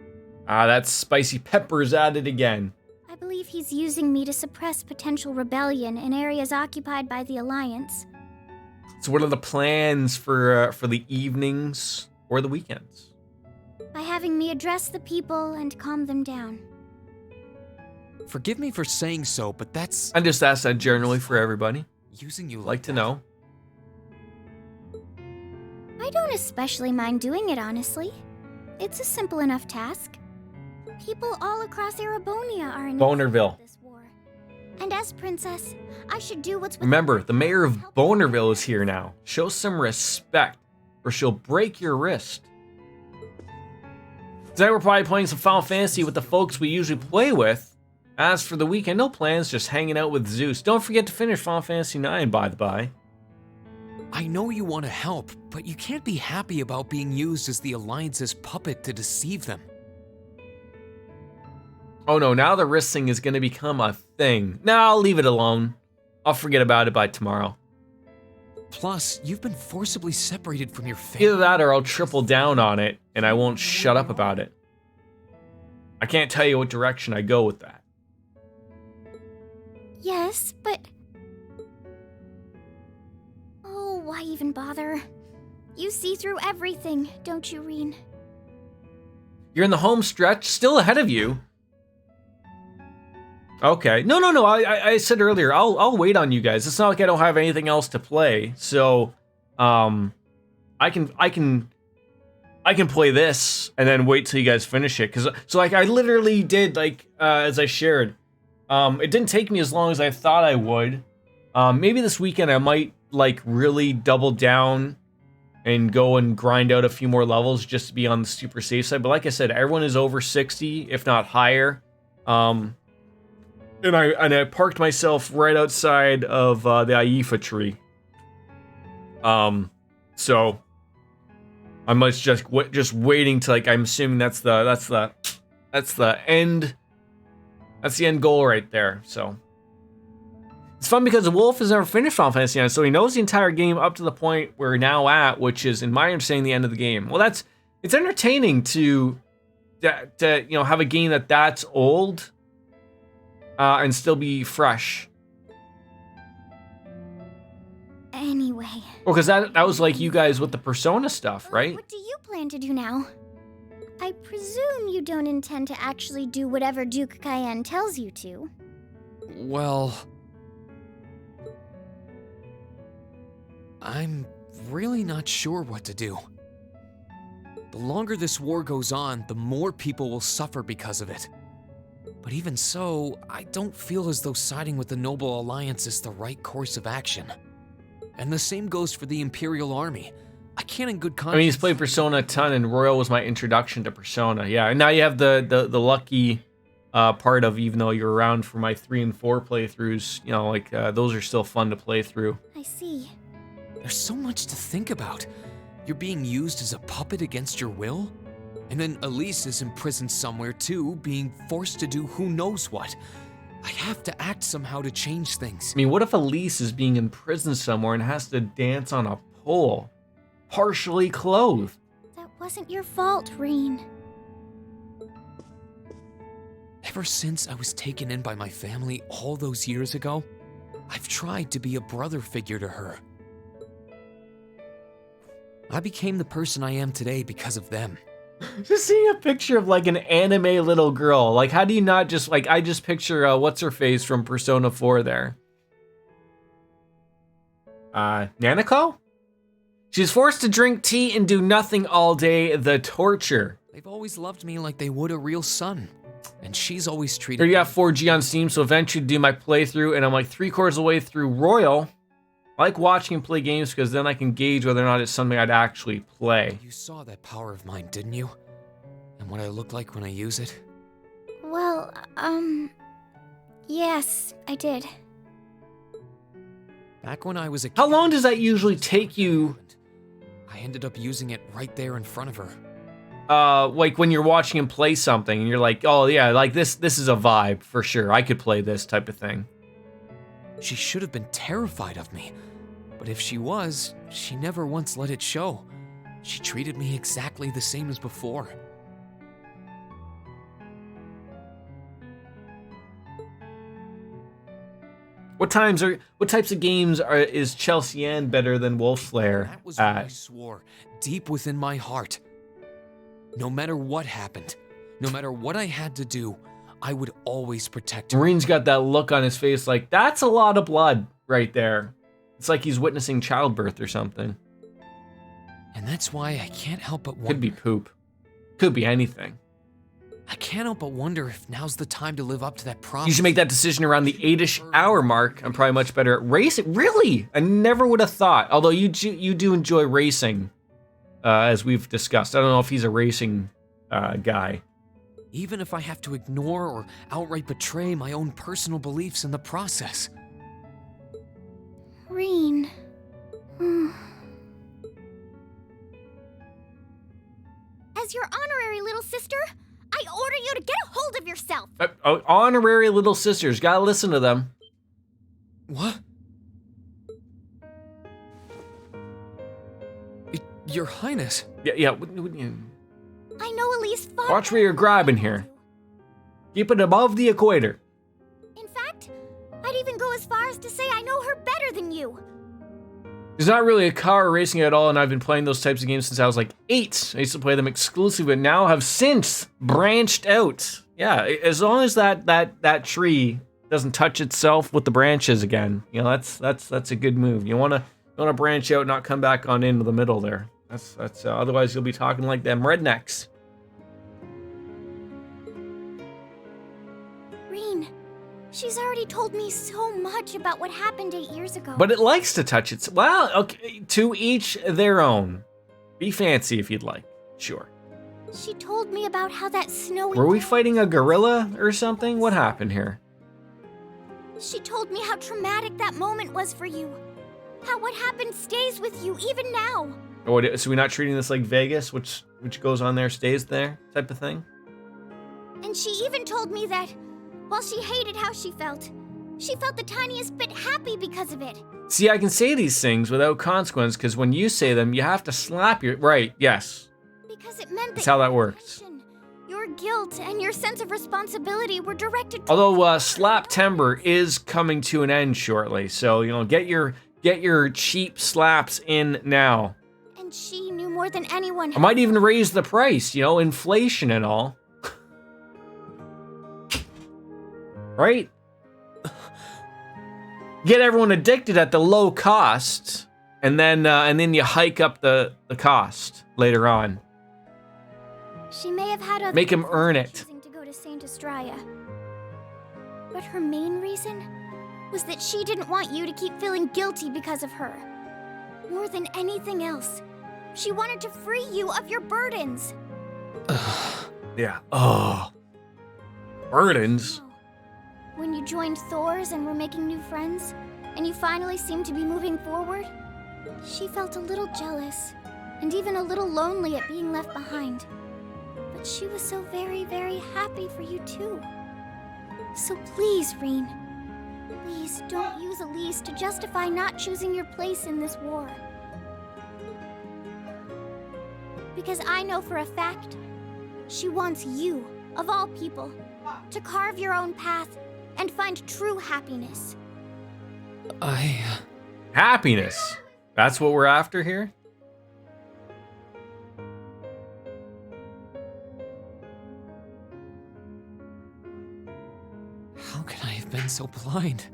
Ah, that's spicy peppers at it again. I believe he's using me to suppress potential rebellion in areas occupied by the Alliance. So what are the plans for the evenings or the weekends? By having me address the people and calm them down. Forgive me for saying so, but that's... I just ask that generally for everybody. Using you like to know. I don't especially mind doing it, honestly. It's a simple enough task. People all across Erebonia are in Bonerville. this war. And as princess, I should do what's within Remember, the mayor of Bonerville is here now. Show some respect, or she'll break your wrist. Tonight we're probably playing some Final Fantasy with the folks we usually play with. As for the weekend, no plans, just hanging out with Zeus. Don't forget to finish Final Fantasy IX, by the by. I know you want to help, but you can't be happy about being used as the Alliance's puppet to deceive them. Oh no, now the wrist thing is going to become a thing. No, I'll leave it alone. I'll forget about it by tomorrow. Plus, you've been forcibly separated from your family. Either that or I'll triple down on it and I won't shut up about it. I can't tell you what direction I go with that. Yes, but... Oh, why even bother? You see through everything, don't you, Reen? You're in the home stretch, still ahead of you. Okay. No. I said earlier, I'll wait on you guys. It's not like I don't have anything else to play. So, I can I can play this and then wait till you guys finish it. So like I literally did, like, as I shared, it didn't take me as long as I thought I would. Maybe this weekend I might like really double down and go and grind out a few more levels just to be on the super safe side. But like I said, everyone is over 60, if not higher. And I parked myself right outside of the Aifa tree. So I'm just waiting to, like, I'm assuming that's the end. That's the end goal right there. So it's fun because Wolf has never finished Final Fantasy IX, so he knows the entire game up to the point we're now at, which is, in my understanding, the end of the game. Well, it's entertaining to have a game that's old and still be fresh. Anyway. Well, because that was like you guys with the Persona stuff, right? What do you plan to do now? I presume you don't intend to actually do whatever Duke Cayenne tells you to. Well, I'm really not sure what to do. The longer this war goes on, the more people will suffer because of it. But even so, I don't feel as though siding with the Noble Alliance is the right course of action. And the same goes for the Imperial Army. I can't in good conscience... I mean, he's played Persona a ton, and Royal was my introduction to Persona. Yeah, and now you have the lucky part of, even though you're around for my 3 and 4 playthroughs, those are still fun to play through. I see. There's so much to think about. You're being used as a puppet against your will? And then Elise is imprisoned somewhere too, being forced to do who knows what. I have to act somehow to change things. I mean, what if Elise is being imprisoned somewhere and has to dance on a pole, partially clothed? That wasn't your fault, Reen. Ever since I was taken in by my family all those years ago, I've tried to be a brother figure to her. I became the person I am today because of them. Just seeing a picture of like an anime little girl, like how do you not just, like, I just picture what's her face from Persona 4 there. Nanako? She's forced to drink tea and do nothing all day, the torture. They've always loved me like they would a real son, and she's always treated Here you got 4G on Steam, so eventually do my playthrough, and I'm like 3/4 of the way through Royal. I like watching him play games because then I can gauge whether or not it's something I'd actually play. You saw that power of mine, didn't you? And what I look like when I use it? Well, yes, I did. Back when I was a kid, how long does that usually take you? I ended up using it right there in front of her. Like when you're watching him play something and you're like, oh yeah, like this is a vibe for sure. I could play this type of thing. She should have been terrified of me. But if she was, she never once let it show. She treated me exactly the same as before. What types of games is Chelsea Ann better than Wolfslayer That was what I swore, deep within my heart. No matter what happened, no matter what I had to do, I would always protect her. Marines got that look on his face like, that's a lot of blood right there. It's like he's witnessing childbirth or something. And that's why I can't help but wonder. Could be poop. Could be anything. I can't help but wonder if now's the time to live up to that promise. You should make that decision around the 8-ish hour mark. I'm probably much better at racing. Really? I never would have thought. Although you do enjoy racing, as we've discussed. I don't know if he's a racing guy. Even if I have to ignore or outright betray my own personal beliefs in the process. Reen. As your honorary little sister, I order you to get a hold of yourself. Honorary little sisters. Gotta listen to them. What? Your Highness. Yeah. I know Elise fought. Watch where you're grabbing here. Keep it above the equator. In fact, I'd even go as far as to say I know her better than you. There's not really a car racing at all, and I've been playing those types of games since I was like 8. I used to play them exclusively, but now have since branched out. Yeah, as long as that tree doesn't touch itself with the branches again, that's a good move. You wanna branch out, not come back on into the middle there. That's otherwise you'll be talking like them rednecks. Reen, she's already told me so much about what happened 8 years ago. But it likes to touch its. Well, okay, to each their own. Be fancy if you'd like. Sure. She told me about how that snowy... Were we fighting a gorilla or something? What happened here? She told me how traumatic that moment was for you. How what happened stays with you even now. Oh, so we're not treating this like Vegas, which goes on there, stays there, type of thing? And she even told me that, while she hated how she felt the tiniest bit happy because of it. See, I can say these things without consequence, because when you say them, you have to slap your... Right, yes. Because it meant That's how that works. Your guilt and your sense of responsibility were directed Although Slap Timber is coming to an end shortly, so, you know, get your cheap slaps in now. And she knew more than anyone. I might even raise the price, you know, inflation and all. Right? Get everyone addicted at the low cost, and then you hike up the cost later on. She may have had other Make him earn it. choosing to go to Saint Estrella. But her main reason was that she didn't want you to keep feeling guilty because of her. More than anything else, she wanted to free you of your burdens. Yeah. Oh. Burdens. When you joined Thor's and were making new friends, and you finally seemed to be moving forward, she felt a little jealous, and even a little lonely at being left behind. But she was so very, very happy for you too. So please, Reen, please don't use Elise to justify not choosing your place in this war. Because I know for a fact, she wants you, of all people, to carve your own path and find true happiness. Happiness. That's what we're after here? How could I have been so blind?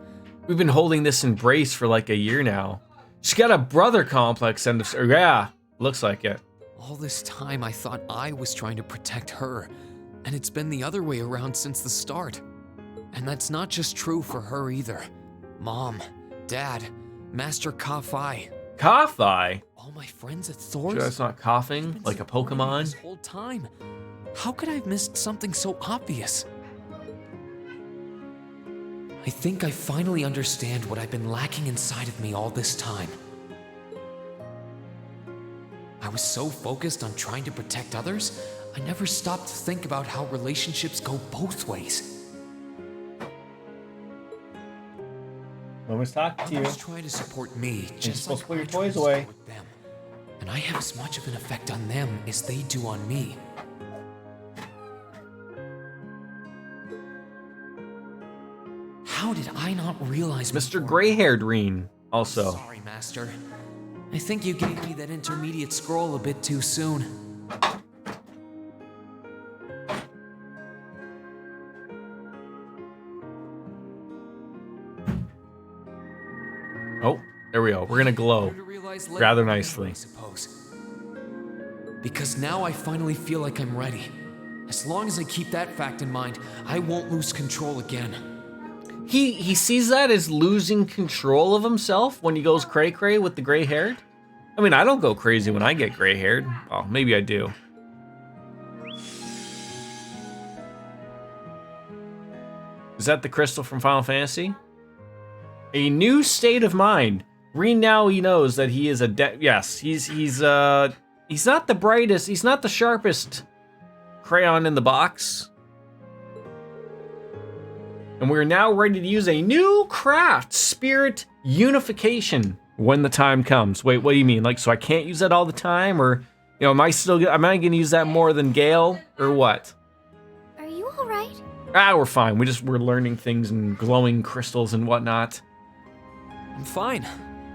We've been holding this embrace for like a year now. She's got a brother complex and yeah, looks like it. All this time I thought I was trying to protect her, and it's been the other way around since the start. And that's not just true for her either. Mom, Dad, Master Ka-Fi. Ka-Fi? All my friends at Thor's? Sure, that's not coughing like a Pokemon. This whole time. How could I have missed something so obvious? I think I finally understand what I've been lacking inside of me all this time. I was so focused on trying to protect others, I never stopped to think about how relationships go both ways. Mama's talking to you. Others try to support me, just supposed like to put your I try toys to away. support them. And I have as much of an effect on them as they do on me. How did I not realize Mr. Gray-haired Reen, also. Sorry, Master. I think you gave me that intermediate scroll a bit too soon. Oh, there we go. We're gonna glow rather nicely. I suppose. Because now I finally feel like I'm ready. As long as I keep that fact in mind, I won't lose control again. He sees that as losing control of himself when he goes cray-cray with the gray-haired? I mean, I don't go crazy when I get gray-haired. Well, maybe I do. Is that the crystal from Final Fantasy? A new state of mind. Reen now he knows that he is yes, he's not the brightest, he's not the sharpest crayon in the box. And we're now ready to use a new craft, Spirit Unification, when the time comes. Wait, what do you mean? Like, so I can't use that all the time? Or, you know, am I gonna use that more than Gale? Or what? Are you alright? Ah, we're fine. we're learning things and glowing crystals and whatnot. I'm fine.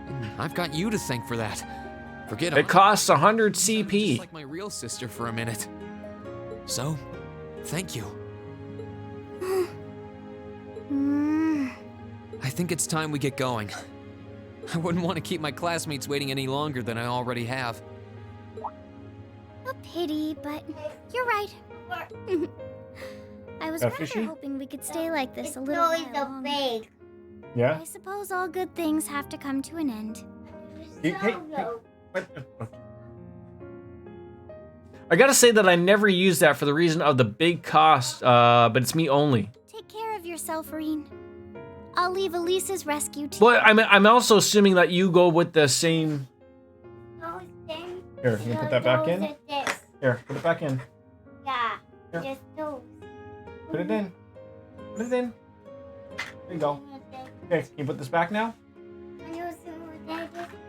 And I've got you to thank for that. Forget it. Costs 100 CP. Just like my real sister for a minute. So, thank you. I think it's time we get going. I wouldn't want to keep my classmates waiting any longer than I already have. pity, but you're right. I was rather fishy? hoping we could stay like this a little while longer. Yeah? I suppose all good things have to come to an end. Hey, what? I gotta say that I never use that for the reason of the big cost, but it's me only. Take care of yourself, Reen. I'll leave Elise's rescue team. But I'm also assuming that you go with the same... Here, you can put that back in? Here, put it back in. Yeah, Here. just those. Put it in. Put it in. There you go. Okay, can you put this back now?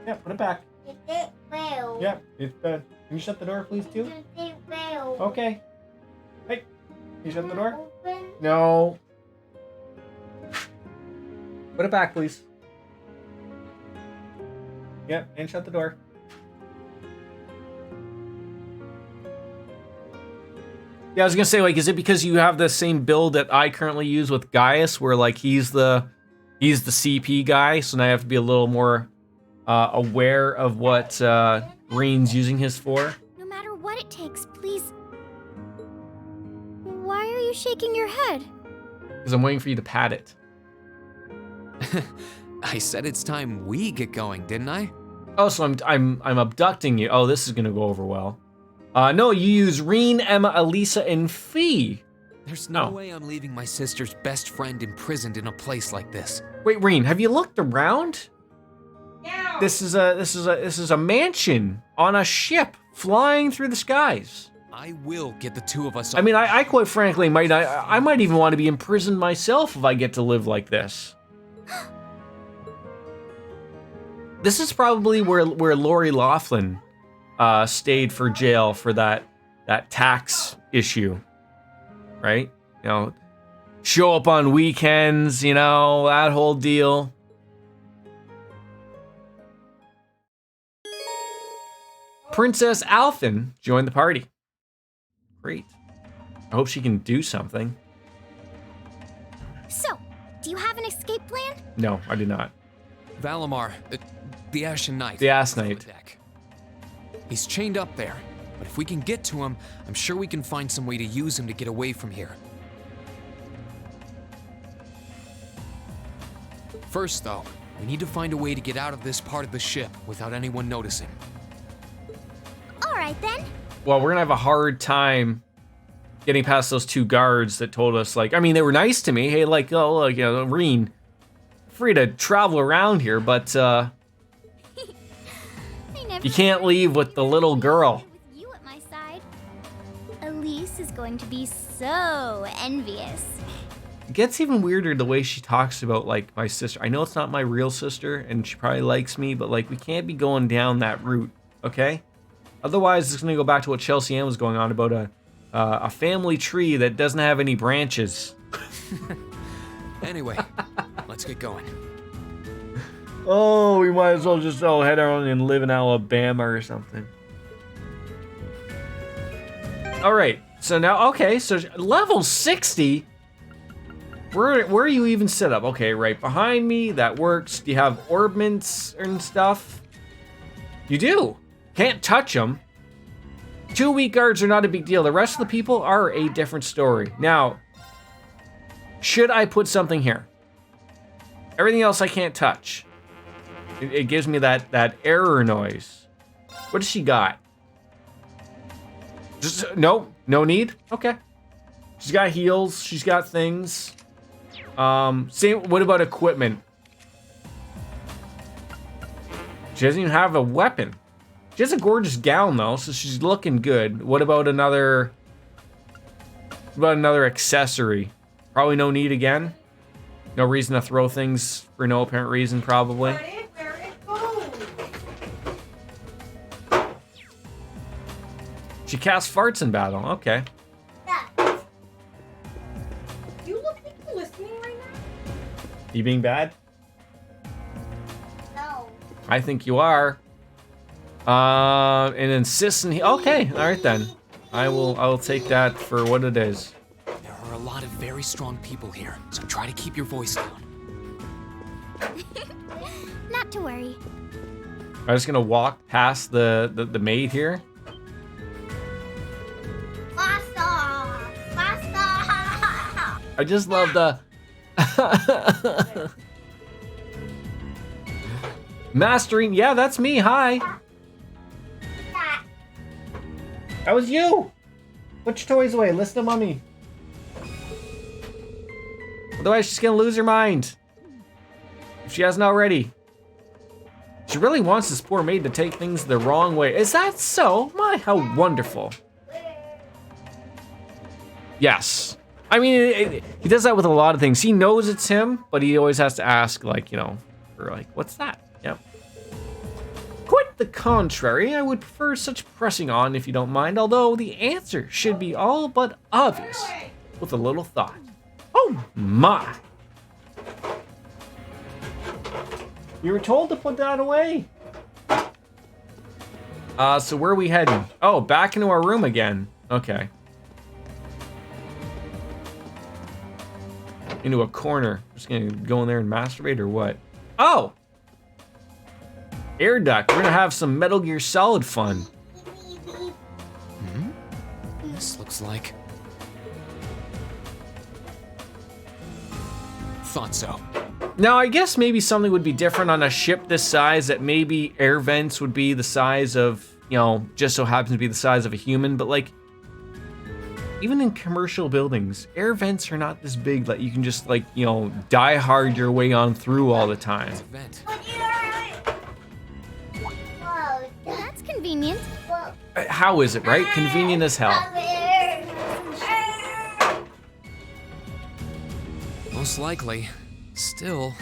Yeah, put it back. Yeah, it's can you shut the door, please, too? Okay. Hey, can you shut the door? No. Put it back, please. Yep, and shut the door. Yeah, I was gonna say, like, is it because you have the same build that I currently use with Gaius, where like he's the CP guy, so now I have to be a little more aware of what Reen's using his for? No matter what it takes, please. Why are you shaking your head? Because I'm waiting for you to pat it. I said it's time we get going, didn't I? Oh, so I'm abducting you. Oh, this is gonna go over well. No, you use Reen, Emma, Elisa, and Fee. There's no way I'm leaving my sister's best friend imprisoned in a place like this. Wait, Reen, have you looked around? No. This is a mansion on a ship flying through the skies. I will get the two of us. I mean, I quite frankly I might even want to be imprisoned myself if I get to live like this. This is probably where Lori Laughlin stayed for jail for that tax issue, right? You know, show up on weekends, you know, that whole deal. Princess Alfin joined the party. Great. I hope she can do something. So, do you have an escape plan? No, I do not. Valimar, the Ashen Knight. The Ass Knight. He's chained up there, but if we can get to him, I'm sure we can find some way to use him to get away from here. First, though, we need to find a way to get out of this part of the ship without anyone noticing. All right, then. Well, we're gonna have a hard time getting past those two guards that told us, like, I mean, they were nice to me. Hey, like, oh, look, you know, Reen, free to travel around here, but you can't leave with the little girl. With you at my side. Elise is going to be so envious. It gets even weirder the way she talks about, like, my sister. I know it's not my real sister, and she probably likes me, but, like, we can't be going down that route, okay? Otherwise, it's going to go back to what Chelsea Ann was going on about a family tree that doesn't have any branches. Anyway, let's get going. Oh, we might as well just head on and live in Alabama or something. All right, so now, okay, so level 60? Where are you even set up? Okay, right behind me, that works. Do you have orbments and stuff? You do. Can't touch them. 2 weak guards are not a big deal. The rest of the people are a different story. Now, should I put something here? Everything else I can't touch. It gives me that error noise. What does she got? Just no need? Okay. She's got heals, she's got things. Same, what about equipment? She doesn't even have a weapon. She has a gorgeous gown though, so she's looking good. What about another accessory? Probably no need again. No reason to throw things for no apparent reason, probably. She casts farts in battle. Okay. You look like you're listening right now? You being bad? No. I think you are. And insists in okay, all right then. I will take that for what it is. There are a lot of very strong people here, so try to keep your voice down. Not to worry. I'm just gonna walk past the maid here. I just love the... Mastering, yeah, that's me, hi. That was you. Put your toys away, listen to mommy. Otherwise she's gonna lose her mind. If she hasn't already. She really wants this poor maid to take things the wrong way. Is that so? My, how wonderful. Yes. I mean, he does that with a lot of things. He knows it's him, but he always has to ask, like, you know, for like, what's that? Yep. Quite the contrary. I would prefer such pressing on if you don't mind, although the answer should be all but obvious with a little thought. Oh my. You were told to put that away. So where are we heading? Oh, back into our room again. Okay. Into a corner. Just gonna go in there and masturbate or what? Oh! Air duct. We're gonna have some Metal Gear Solid fun. This looks like... Thought so. Now, I guess maybe something would be different on a ship this size, that maybe air vents would be the size of, you know, just so happens to be the size of a human, but like, even in commercial buildings, air vents are not this big that you can just like, you know, die hard your way on through all the time. That's convenient. How is it, right? Convenient as hell. Most likely. Still,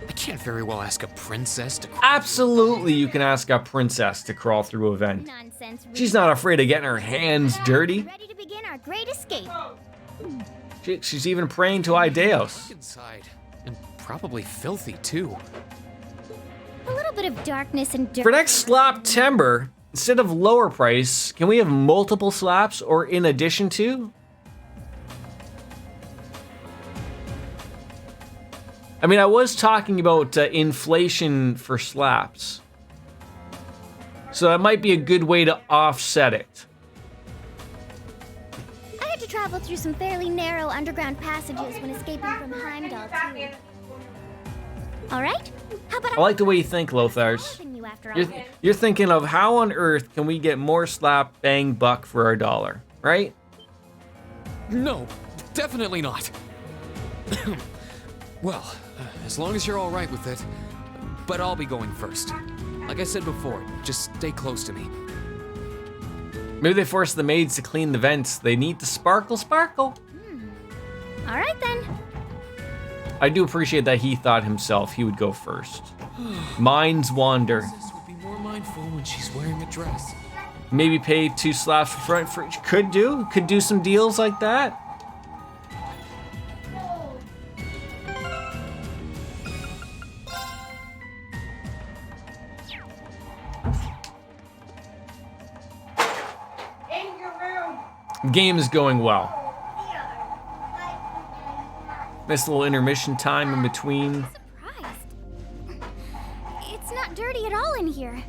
I can't very well ask a princess to... Absolutely, you can ask a princess to crawl through a vent. Nonsense. She's not afraid of getting her hands dirty. Ready to begin our great escape. She's even praying to Ideos. Inside, and probably filthy too. A little bit of darkness and dirt. For next slap timber, instead of lower price, can we have multiple slaps or in addition to? I mean, I was talking about inflation for slaps. So that might be a good way to offset it. I had to travel through some fairly narrow underground passages when escaping from Heimdall, too. Alright? How about I like the way you think, Lothars. You're thinking of how on earth can we get more slap bang buck for our dollar, right? No, definitely not. Well, as long as you're all right with it. But I'll be going first. Like I said before, just stay close to me. Maybe they force the maids to clean the vents. They need to sparkle. Alright then. I do appreciate that he thought himself he would go first. Minds wander. Princess would be more mindful when she's wearing a dress. Maybe pay 2 slaps for front. Could do some deals like that. Game is going well. Nice little intermission time in between. It's not dirty at all in here.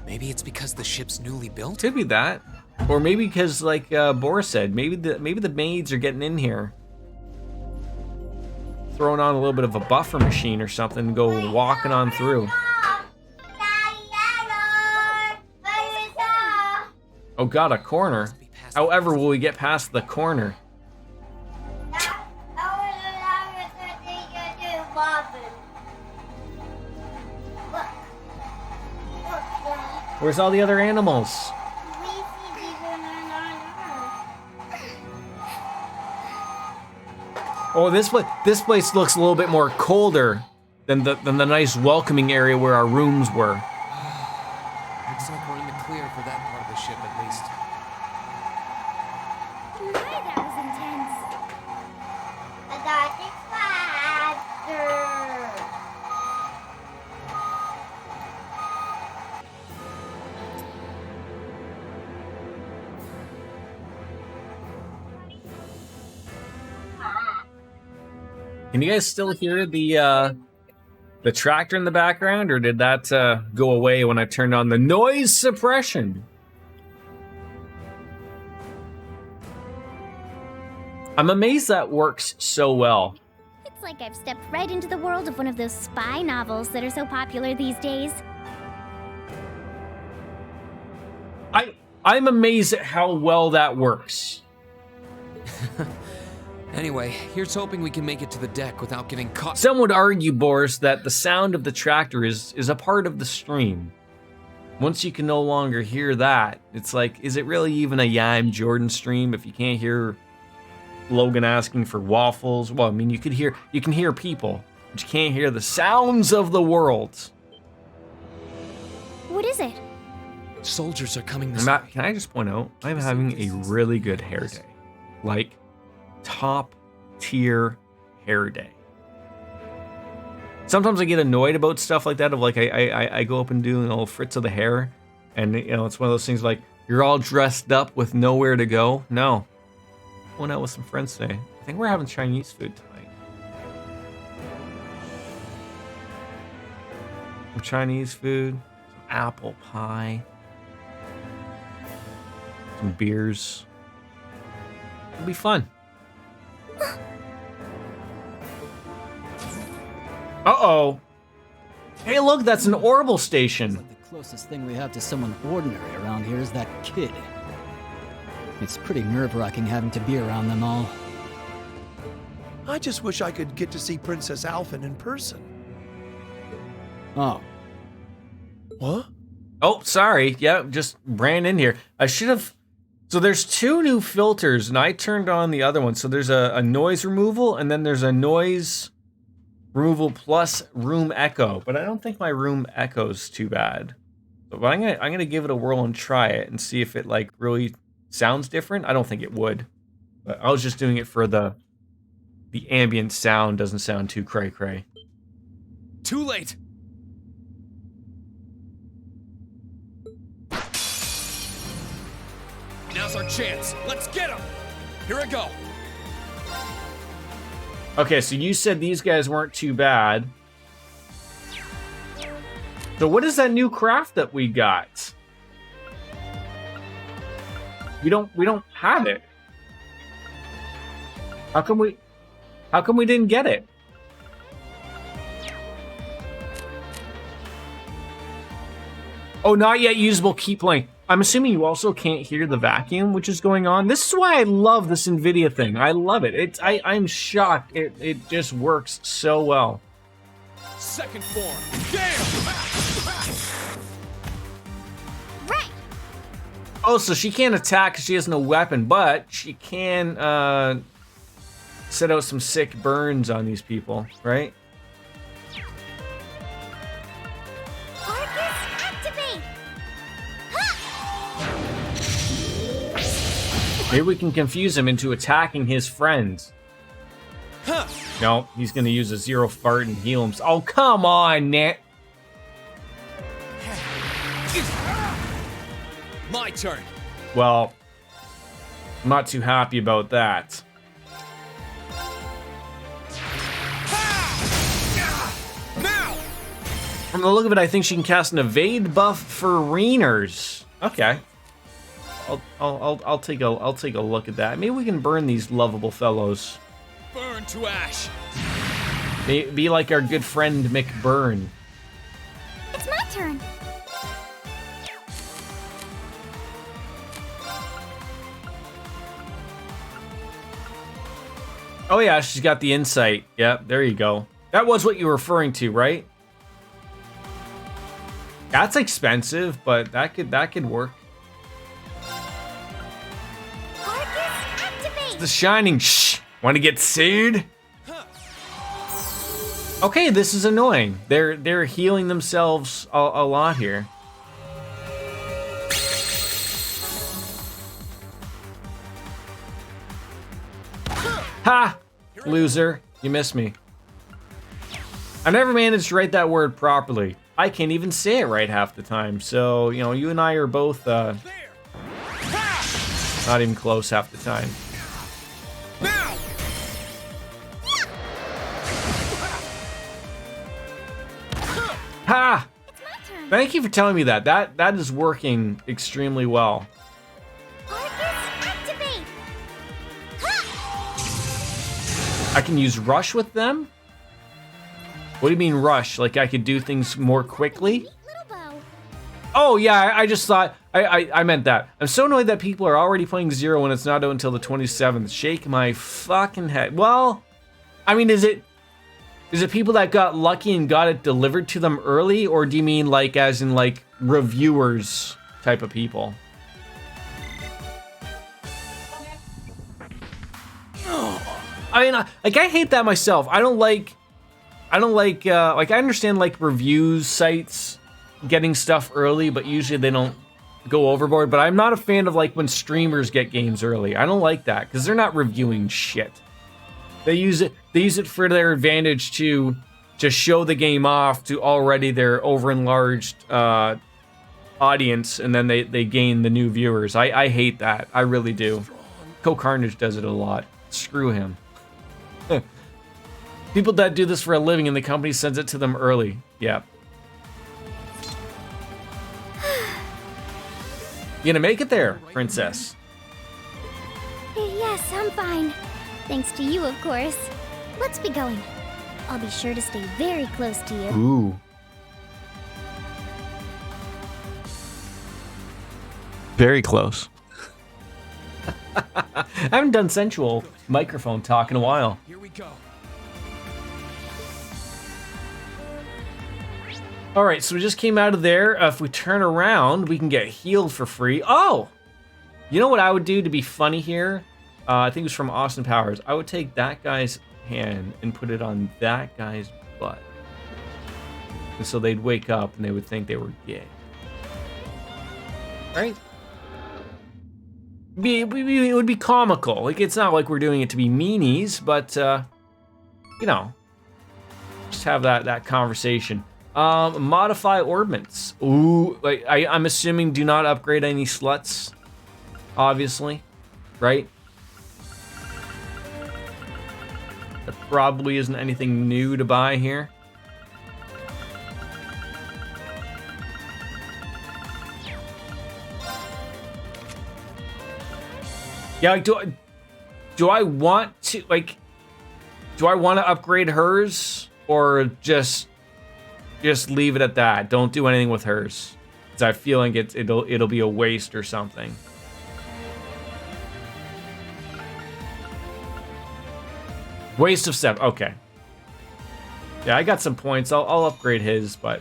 Maybe it's because the ship's newly built? Could be that. Or maybe because, like Boris said, maybe the maids are getting in here. Throwing on a little bit of a buffer machine or something and go walking on through. Oh god, a corner. However, will we get past the corner? Where's all the other animals? Oh, this place looks a little bit more colder than the nice welcoming area where our rooms were. Looks like we're in the clear for that part of the ship, at least. My, that was intense. Can you guys still hear the tractor in the background, or did that go away when I turned on the noise suppression? I'm amazed that works so well. It's like I've stepped right into the world of one of those spy novels that are so popular these days. I'm amazed at how well that works. Anyway, here's hoping we can make it to the deck without getting caught. Some would argue, Boris, that the sound of the tractor is a part of the stream. Once you can no longer hear that, it's like, is it really even a I'm Jordan stream if you can't hear Logan asking for waffles? Well, I mean, you can hear people, but you can't hear the sounds of the world. What is it? Soldiers are coming this Matt, can I just point out, I'm having a really good hair day. Like, top tier hair day. Sometimes I get annoyed about stuff like that, of like I go up and do an old Fritz of the hair, and you know, it's one of those things like, you're all dressed up with nowhere to go. No. Went out with some friends today. I think we're having Chinese food tonight. Some Chinese food, some apple pie, some beers. It'll be fun. Uh-oh. Hey, look, that's an orbital station. The closest thing we have to someone ordinary around here is that kid. It's pretty nerve-wracking having to be around them all. I just wish I could get to see Princess Alfin in person. Oh. What? Oh, sorry. Yeah, just ran in here. I should have... So there's two new filters, and I turned on the other one. So there's a noise removal, and then there's a noise removal plus room echo. But I don't think my room echo's too bad. But I'm gonna give it a whirl and try it and see if it like really sounds different. I don't think it would. But I was just doing it for the ambient sound doesn't sound too cray-cray. Too late. Now's our chance. Let's get him. Here I go. Okay, so you said these guys weren't too bad. So what is that new craft that we got? We don't have it. How come we didn't get it? Oh, not yet usable, keep playing. I'm assuming you also can't hear the vacuum which is going on. This is why I love this NVIDIA thing. I love it. I'm shocked. It just works so well. Second form. Damn! Right. Oh, so she can't attack because she has no weapon, but she can set out some sick burns on these people, right? Maybe we can confuse him into attacking his friends. Huh. No, he's gonna use a zero fart and heal himself. Oh, come on, Nat. My turn. Well, I'm not too happy about that. Now. From the look of it, I think she can cast an evade buff for Rainers. Okay. I'll take a look at that. Maybe we can burn these lovable fellows. Burn to ash. Be like our good friend McBurn. It's my turn. Oh yeah, she's got the insight. Yeah, there you go. That was what you were referring to, right? That's expensive, but that could work. The Shining. Shh. Want to get sued? Okay, this is annoying. They're healing themselves a lot here. Ha! Loser. You missed me. I never managed to write that word properly. I can't even say it right half the time. So, you know, you and I are both not even close half the time. Ha! Thank you for telling me that. That is working extremely well. I can use rush with them? What do you mean rush? Like I could do things more quickly? Oh yeah, I just thought, I meant that. I'm so annoyed that people are already playing Zero when it's not out until the 27th. Shake my fucking head. Well, I mean, is it people that got lucky and got it delivered to them early? Or do you mean like as in like reviewers type of people? I mean, like I hate that myself. I understand like reviews sites getting stuff early, but usually they don't go overboard. But I'm not a fan of like when streamers get games early. I don't like that because they're not reviewing shit. They use it for their advantage to show the game off to already their over-enlarged audience, and then they gain the new viewers. I hate that. I really do. Co-Carnage does it a lot. Screw him. People that do this for a living and the company sends it to them early. Yeah. You gonna make it there, princess? Yes, I'm fine. Thanks to you, of course. Let's be going. I'll be sure to stay very close to you. Ooh. Very close. I haven't done sensual microphone talk in a while. Here we go. All right, so we just came out of there. If we turn around, we can get healed for free. Oh! You know what I would do to be funny here? I think it was from Austin Powers. I would take that guy's hand and put it on that guy's butt. And so they'd wake up and they would think they were gay. Right? It would be comical. Like, it's not like we're doing it to be meanies, but, you know, just have that conversation. Modify orbments. Ooh, like, I'm assuming do not upgrade any sluts, obviously, right? There probably isn't anything new to buy here. Yeah, like, do I want to, like, do I want to upgrade hers or just leave it at that? Don't do anything with hers, because I feel like it'll be a waste or something. Waste of step. Okay. Yeah, I got some points. I'll upgrade his, but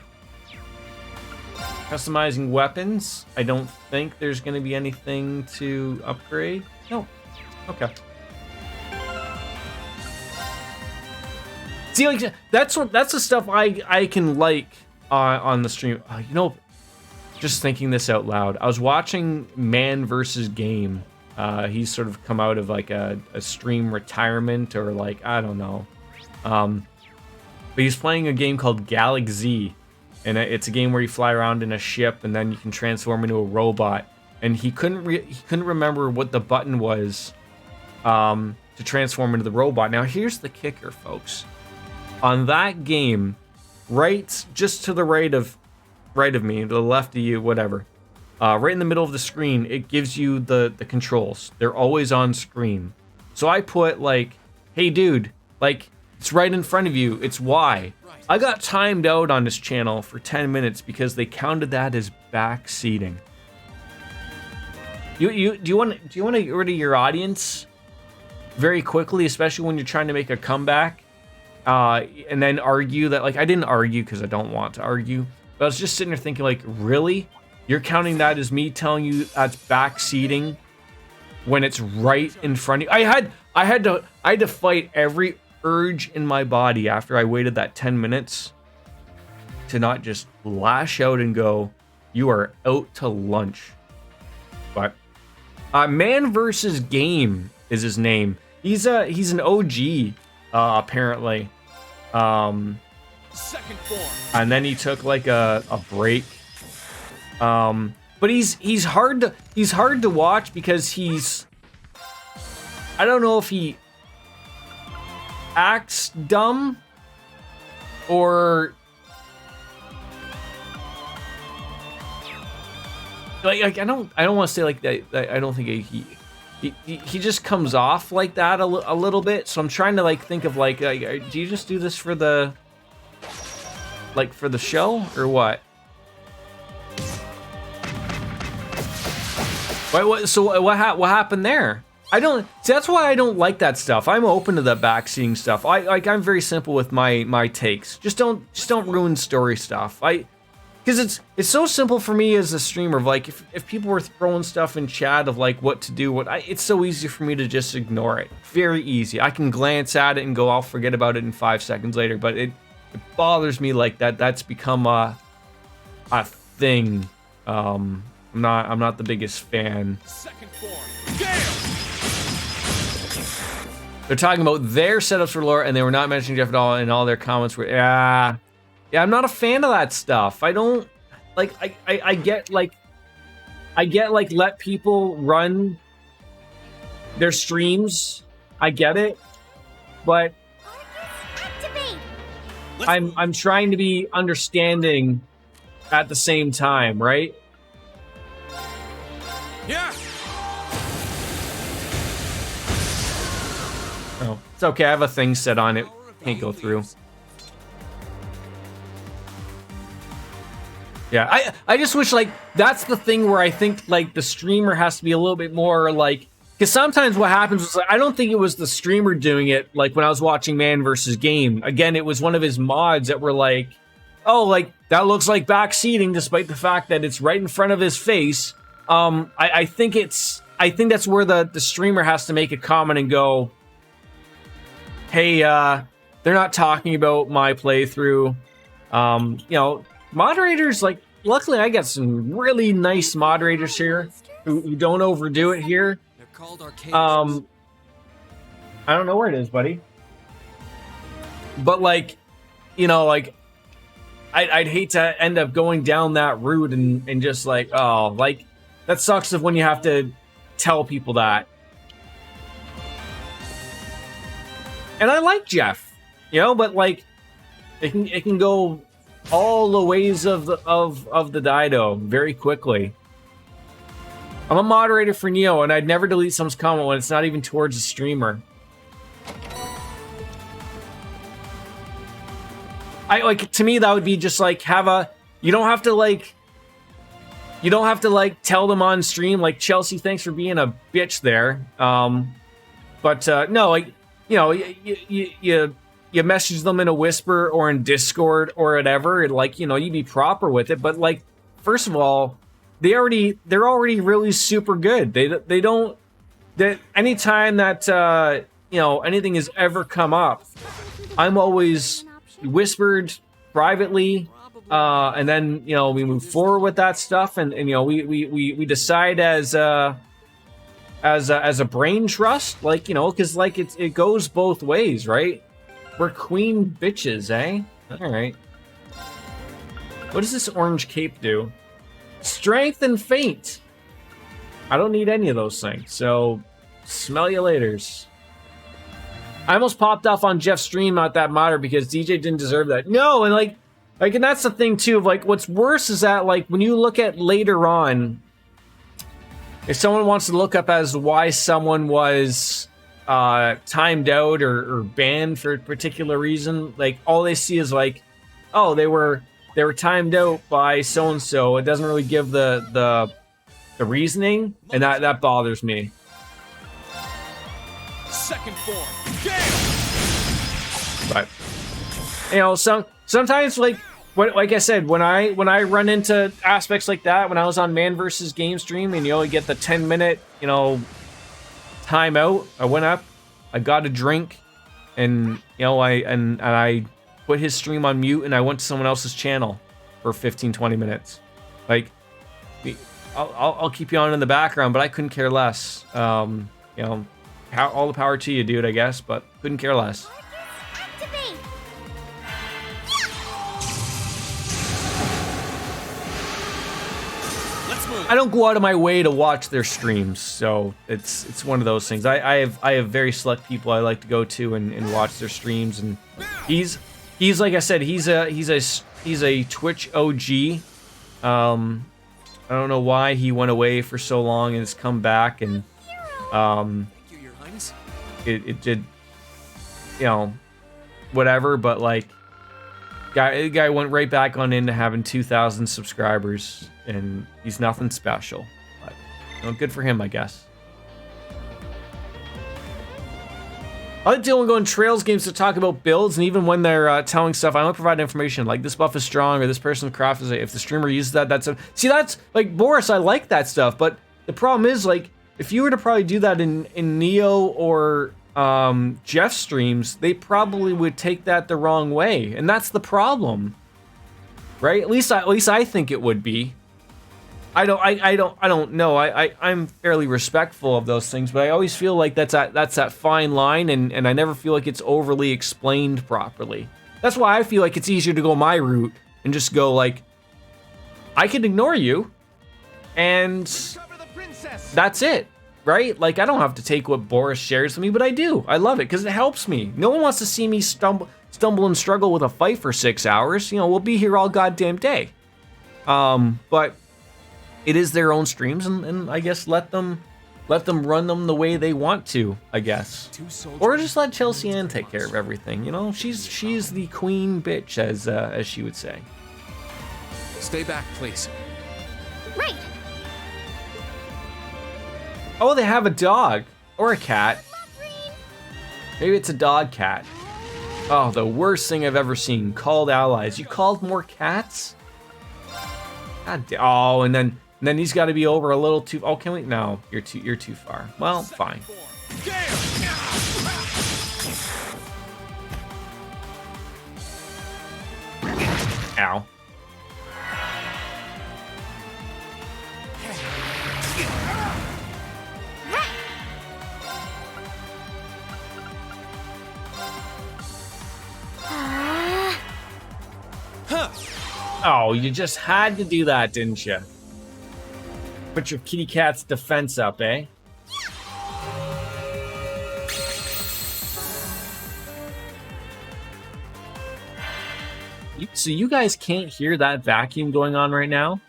customizing weapons. I don't think there's going to be anything to upgrade. No. Okay. See, like that's the stuff I can like on the stream. You know, just thinking this out loud. I was watching Man vs. Game. He's sort of come out of like a stream retirement or like I don't know. But he's playing a game called Galaxy, and it's a game where you fly around in a ship and then you can transform into a robot. And he couldn't remember what the button was to transform into the robot. Now here's the kicker, folks. On that game, right just to the right of me, to the left of you, whatever. Right in the middle of the screen, it gives you the controls. They're always on screen. So I put like, hey dude, like it's right in front of you. It's Y. I got timed out on this channel for 10 minutes because they counted that as back seating. Do you want to get rid of your audience very quickly, especially when you're trying to make a comeback, and then argue that like I didn't argue because I don't want to argue, but I was just sitting there thinking like, really, you're counting that as me telling you that's back seating when it's right in front of you? I had to fight every urge in my body after I waited that 10 minutes to not just lash out and go, you are out to lunch. But Man vs. Game is his name. He's an OG apparently. Second form. And then he took like a break. But he's hard to watch because I don't know if he acts dumb or like I don't want to say like that. I don't think he just comes off like that a little bit. So I'm trying to like think of like, do you just do this for the show or what? So what happened there? I don't see, that's why I don't like that stuff. I'm open to the backseating stuff. I'm very simple with my takes. Just don't ruin story stuff. Because it's so simple for me as a streamer of like if people were throwing stuff in chat of like what to do, it's so easy for me to just ignore it. Very easy. I can glance at it and go, I'll forget about it in 5 seconds later. But it bothers me like that. That's become a thing. I'm not the biggest fan. Second form, Gale! They're talking about their setups for lore, and they were not mentioning Jeff at all. And all their comments were, yeah, I'm not a fan of that stuff. I don't like. I get like let people run their streams. I get it, but I'm trying to be understanding at the same time, right? Yeah. Oh, it's okay. I have a thing set on it. Can't go through. Yeah, I just wish like that's the thing where I think like the streamer has to be a little bit more like, because sometimes what happens is like, I don't think it was the streamer doing it. Like when I was watching Man vs. Game, again, it was one of his mods that were like, oh, like that looks like backseating despite the fact that it's right in front of his face. I think that's where the streamer has to make a comment and go, hey, they're not talking about my playthrough. Moderators, like, luckily I got some really nice moderators here who don't overdo it here. I don't know where it is, buddy. But like, I'd hate to end up going down that route and just like, oh, like, that sucks of when you have to tell people that. And I like Jeff, but like it can go all the ways of the Dido very quickly. I'm a moderator for Neo, and I'd never delete someone's comment when it's not even towards a streamer. To me that would be just like you don't have to tell them on stream like, Chelsea, thanks for being a bitch there. No, like, you message them in a whisper or in Discord or whatever, and like, you be proper with it. But like, first of all, they're already really super good. They don't anytime that anything has ever come up, I'm always whispered privately, and then we move forward with that stuff, and we decide as a brain trust, like, because like it goes both ways, right? We're queen bitches, eh? All right. What does this orange cape do? Strength and feint. I don't need any of those things, so smell you laters. I almost popped off on Jeff's stream out that modder because DJ didn't deserve that. No, and and that's the thing too of like, what's worse is that like when you look at later on, if someone wants to look up as why someone was timed out or banned for a particular reason, like all they see is like, oh, they were timed out by so and so. It doesn't really give the reasoning, and that bothers me. Second form, but sometimes like I said, when I run into aspects like that, when I was on Man vs. Game stream, and you get the 10-minute timeout, I went up, I got a drink, and I put his stream on mute, and I went to someone else's channel for 15-20 minutes. Like, I'll keep you on in the background, but I couldn't care less. All the power to you, dude, I guess, but couldn't care less. I don't go out of my way to watch their streams, so it's one of those things. I have very select people I like to go to and watch their streams, and he's like I said, he's a Twitch OG. I don't know why he went away for so long and has come back, and Your Highness. It did, you know, whatever. But like, guy went right back on into having 2,000 subscribers, and he's nothing special. But you know, good for him, I guess. I like Dylan going Trails games to talk about builds, and even when they're telling stuff, I only provide information like this buff is strong or this person's craft is. If the streamer uses that, that's a. See, that's like Boris. I like that stuff, but the problem is like if you were to probably do that in Neo or Jeff streams, they probably would take that the wrong way, and that's the problem, right? At least I think it would be. I don't know. I'm fairly respectful of those things, but I always feel like that's that fine line, and I never feel like it's overly explained properly. That's why I feel like it's easier to go my route and just go like, I can ignore you, and that's it, right? Like I don't have to take what Boris shares with me, but I do. I love it because it helps me. No one wants to see me stumble and struggle with a fight for 6 hours. You know, we'll be here all goddamn day. But it is their own streams, and I guess let them run them the way they want to, I guess. Or just let Chelsea Ann take care of everything. You know, she's the queen bitch, as she would say. Stay back, please. Right. Oh, they have a dog or a cat. Maybe it's a dog cat. Oh, the worst thing I've ever seen. Called allies. You called more cats? Oh, and then he's got to be over a little too. Oh, can we? No, you're too far. Well, fine. Ow. Oh, you just had to do that, didn't you? Put your kitty cat's defense up, eh? So you guys can't hear that vacuum going on right now?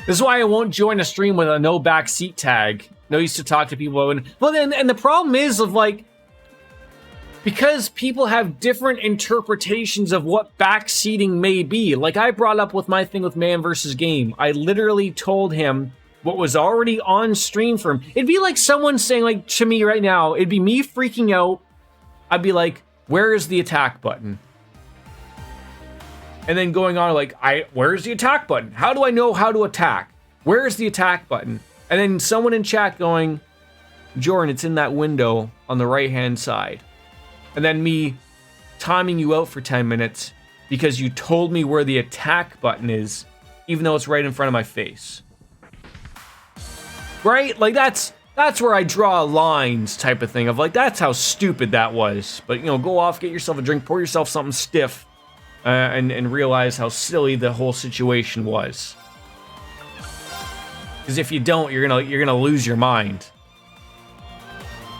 This is why I won't join a stream with a no backseat tag. No use to talk to people. Well, and the problem is of like, because people have different interpretations of what backseating may be. Like I brought up with my thing with Man vs. Game. I literally told him what was already on stream for him. It'd be like someone saying like to me right now, it'd be me freaking out. I'd be like, where is the attack button? And then going on like, where's the attack button? How do I know how to attack? Where's the attack button? And then someone in chat going, Jordan, it's in that window on the right-hand side. And then me timing you out for 10 minutes because you told me where the attack button is, even though it's right in front of my face. Right? Like that's where I draw lines type of thing of like, that's how stupid that was. But you know, go off, get yourself a drink, pour yourself something stiff, and realize how silly the whole situation was. Because if you don't, you're gonna lose your mind.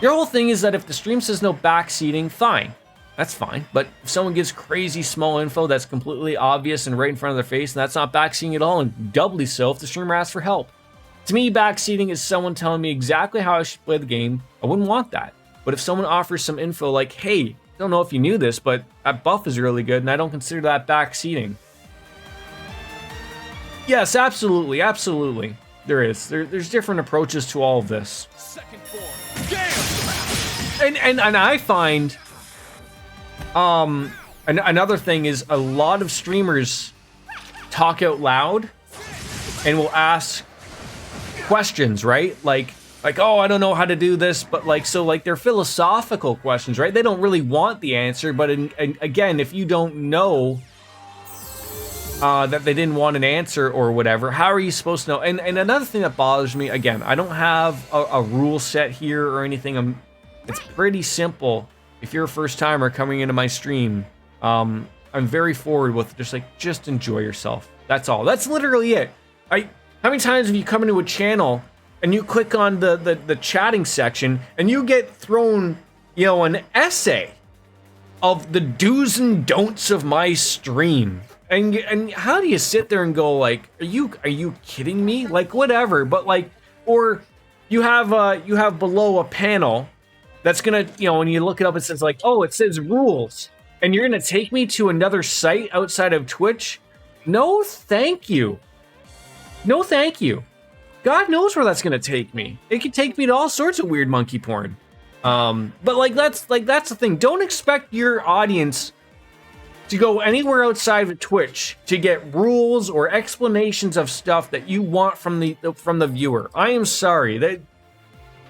Your whole thing is that if the stream says no backseating, fine. That's fine. But if someone gives crazy small info that's completely obvious and right in front of their face, and that's not backseating at all, and doubly so if the streamer asks for help. To me, backseating is someone telling me exactly how I should play the game. I wouldn't want that. But if someone offers some info like, hey, I don't know if you knew this, but that buff is really good, and I don't consider that backseating. Yes, absolutely, absolutely. There is. There's different approaches to all of this. And I find another thing is a lot of streamers talk out loud and will ask questions, right? Like oh, I don't know how to do this, but like, so like they're philosophical questions, right? They don't really want the answer, but again, if you don't know that they didn't want an answer or whatever, how are you supposed to know? And another thing that bothers me, again, I don't have a rule set here or anything. It's pretty simple. If you're a first timer coming into my stream, I'm very forward with just enjoy yourself. That's all. That's literally it. How many times have you come into a channel and you click on the chatting section and you get thrown, you know, an essay of the do's and don'ts of my stream? And how do you sit there and go like, are you kidding me? Like whatever, but like, or you have below a panel that's gonna, you know, when you look it up, it says like, oh, it says rules, and you're gonna take me to another site outside of Twitch? No, thank you. No, thank you. God knows where that's gonna take me. It could take me to all sorts of weird monkey porn. But like that's the thing. Don't expect your audience to go anywhere outside of Twitch to get rules or explanations of stuff that you want from the viewer. I am sorry.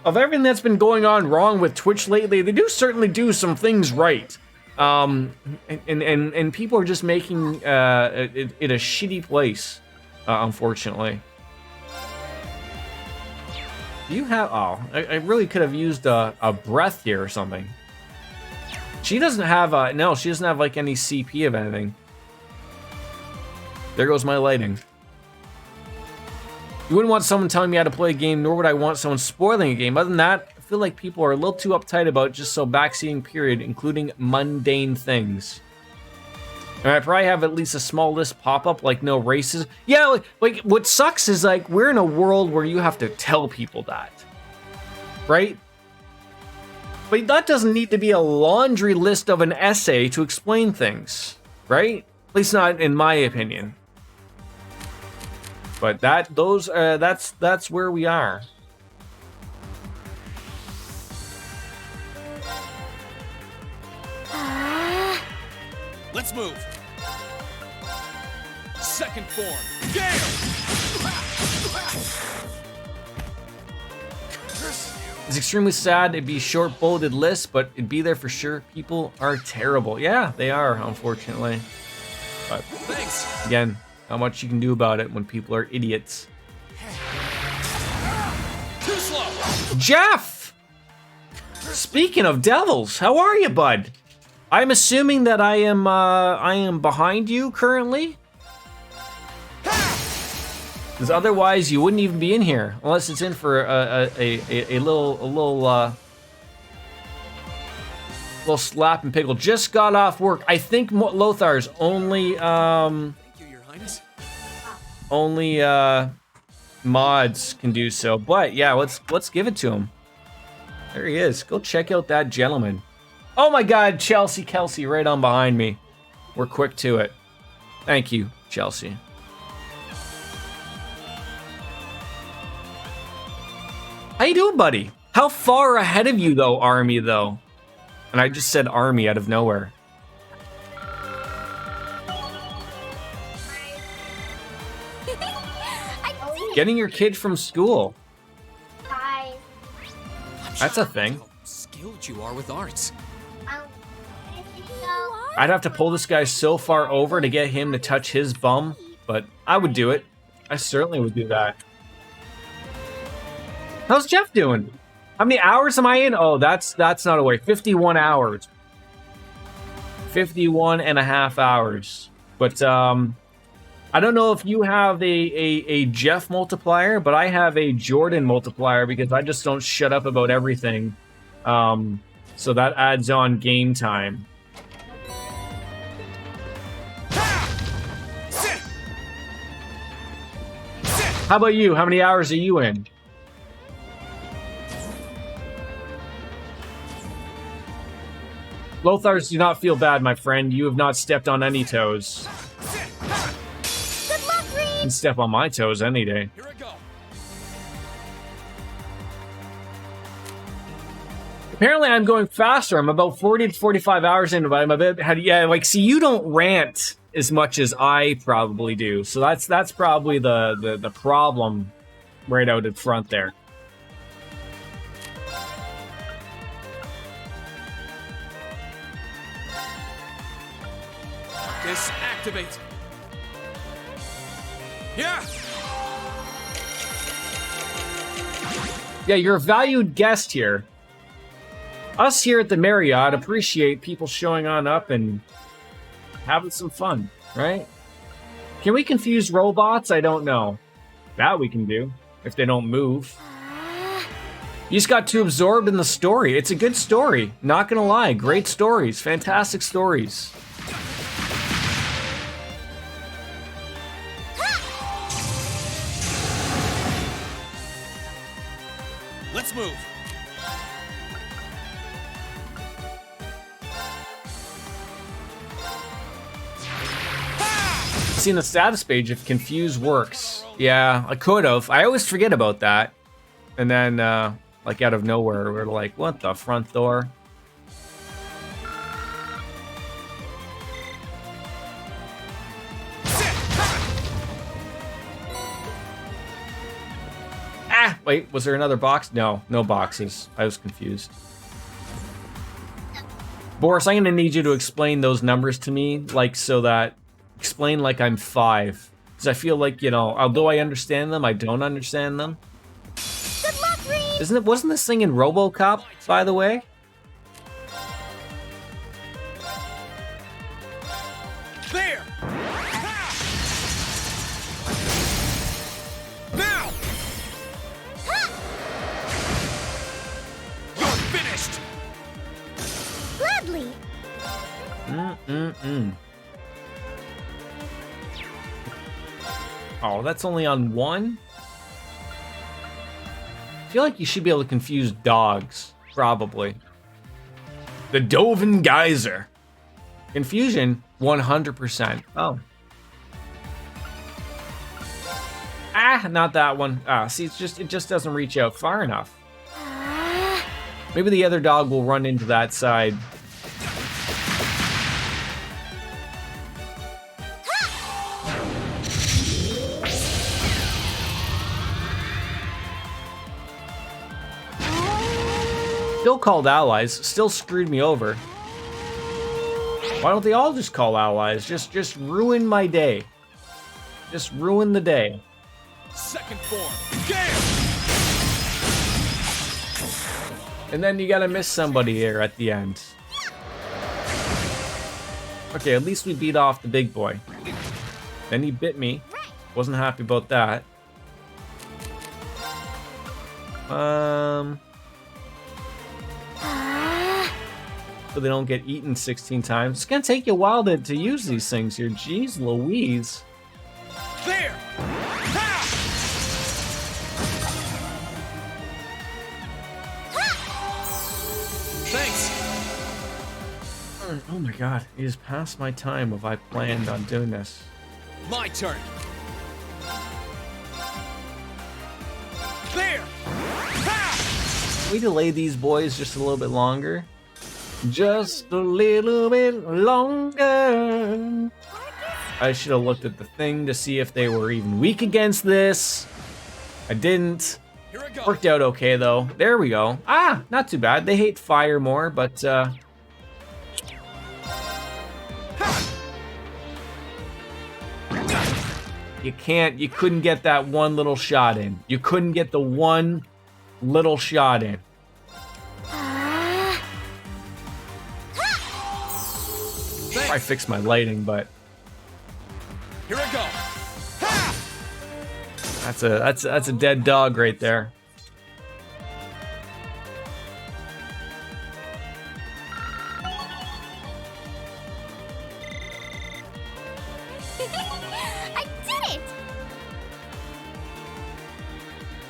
Of everything that's been going on wrong with Twitch lately, they do certainly do some things right. And people are just making it a shitty place, unfortunately. You have, oh, I really could have used a breath here or something. She doesn't have, no, she doesn't have like any CP of anything. There goes my lighting. You wouldn't want someone telling me how to play a game, nor would I want someone spoiling a game. Other than that, I feel like people are a little too uptight about just so backseating, period, including mundane things. And I probably have at least a small list pop up, like no races. Yeah, like what sucks is like we're in a world where you have to tell people that, right? But that doesn't need to be a laundry list of an essay to explain things, right? At least not in my opinion. But that's where we are. Let's move. Second form. Gale! It's extremely sad. It'd be a short bulleted list, but it'd be there for sure. People are terrible. Yeah, they are, unfortunately. But thanks. Again, not much you can do about it when people are idiots. Too slow. Jeff! Speaking of devils, how are you, bud? I'm assuming that I am behind you currently. Because otherwise you wouldn't even be in here, unless it's in for a little slap and pickle. Just got off work. I think Lothar's only Thank you, Your Highness. only mods can do so. But yeah, let's give it to him. There he is. Go check out that gentleman. Oh my God, Chelsea Kelsey right on behind me. We're quick to it. Thank you, Chelsea. How you doing, buddy? How far ahead of you, though, Army, though? And I just said Army out of nowhere. Getting your kid from school. Hi. That's a thing. How skilled you are with arts. I'd have to pull this guy so far over to get him to touch his bum, but I would do it. I certainly would do that. How's Jeff doing? How many hours am I in? Oh, that's not a way. 51 hours. 51 and a half hours. But I don't know if you have a Jeff multiplier, but I have a Jordan multiplier because I just don't shut up about everything. So that adds on game time. How about you? How many hours are you in? Lothars, do not feel bad, my friend. You have not stepped on any toes. Good luck, Reed. You can step on my toes any day. Here I go. Apparently, I'm going faster. I'm about 40 to 45 hours in, but I'm a bit. Yeah, like, see, you don't rant as much as I probably do, so that's probably the problem right out in front there. Disactivate. Yeah. Yeah, you're a valued guest here. Us here at the Marriott appreciate people showing on up and having some fun, right? Can we confuse robots? I don't know. That we can do, if they don't move. You just got too absorbed in the story. It's a good story. Not gonna lie. Great stories. Fantastic stories. Let's move. Seen the status page if confuse works. Yeah, I could have. I always forget about that. And then, like out of nowhere, we're like, what the front door? Ah, wait, was there another box? No, no boxes. I was confused. Boris, I'm gonna need you to explain those numbers to me, like so that explain like I'm 5. Because I feel like, you know, although I understand them, I don't understand them. Good luck, Reed! Wasn't this thing in RoboCop, by the way? There! Now! You're finished! Gladly! Oh, that's only on 1? I feel like you should be able to confuse dogs, probably. The Doven Geyser. Confusion, 100%. Oh. Ah, not that one. Ah, see, it just doesn't reach out far enough. Maybe the other dog will run into that side. Still called allies, still screwed me over. Why don't they all just call allies? Just ruin my day. Just ruin the day. Second form. Gale! And then you gotta miss somebody here at the end. Okay, at least we beat off the big boy. Then he bit me. Wasn't happy about that. So they don't get eaten 16 times. It's gonna take you a while to use these things here. Jeez Louise. There! Ha! Thanks. Oh my god, it is past my time if I planned on doing this. My turn. There! Ha! Can we delay these boys just a little bit longer? Just a little bit longer. I should have looked at the thing to see if they were even weak against this. I didn't. Worked out okay though. There we go. Ah, not too bad. They hate fire more, but you couldn't get that one little shot in. You couldn't get the one little shot in. I fixed my lighting, but here I go. That's a dead dog right there. I did it!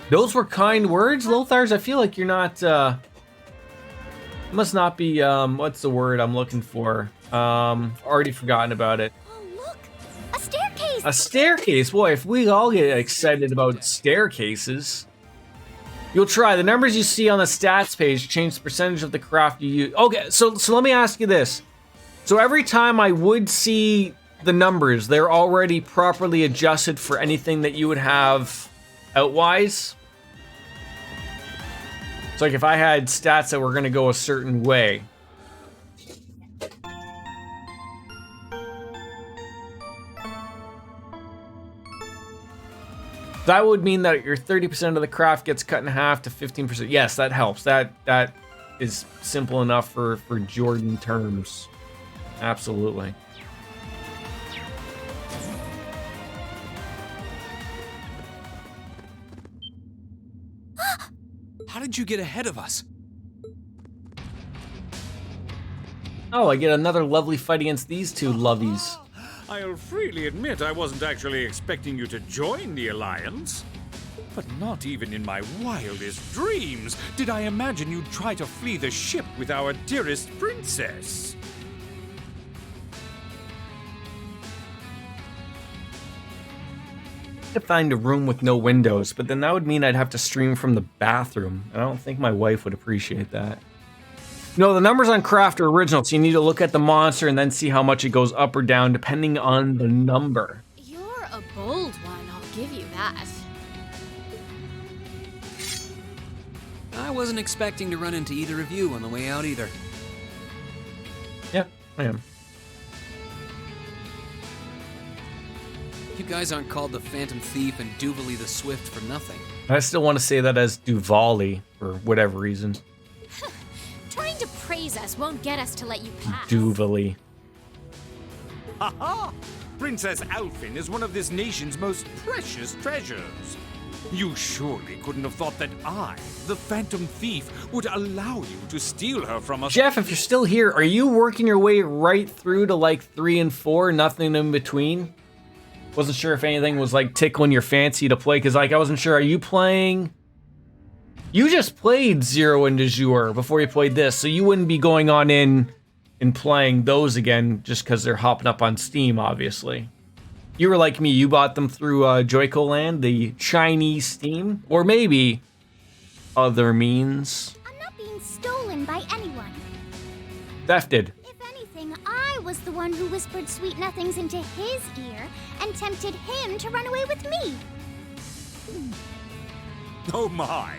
Those were kind words, Lothars. I feel like you're not must not be what's the word I'm looking for? Already forgotten about it. Oh, look! A staircase! A staircase? Boy, if we all get excited about staircases. You'll try. The numbers you see on the stats page change the percentage of the craft you use. Okay, so let me ask you this. So every time I would see the numbers, they're already properly adjusted for anything that you would have outwise? So like if I had stats that were going to go a certain way. That would mean that your 30% of the craft gets cut in half to 15%. Yes, that helps. That is simple enough for Jordan terms. Absolutely. How did you get ahead of us? Oh, I get another lovely fight against these two lovies. I'll freely admit I wasn't actually expecting you to join the Alliance. But not even in my wildest dreams did I imagine you'd try to flee the ship with our dearest princess. To find a room with no windows, but then that would mean I'd have to stream from the bathroom. I don't think my wife would appreciate that. No, the numbers on craft are original, so you need to look at the monster and then see how much it goes up or down depending on the number. You're a bold one, I'll give you that. I wasn't expecting to run into either of you on the way out either. Yeah, I am. You guys aren't called the Phantom Thief and Duvally the Swift for nothing. I still want to say that as Duvally for whatever reason. Trying to praise us won't get us to let you pass. Duvally. Ha ha! Princess Alfin is one of this nation's most precious treasures. You surely couldn't have thought that I, the Phantom Thief, would allow you to steal her from us. Jeff, if you're still here, are you working your way right through to like 3 and 4, nothing in between? Wasn't sure if anything was like tickling your fancy to play, because like I wasn't sure, are you playing? You just played Zero and De Jour before you played this, so you wouldn't be going on in and playing those again just because they're hopping up on Steam, obviously. You were like me, you bought them through Joico Land, the Chinese Steam, or maybe other means. I'm not being stolen by anyone. Thefted. If anything, I was the one who whispered sweet nothings into his ear and tempted him to run away with me. Oh my!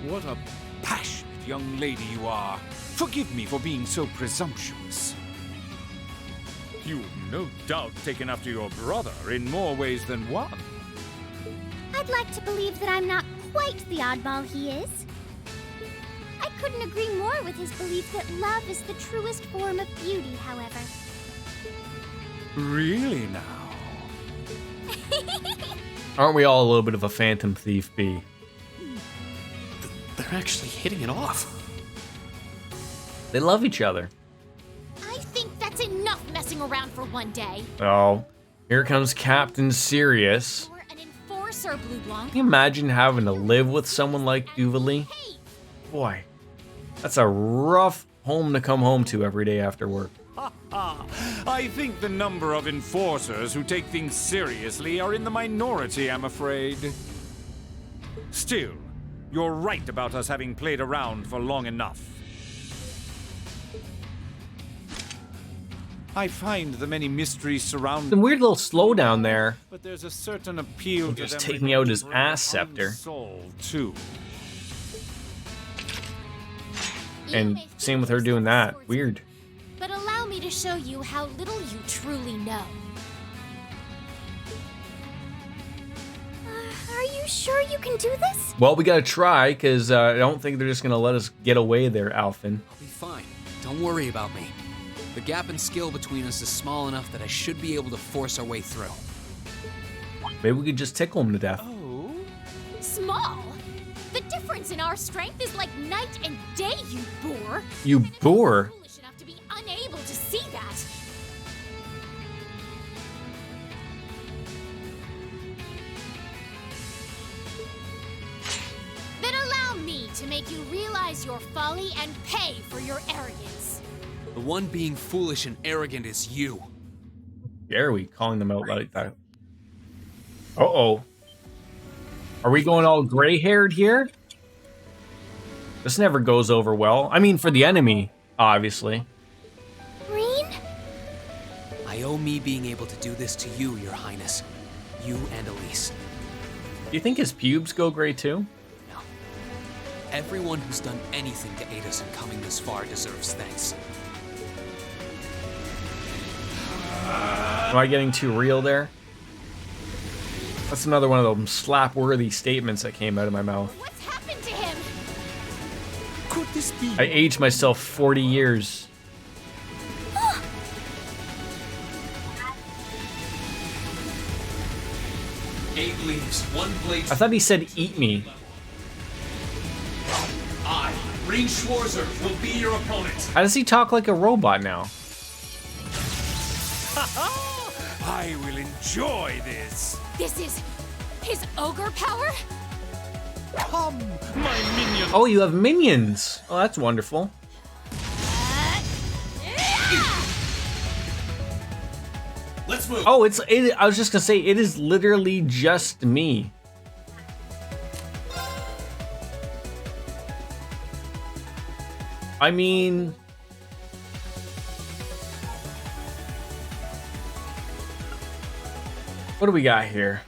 What a passionate young lady you are. Forgive me for being so presumptuous. You've no doubt taken after your brother in more ways than one. I'd like to believe that I'm not quite the oddball he is. I couldn't agree more with his belief that love is the truest form of beauty, however. Really now? Aren't we all a little bit of a Phantom Thief, B? They're actually hitting it off. They love each other. I think that's enough messing around for one day. Oh, here comes Captain Serious. You're an enforcer, Blue Blanc. Can you imagine having to live with someone like Duvally? Boy, that's a rough home to come home to every day after work. I think the number of enforcers who take things seriously are in the minority, I'm afraid. Still, you're right about us having played around for long enough. I find the many mysteries surrounding... Some weird little slowdown there. But there's a certain appeal to just them taking out his ass scepter. unsolved, too. And same with her doing that. Weird. But allow me to show you how little you truly know. Are you sure you can do this? Well, we gotta try, because I don't think they're just gonna let us get away there, Alfin. I'll be fine. Don't worry about me. The gap in skill between us is small enough that I should be able to force our way through. Maybe we could just tickle him to death. Small? The difference in our strength is like night and day, you boor. You boor? Foolish enough to be unable to see that. Then allow me to make you realize your folly and pay for your arrogance. The one being foolish and arrogant is you. Dare we calling them out like that? Uh-oh. Are we going all gray-haired here? This never goes over well. I mean, for the enemy, obviously. Green? I owe me being able to do this to you, Your Highness. You and Elise. Do you think his pubes go gray too? No. Everyone who's done anything to aid us in coming this far deserves thanks. Am I getting too real there? That's another one of those slap-worthy statements that came out of my mouth. What's happened to him? Could this be? I aged myself 40 years. 8 leaves, 1 blade. I thought he said eat me. I, Ring Schwarzer, will be your opponent. How does he talk like a robot now? I will enjoy this. This is his ogre power? Come, my minion. Oh, you have minions. Oh, that's wonderful. Let's move. Oh, I was just gonna say, it is literally just me. I mean, what do we got here?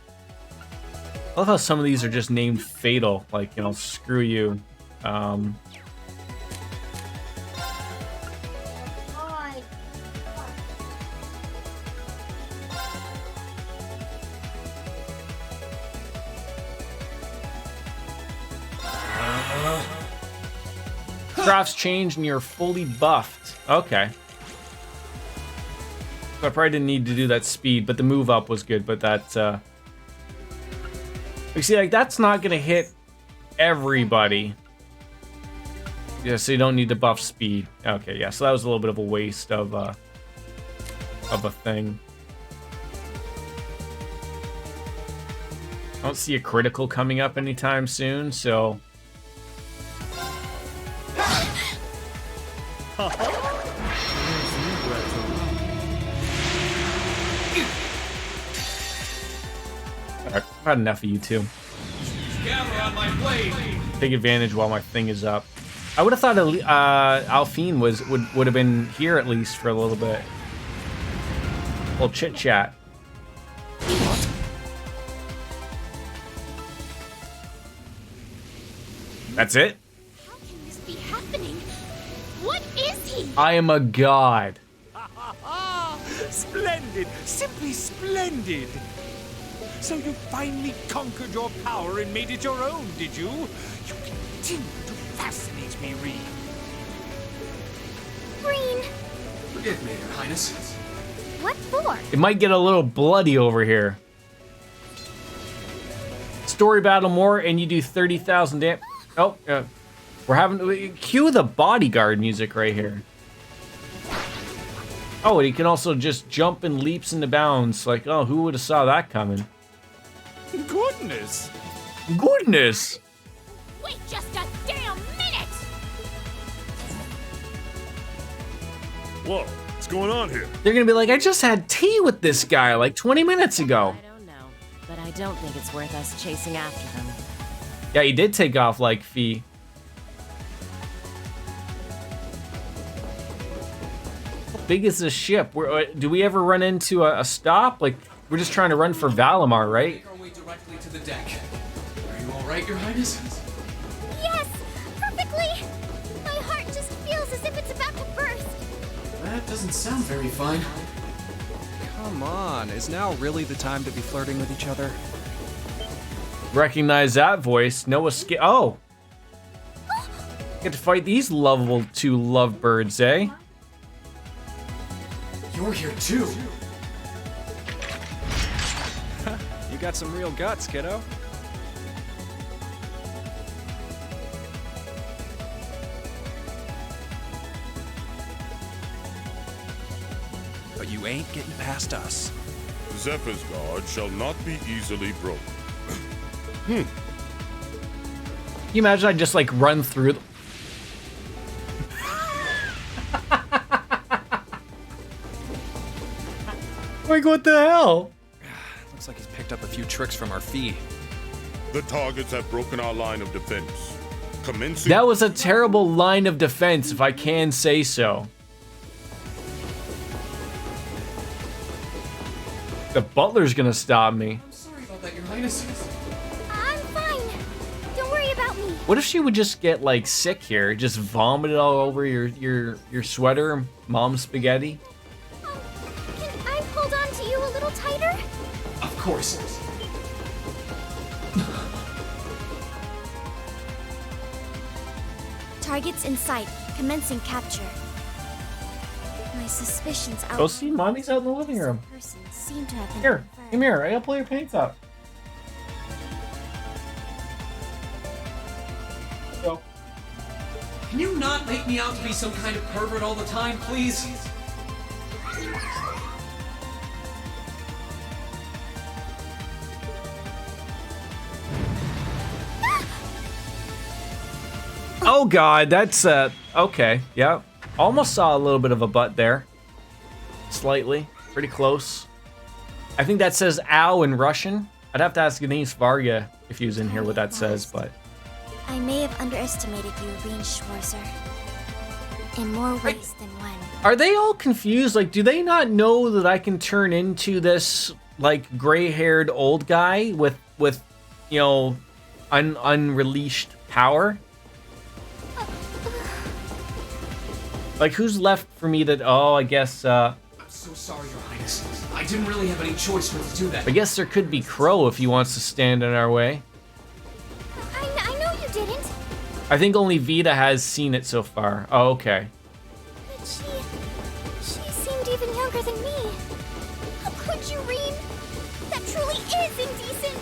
I love how some of these are just named Fatal, like, you know, screw you. Crafts change and you're fully buffed. Okay. So I probably didn't need to do that speed, but the move up was good, but that, you see, like, that's not gonna hit everybody. Yeah, so you don't need to buff speed. Okay, yeah, so that was a little bit of a waste of a thing. I don't see a critical coming up anytime soon, so... I've had enough of you two. Take advantage while my thing is up. I would have thought Alfin would have been here at least for a little bit. A little chit chat. That's it? How can this be happening? What is he? I am a god. Splendid! Simply splendid! So you finally conquered your power and made it your own, did you? You continue to fascinate me, Reed. Green. Forgive me, Your Highness. What for? It might get a little bloody over here. Story battle more, and you do 30,000 damage. Oh, we're having cue the bodyguard music right here. Oh, and he can also just jump and leaps into bounds. Like, oh, who would have saw that coming? Goodness! Goodness! Wait just a damn minute! Whoa, what's going on here? They're gonna be like, I just had tea with this guy like 20 minutes ago. I don't know, but I don't think it's worth us chasing after them. Yeah, he did take off like Fee. How big is this ship? Do we ever run into a stop? Like, we're just trying to run for Valimar, right? Make our way directly to the deck. Are you all right, Your Highness? Yes, perfectly. My heart just feels as if it's about to burst. That doesn't sound very fine. Come on, is now really the time to be flirting with each other? Recognize that voice. No escape. Oh! Get to fight these lovable two lovebirds, eh? You're here too. You got some real guts, kiddo. But you ain't getting past us. Zephyr's guard shall not be easily broken. Can you imagine I just like run through Like, what the hell? Looks like he's picked up a few tricks from our fee. The targets have broken our line of defense. Commencing. That was a terrible line of defense, if I can say so. The butler's gonna stop me. I'm sorry about that, Your Highness. I'm fine. Don't worry about me. What if she would just get like sick here, just vomit it all over your sweater, mom's spaghetti? Can I hold on to you a little tighter? Of course. Targets in sight. Commencing capture. My suspicions out. Go see mommy's out in the living room. Person seem to have been Here, confirmed. come here. I gotta pull your pants up. Go. Can you not make me out to be some kind of pervert all the time, please? Oh god, that's okay. Yeah. Almost saw a little bit of a butt there. Slightly. Pretty close. I think that says ow in Russian. I'd have to ask Denise Varga if he was in here what that says, but I may have underestimated you, Reen Schwarzer. In more ways than one. are they all confused? Like, do they not know that I can turn into this like gray-haired old guy with you know, unreleased power? Like, who's left for me that? Oh, I guess. I'm so sorry, Your Highness. I didn't really have any choice but to do that. I guess there could be Crow if he wants to stand in our way. I know you didn't. I think only Vita has seen it so far. Oh, okay. But she seemed even younger than me. How could you, Reen? That truly is indecent.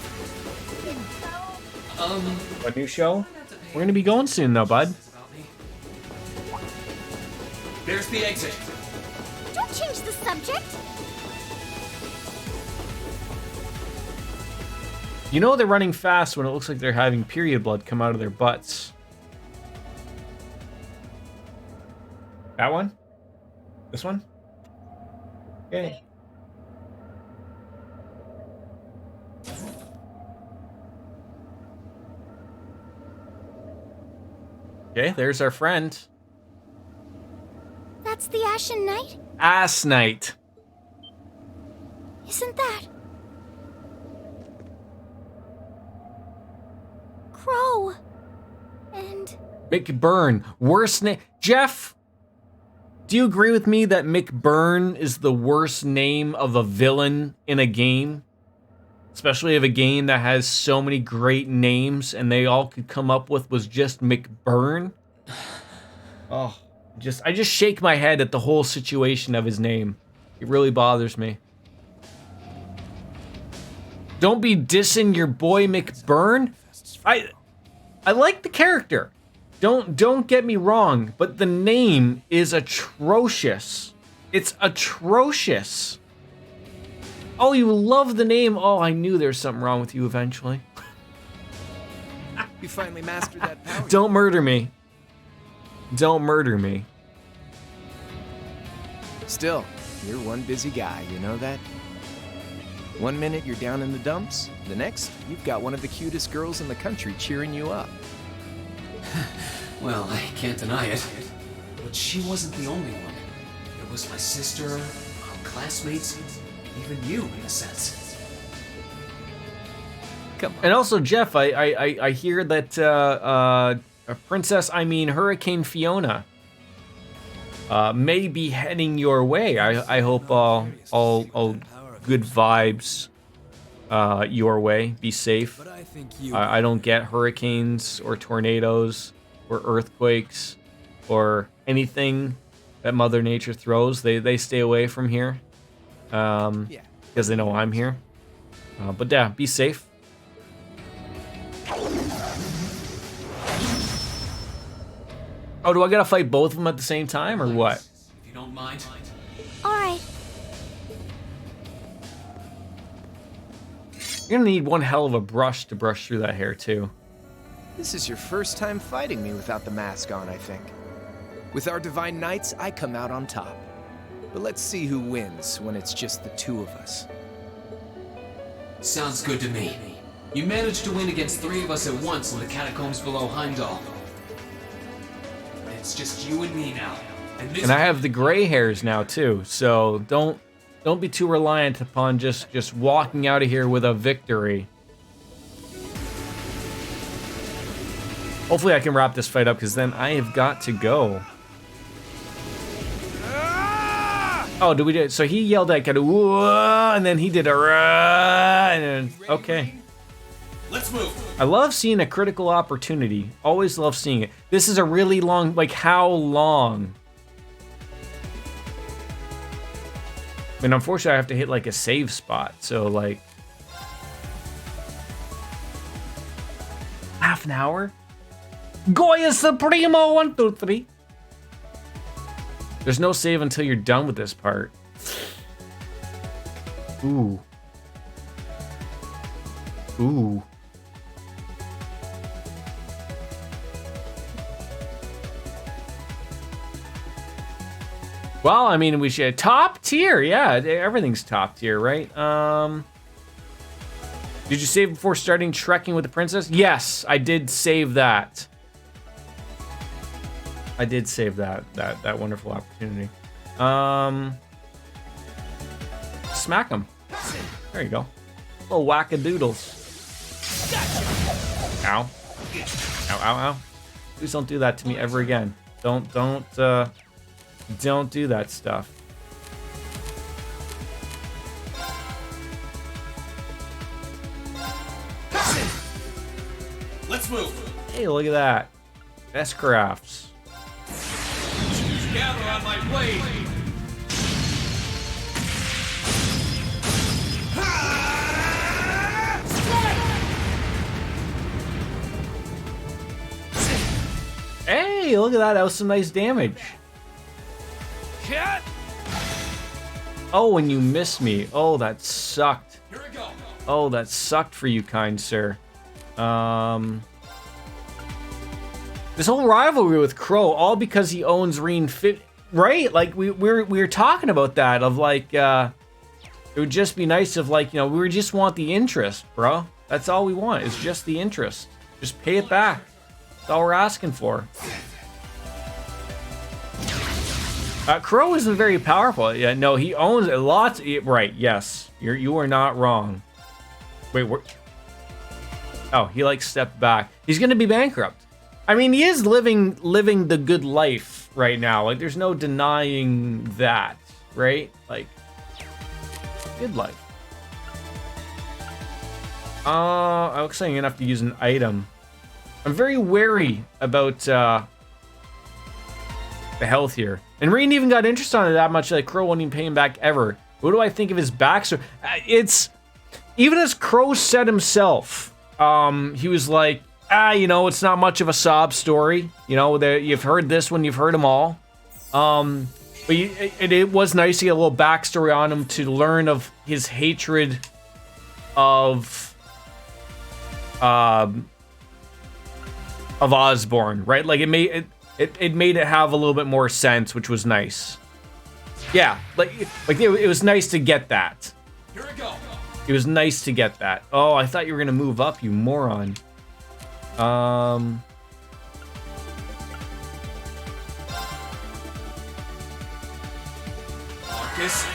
A new show? We're gonna be going soon, though, bud. There's the exit. Don't change the subject. You know they're running fast when it looks like they're having period blood come out of their butts. That one? This one? Okay. Okay, there's our friend. That's the Ashen Knight? Ass Knight. Isn't that Crow? And McBurn. Worst name. Jeff, do you agree with me that McBurn is the worst name of a villain in a game? Especially of a game that has so many great names and they all could come up with was just McBurn? Oh, I just shake my head at the whole situation of his name. It really bothers me. Don't be dissing your boy McBurn. I like the character. Don't get me wrong, but the name is atrocious. It's atrocious. Oh, you love the name. Oh, I knew there's something wrong with you eventually. You finally mastered that power. Don't murder me. Don't murder me. Still, you're one busy guy, you know that? One minute you're down in the dumps, the next, you've got one of the cutest girls in the country cheering you up. Well, I can't deny it. But she wasn't the only one. There was my sister, our classmates, even you, in a sense. Come on. And also, Jeff, I hear that Hurricane Fiona may be heading your way. I hope all good vibes your way. Be safe. I don't get hurricanes or tornadoes or earthquakes or anything that Mother Nature throws. They stay away from here because they know I'm here. But yeah, be safe. Oh, do I gotta fight both of them at the same time or what? If you don't mind. all right. You're gonna need one hell of a brush to brush through that hair too. This is your first time fighting me without the mask on, I think. With our Divine Knights, I come out on top. But let's see who wins when it's just the two of us. Sounds good to me. You managed to win against 3 of us at once in the catacombs below Heimdall. It's just you and me now. And I have the gray hairs now too, so don't be too reliant upon just walking out of here with a victory. Hopefully I can wrap this fight up because then I have got to go. Oh, did we do it? So he yelled at Kadu, and then he did a and then, okay. Let's move. I love seeing a critical opportunity. Always love seeing it. This is a really long, like how long? I mean, unfortunately, I have to hit like a save spot. So like half an hour. Goya Supremo 1, 2, 3. There's no save until you're done with this part. Ooh. Ooh. Well, I mean, we should top tier. Yeah, everything's top tier, right? Did you save before starting trekking with the princess? Yes, I did save that. I did save that wonderful opportunity. Smack him. There you go. Little whack-a-doodles. Ow. Ow, ow, ow. Please don't do that to me ever again. Don't do that stuff. Let's move. Hey, look at that. Best crafts. Gather on my blade. Hey, look at that. That was some nice damage. Oh, and you missed me. Oh, that sucked. Oh, that sucked for you, kind sir. This whole rivalry with Crow, all because he owns Reen Fit, right? Like we were talking about that of like, it would just be nice if like, you know, we just want the interest, bro. That's all we want is just the interest. Just pay it back. That's all we're asking for. Crow isn't very powerful. Yeah, no, he owns lots. Right? Yes, you are not wrong. Wait, what? Oh, he like stepped back. He's gonna be bankrupt. I mean, he is living the good life right now. Like, there's no denying that, right? Like, good life. I was saying enough to use an item. I'm very wary about the health here. And Reen even got interested on it that much, like Crow won't even pay him back ever. What do I think of his backstory? It's, even as Crow said himself, he was like, you know, it's not much of a sob story. You know, you've heard this one, you've heard them all. But it was nice to get a little backstory on him to learn of his hatred of Osborn, right? Like it made it have a little bit more sense, which was nice. Yeah, like it was nice to get that. Here we go. It was nice to get that. Oh, I thought you were gonna move up, you moron. Marcus,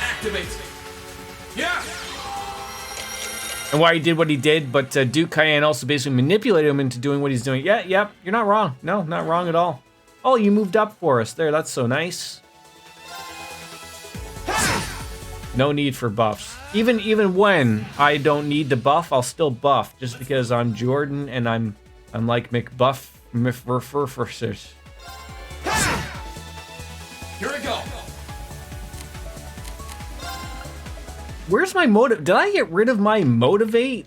activate. Yeah. And why he did what he did, but Duke Cayenne also basically manipulated him into doing what he's doing. Yeah, yep, you're not wrong. No, not wrong at all. Oh, you moved up for us there. That's so nice. No need for buffs. Even when I don't need the buff, I'll still buff just because I'm Jordan and I'm like McBuff. Here we go. Where's my motive? Did I get rid of my motivate?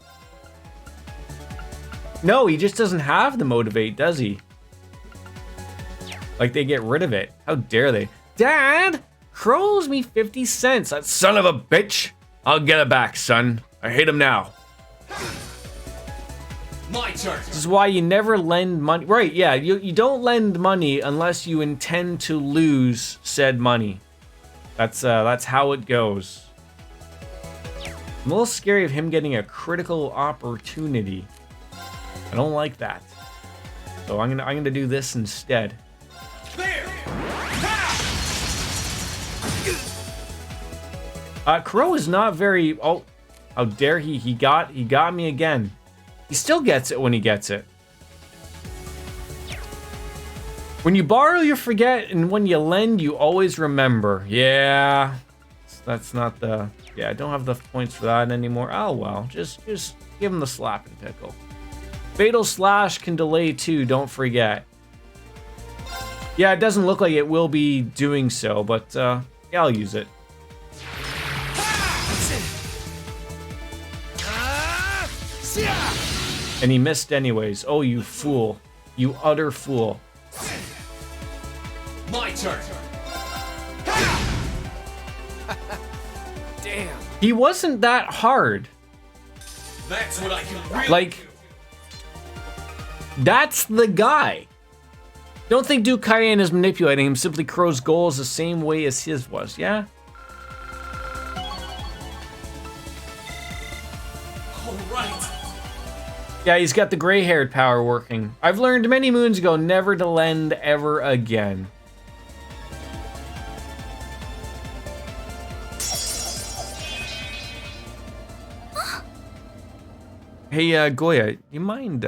No, he just doesn't have the motivate, does he? Like they get rid of it. How dare they? Dad, Crow owes me 50 cents. That son of a bitch. I'll get it back, son. I hate him now. My turn. This is why you never lend money. Right, yeah, you don't lend money unless you intend to lose said money. That's how it goes. I'm a little scary of him getting a critical opportunity. I don't like that. So I'm gonna do this instead. There. Crow is not very. Oh, how dare he? He got me again. He still gets it when he gets it. When you borrow, you forget, and when you lend, you always remember. Yeah, that's not the. Yeah, I don't have the points for that anymore. Oh well, just give him the slap and pickle. Fatal Slash can delay too. Don't forget. Yeah, it doesn't look like it will be doing so, but yeah, I'll use it. And he missed anyways. Oh, you fool. You utter fool. My turn. Damn. He wasn't that hard. That's what I can really like, do. That's the guy. Don't think Duke Cayenne is manipulating him, simply Crow's goal is the same way as his was, yeah? Alright. Yeah, he's got the gray-haired power working. I've learned many moons ago never to lend ever again. Hey, Goya, you mind,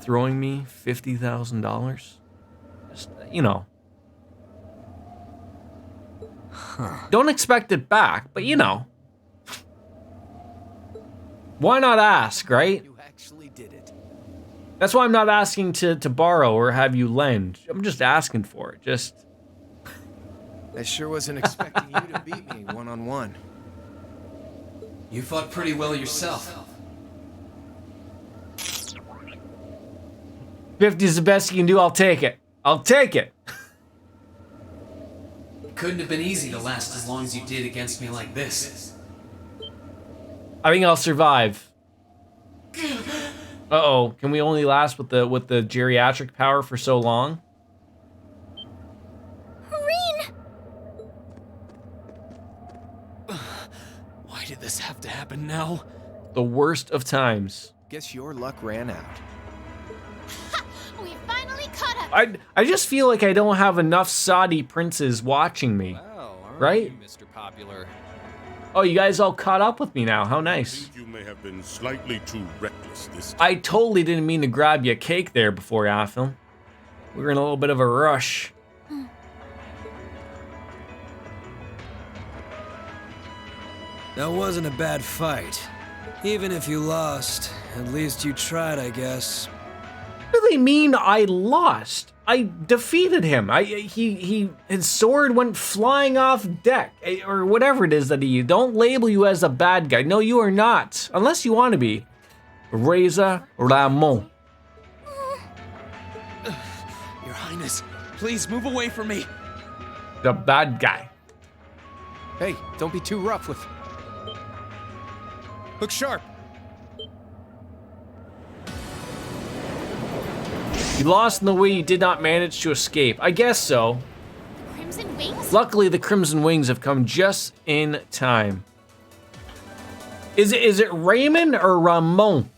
throwing me $50,000? Just, you know. Don't expect it back, but you know. Why not ask, right? You actually did it. That's why I'm not asking to borrow or have you lend. I'm just asking for it. Just. I sure wasn't expecting you to beat me one-on-one. You fought pretty well yourself. 50 is the best you can do. I'll take it. I'll take it. It couldn't have been easy to last as long as you did against me like this. I think I'll survive. Uh-oh. Can we only last with the geriatric power for so long? Why did this have to happen now? The worst of times. Guess your luck ran out. We finally caught up. I just feel like I don't have enough Saudi princes watching me. Well, right? Mr. Popular. Oh, you guys all caught up with me now. How I nice. think you may have been slightly too reckless this time. I totally didn't mean to grab you a cake there before Alfin. We were in a little bit of a rush. That wasn't a bad fight. Even if you lost, at least you tried, I guess. Really mean I lost. I defeated him. His sword went flying off deck, or whatever it is that he. Don't label you as a bad guy. No, you are not, unless you want to be. Reza Ramon. Your Highness, please move away from me. The bad guy. Hey, don't be too rough with. Look sharp. You lost in the way you did not manage to escape. I guess so. Crimson Wings? Luckily, the Crimson Wings have come just in time. Is it Raymond or Ramon?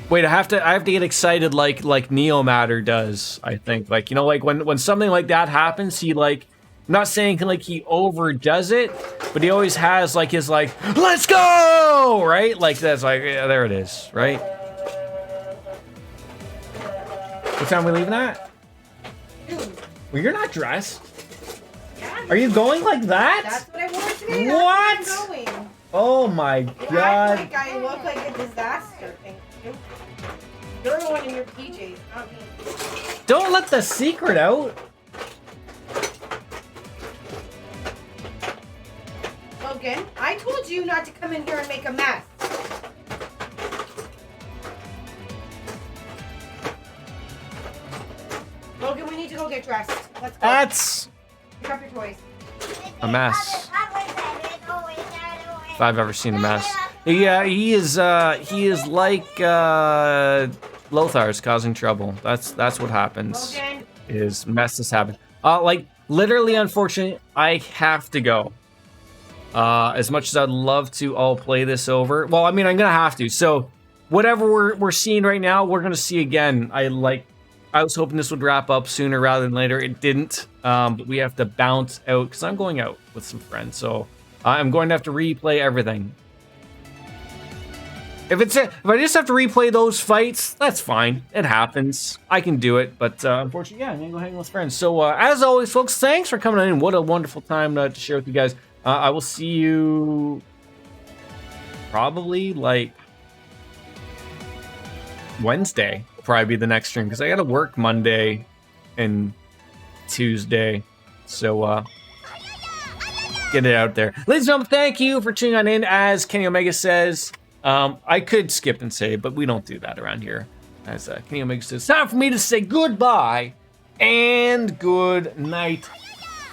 Wait, I have to get excited like Neo Matter does. I think like when something like that happens, he like. I'm not saying like he overdoes it, but he always has like his like let's go right like that's like yeah, there it is right. What time are we leaving at? Well, you're not dressed. Yeah, are you going like that? That's what I wore today. What? That's where I'm going. Oh my You god. act like I look like a disaster. Thank you. You're the one in your PJs, not me. Don't let the secret out. Logan, I told you not to come in here and make a mess. Logan, we need to go get dressed. Let's go. That's Pick up your toys. a mess. If I've ever seen a mess. Yeah, he is like Lothar's causing trouble. That's what happens. Logan. Is messes happen. Like literally, unfortunately, I have to go. As much as I'd love to all play this over. Well, I mean, I'm gonna have to. So whatever we're seeing right now, we're gonna see again. I was hoping this would wrap up sooner rather than later. It didn't. But we have to bounce out because I'm going out with some friends. So I'm going to have to replay everything. If I just have to replay those fights, that's fine. It happens. I can do it. But unfortunately, yeah, I'm gonna go hang with friends. So as always, folks, thanks for coming in. What a wonderful time to share with you guys. I will see you probably like Wednesday. Will probably be the next stream because I got to work Monday and Tuesday. So get it out there. Ladies and gentlemen, thank you for tuning on in. As Kenny Omega says, I could skip and say, but we don't do that around here. As Kenny Omega says, it's time for me to say goodbye and good night.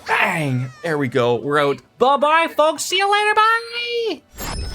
Bang! There we go. We're out. Bye-bye, folks. See you later. Bye!